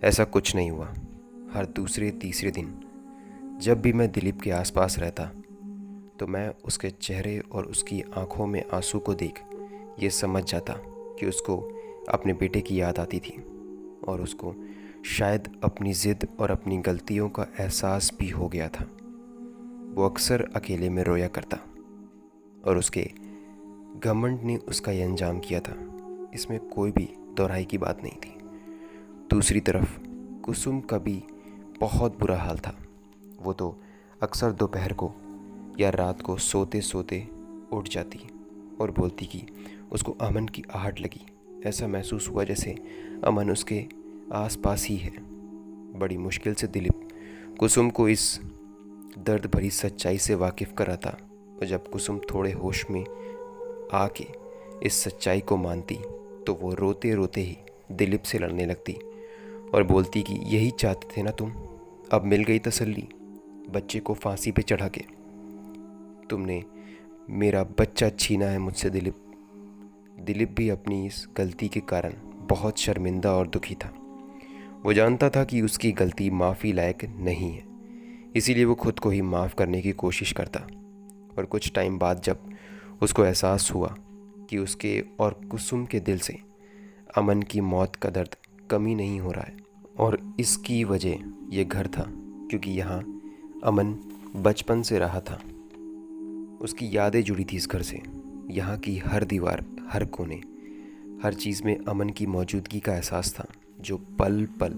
ऐसा कुछ नहीं हुआ। हर दूसरे तीसरे दिन जब भी मैं दिलीप के आसपास रहता तो मैं उसके चेहरे और उसकी आंखों में आंसू को देख ये समझ जाता कि उसको अपने बेटे की याद आती थी और उसको शायद अपनी ज़िद और अपनी गलतियों का एहसास भी हो गया था। वो अक्सर अकेले में रोया करता और उसके घमंड ने उसका यह अंजाम किया था, इसमें कोई भी दोहराई की बात नहीं थी। दूसरी तरफ कुसुम का भी बहुत बुरा हाल था। वो तो अक्सर दोपहर को या रात को सोते सोते उठ जाती और बोलती कि उसको अमन की आहट लगी। ऐसा महसूस हुआ जैसे अमन उसके आसपास ही है। बड़ी मुश्किल से दिलीप कुसुम को इस दर्द भरी सच्चाई से वाकिफ़ कराता और जब कुसुम थोड़े होश में आके इस सच्चाई को मानती तो वो रोते रोते ही दिलीप से लड़ने लगती और बोलती कि यही चाहते थे ना तुम, अब मिल गई तसल्ली, बच्चे को फांसी पे चढ़ा के। तुमने मेरा बच्चा छीना है मुझसे दिलीप। दिलीप भी अपनी इस गलती के कारण बहुत शर्मिंदा और दुखी था। वो जानता था कि उसकी गलती माफ़ी लायक नहीं है, इसीलिए वो खुद को ही माफ़ करने की कोशिश करता। और कुछ टाइम बाद जब उसको एहसास हुआ कि उसके और कुसुम के दिल से अमन की मौत का दर्द कम ही नहीं हो रहा है, और इसकी वजह ये घर था, क्योंकि यहाँ अमन बचपन से रहा था। उसकी यादें जुड़ी थी इस घर से। यहाँ की हर दीवार, हर कोने, हर चीज़ में अमन की मौजूदगी का एहसास था, जो पल पल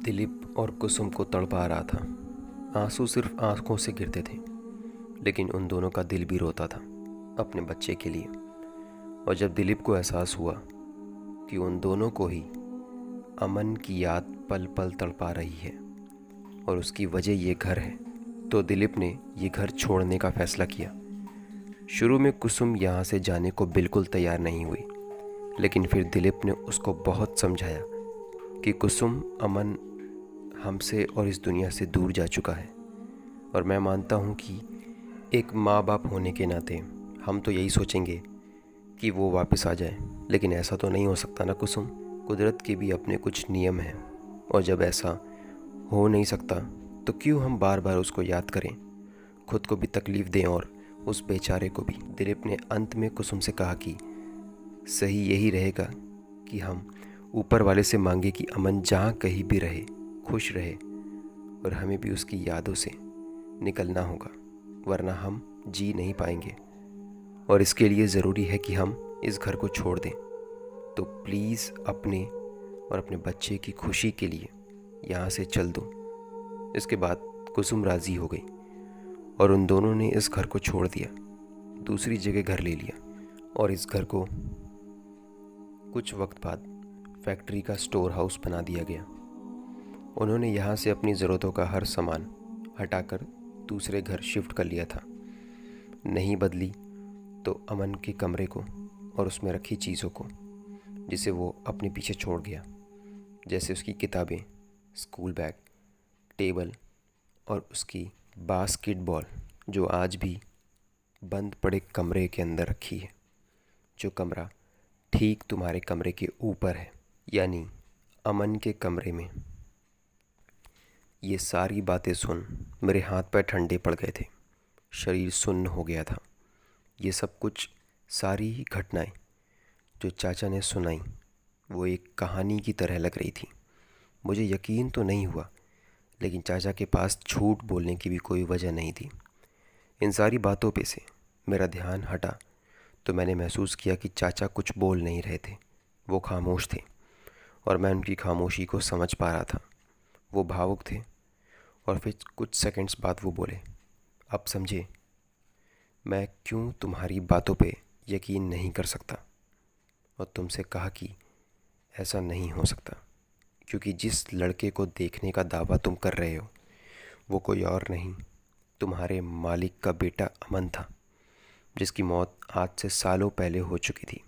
दिलीप और कुसुम को तड़पा रहा था। आंसू सिर्फ आंखों से गिरते थे, लेकिन उन दोनों का दिल भी रोता था अपने बच्चे के लिए। और जब दिलीप को एहसास हुआ कि उन दोनों को ही अमन की याद पल पल तड़पा रही है और उसकी वजह ये घर है, तो दिलीप ने ये घर छोड़ने का फ़ैसला किया। शुरू में कुसुम यहाँ से जाने को बिल्कुल तैयार नहीं हुई, लेकिन फिर दिलीप ने उसको बहुत समझाया कि कुसुम, अमन हमसे और इस दुनिया से दूर जा चुका है, और मैं मानता हूँ कि एक माँ बाप होने के नाते हम तो यही सोचेंगे कि वो वापस आ जाए, लेकिन ऐसा तो नहीं हो सकता ना कुसुम। कुदरत के भी अपने कुछ नियम हैं, और जब ऐसा हो नहीं सकता तो क्यों हम बार बार उसको याद करें, खुद को भी तकलीफ़ दें और उस बेचारे को भी। दिलीप ने अंत में कुसुम से कहा कि सही यही रहेगा कि हम ऊपर वाले से मांगे कि अमन जहाँ कहीं भी रहे खुश रहे, और हमें भी उसकी यादों से निकलना होगा, वरना हम जी नहीं पाएंगे। और इसके लिए ज़रूरी है कि हम इस घर को छोड़ दें। तो प्लीज़ अपने और अपने बच्चे की खुशी के लिए यहाँ से चल दो। इसके बाद कुसुम राज़ी हो गई और उन दोनों ने इस घर को छोड़ दिया, दूसरी जगह घर ले लिया। और इस घर को कुछ वक्त बाद फैक्ट्री का स्टोर हाउस बना दिया गया। उन्होंने यहाँ से अपनी ज़रूरतों का हर सामान हटाकर दूसरे घर शिफ्ट कर लिया था। नहीं बदली तो अमन के कमरे को और उसमें रखी चीज़ों को, जिसे वो अपने पीछे छोड़ गया, जैसे उसकी किताबें, स्कूल बैग, टेबल और उसकी बास्केटबॉल, जो आज भी बंद पड़े कमरे के अंदर रखी है, जो कमरा ठीक तुम्हारे कमरे के ऊपर है, यानी अमन के कमरे में। ये सारी बातें सुन मेरे हाथ पैर ठंडे पड़ गए थे, शरीर सुन्न हो गया था। ये सब कुछ, सारी ही घटनाएं जो चाचा ने सुनाई, वो एक कहानी की तरह लग रही थी। मुझे यकीन तो नहीं हुआ, लेकिन चाचा के पास झूठ बोलने की भी कोई वजह नहीं थी। इन सारी बातों पे से मेरा ध्यान हटा तो मैंने महसूस किया कि चाचा कुछ बोल नहीं रहे थे, वो खामोश थे, और मैं उनकी खामोशी को समझ पा रहा था। वो भावुक थे और फिर कुछ सेकंड्स बाद वो बोले, अब समझे मैं क्यों तुम्हारी बातों पे यकीन नहीं कर सकता, और तुमसे कहा कि ऐसा नहीं हो सकता, क्योंकि जिस लड़के को देखने का दावा तुम कर रहे हो वो कोई और नहीं, तुम्हारे मालिक का बेटा अमन था, जिसकी मौत आज से सालों पहले हो चुकी थी।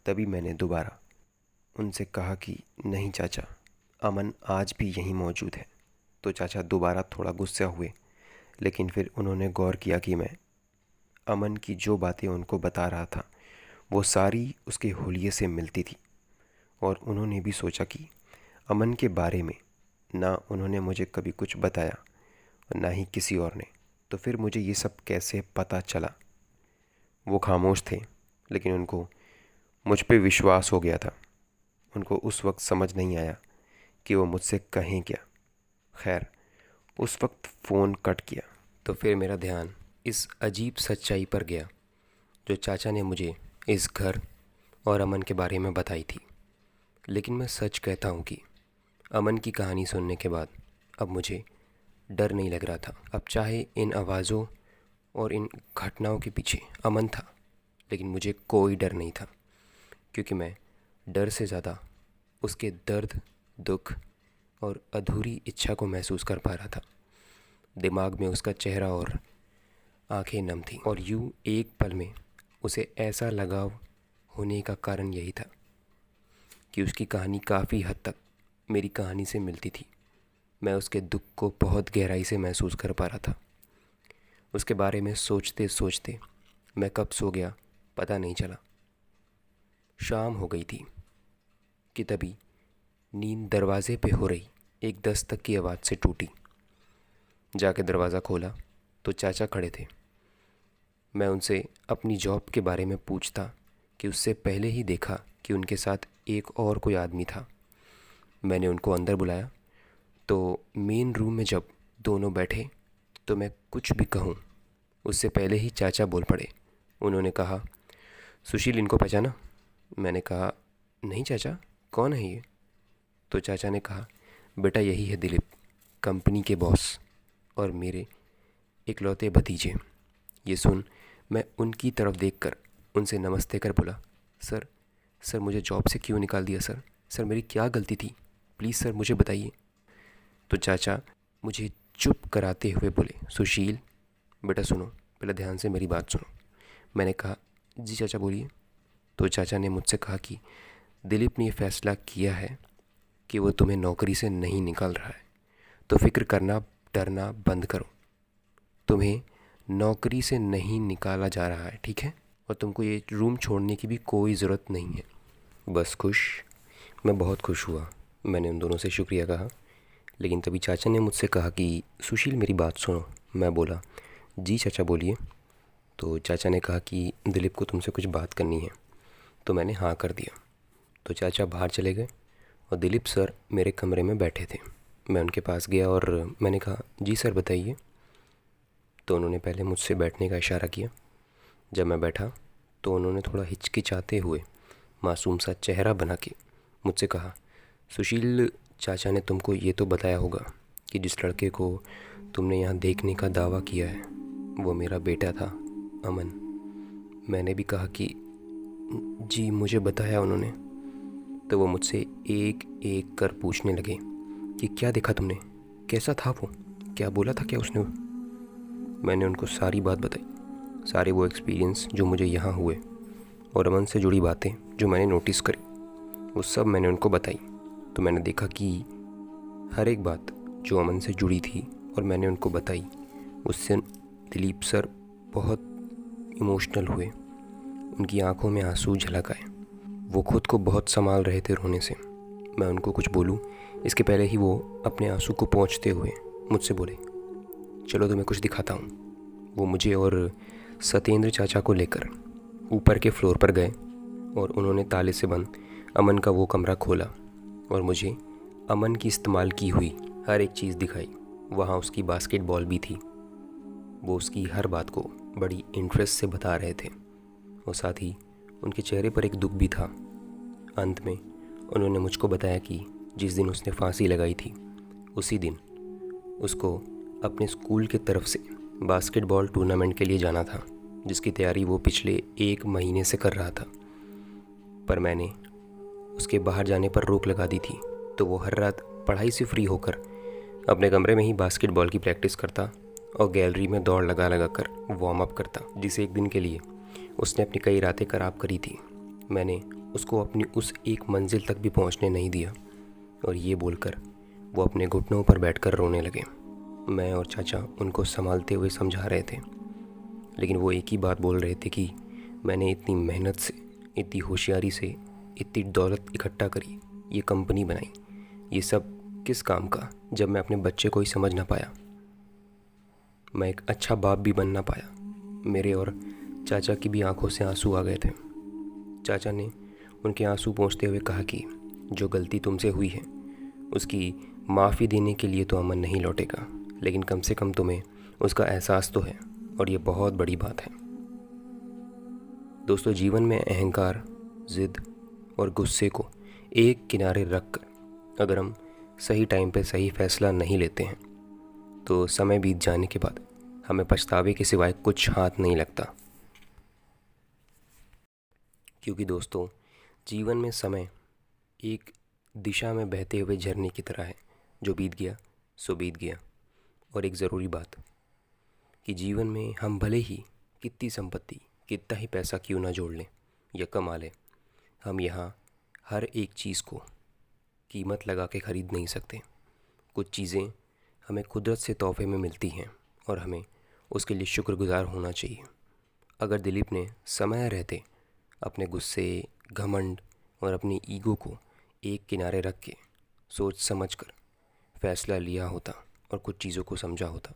तभी मैंने दोबारा उनसे कहा कि नहीं चाचा, अमन आज भी यहीं मौजूद है। तो चाचा दोबारा थोड़ा गुस्सा हुए, लेकिन फिर उन्होंने गौर किया कि मैं अमन की जो बातें उनको बता रहा था वो सारी उसके हुलिये से मिलती थी, और उन्होंने भी सोचा कि अमन के बारे में ना उन्होंने मुझे कभी कुछ बताया और ना ही किसी और ने, तो फिर मुझे ये सब कैसे पता चला। वो खामोश थे, लेकिन उनको मुझ पे विश्वास हो गया था। उनको उस वक्त समझ नहीं आया कि वो मुझसे कहें क्या। खैर, उस वक्त फ़ोन कट किया तो फिर मेरा ध्यान इस अजीब सच्चाई पर गया जो चाचा ने मुझे इस घर और अमन के बारे में बताई थी। लेकिन मैं सच कहता हूँ कि अमन की कहानी सुनने के बाद अब मुझे डर नहीं लग रहा था। अब चाहे इन आवाज़ों और इन घटनाओं के पीछे अमन था, लेकिन मुझे कोई डर नहीं था, क्योंकि मैं डर से ज़्यादा उसके दर्द, दुख और अधूरी इच्छा को महसूस कर पा रहा था। दिमाग में उसका चेहरा और आंखें नम थीं, और यूँ एक पल में उसे ऐसा लगाव होने का कारण यही था कि उसकी कहानी काफ़ी हद तक मेरी कहानी से मिलती थी। मैं उसके दुख को बहुत गहराई से महसूस कर पा रहा था। उसके बारे में सोचते सोचते मैं कब सो गया पता नहीं चला। शाम हो गई थी कि तभी नींद दरवाजे पे हो रही एक दस्तक की आवाज़ से टूटी। जाके दरवाज़ा खोला तो चाचा खड़े थे। मैं उनसे अपनी जॉब के बारे में पूछता कि उससे पहले ही देखा कि उनके साथ एक और कोई आदमी था। मैंने उनको अंदर बुलाया तो मेन रूम में जब दोनों बैठे तो मैं कुछ भी कहूँ उससे पहले ही चाचा बोल पड़े। उन्होंने कहा, सुशील इनको पहचाना? मैंने कहा, नहीं चाचा, कौन है ये? तो चाचा ने कहा, बेटा यही है दिलीप, कंपनी के बॉस और मेरे इकलौते भतीजे। ये सुन मैं उनकी तरफ देखकर उनसे नमस्ते कर बोला, सर मुझे जॉब से क्यों निकाल दिया सर मेरी क्या गलती थी? प्लीज़ सर मुझे बताइए। तो चाचा मुझे चुप कराते हुए बोले, सुशील बेटा सुनो, पहले ध्यान से मेरी बात सुनो। मैंने कहा, जी चाचा बोलिए। तो चाचा ने मुझसे कहा कि दिलीप ने ये फ़ैसला किया है कि वो तुम्हें नौकरी से नहीं निकाल रहा है, तो फिक्र करना डरना बंद करो। तुम्हें नौकरी से नहीं निकाला जा रहा है, ठीक है? और तुमको ये रूम छोड़ने की भी कोई ज़रूरत नहीं है। बस खुश? मैं बहुत खुश हुआ। मैंने उन दोनों से शुक्रिया कहा, लेकिन तभी चाचा ने मुझसे कहा कि सुशील मेरी बात सुनो। मैं बोला, जी चाचा बोलिए। तो चाचा ने कहा कि दिलीप को तुमसे कुछ बात करनी है। तो मैंने हाँ कर दिया। तो चाचा बाहर चले गए और दिलीप सर मेरे कमरे में बैठे थे। मैं उनके पास गया और मैंने कहा, जी सर बताइए। तो उन्होंने पहले मुझसे बैठने का इशारा किया। जब मैं बैठा तो उन्होंने थोड़ा हिचकिचाते हुए मासूम सा चेहरा बना के मुझसे कहा, सुशील, चाचा ने तुमको ये तो बताया होगा कि जिस लड़के को तुमने यहाँ देखने का दावा किया है वो मेरा बेटा था, अमन। मैंने भी कहा कि जी मुझे बताया उन्होंने। तो वो मुझसे एक एक कर पूछने लगे कि क्या देखा तुमने, कैसा था वो, क्या बोला था क्या उसने। मैंने उनको सारी बात बताई, सारे वो एक्सपीरियंस जो मुझे यहाँ हुए और अमन से जुड़ी बातें जो मैंने नोटिस करी, वो सब मैंने उनको बताई। तो मैंने देखा कि हर एक बात जो अमन से जुड़ी थी और मैंने उनको बताई, उससे दिलीप सर बहुत इमोशनल हुए। उनकी आंखों में आंसू झलक आए। वो खुद को बहुत संभाल रहे थे रोने से। मैं उनको कुछ बोलूं इसके पहले ही वो अपने आंसू को पोंछते हुए मुझसे बोले, चलो तुम्हें कुछ दिखाता हूँ। वो मुझे और सत्येंद्र चाचा को लेकर ऊपर के फ्लोर पर गए और उन्होंने ताले से बंद अमन का वो कमरा खोला और मुझे अमन की इस्तेमाल की हुई हर एक चीज़ दिखाई। वहाँ उसकी बास्केटबॉल भी थी। वो उसकी हर बात को बड़ी इंटरेस्ट से बता रहे थे और साथ ही उनके चेहरे पर एक दुख भी था। अंत में उन्होंने मुझको बताया कि जिस दिन उसने फांसी लगाई थी उसी दिन उसको अपने स्कूल की तरफ से बास्केटबॉल टूर्नामेंट के लिए जाना था, जिसकी तैयारी वो पिछले 1 महीने से कर रहा था। पर मैंने उसके बाहर जाने पर रोक लगा दी थी। तो वो हर रात पढ़ाई से फ्री होकर अपने कमरे में ही बास्केटबॉल की प्रैक्टिस करता और गैलरी में दौड़ लगा लगा कर वार्म अप करता, जिसे एक दिन के लिए उसने अपनी कई रातें खराब करी थी। मैंने उसको अपनी उस एक मंजिल तक भी पहुंचने नहीं दिया और ये बोलकर वो अपने घुटनों पर बैठकर रोने लगे। मैं और चाचा उनको संभालते हुए समझा रहे थे, लेकिन वो एक ही बात बोल रहे थे कि मैंने इतनी मेहनत से, इतनी होशियारी से इतनी दौलत इकट्ठा करी, ये कंपनी बनाई, ये सब किस काम का जब मैं अपने बच्चे को ही समझ ना पाया, मैं एक अच्छा बाप भी बन ना पाया। मेरे और चाचा की भी आंखों से आंसू आ गए थे। चाचा ने उनके आंसू पोंछते हुए कहा कि जो गलती तुमसे हुई है उसकी माफ़ी देने के लिए तो अमन नहीं लौटेगा, लेकिन कम से कम तुम्हें उसका एहसास तो है और ये बहुत बड़ी बात है। दोस्तों, जीवन में अहंकार, ज़िद और गुस्से को एक किनारे रख कर अगर हम सही टाइम पे सही फैसला नहीं लेते हैं तो समय बीत जाने के बाद हमें पछतावे के सिवाय कुछ हाथ नहीं लगता। क्योंकि दोस्तों, जीवन में समय एक दिशा में बहते हुए झरने की तरह है, जो बीत गया सो बीत गया। और एक ज़रूरी बात कि जीवन में हम भले ही कितनी संपत्ति, कितना ही पैसा क्यों ना जोड़ लें या कमा लें, हम यहाँ हर एक चीज़ को कीमत लगा के ख़रीद नहीं सकते। कुछ चीज़ें हमें कुदरत से तोहफे में मिलती हैं और हमें उसके लिए शुक्रगुजार होना चाहिए। अगर दिलीप ने समय रहते अपने गुस्से, घमंड और अपनी ईगो को एक किनारे रख के सोच समझ कर फैसला लिया होता और कुछ चीज़ों को समझा होता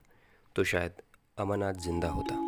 तो शायद अमन आज ज़िंदा होता।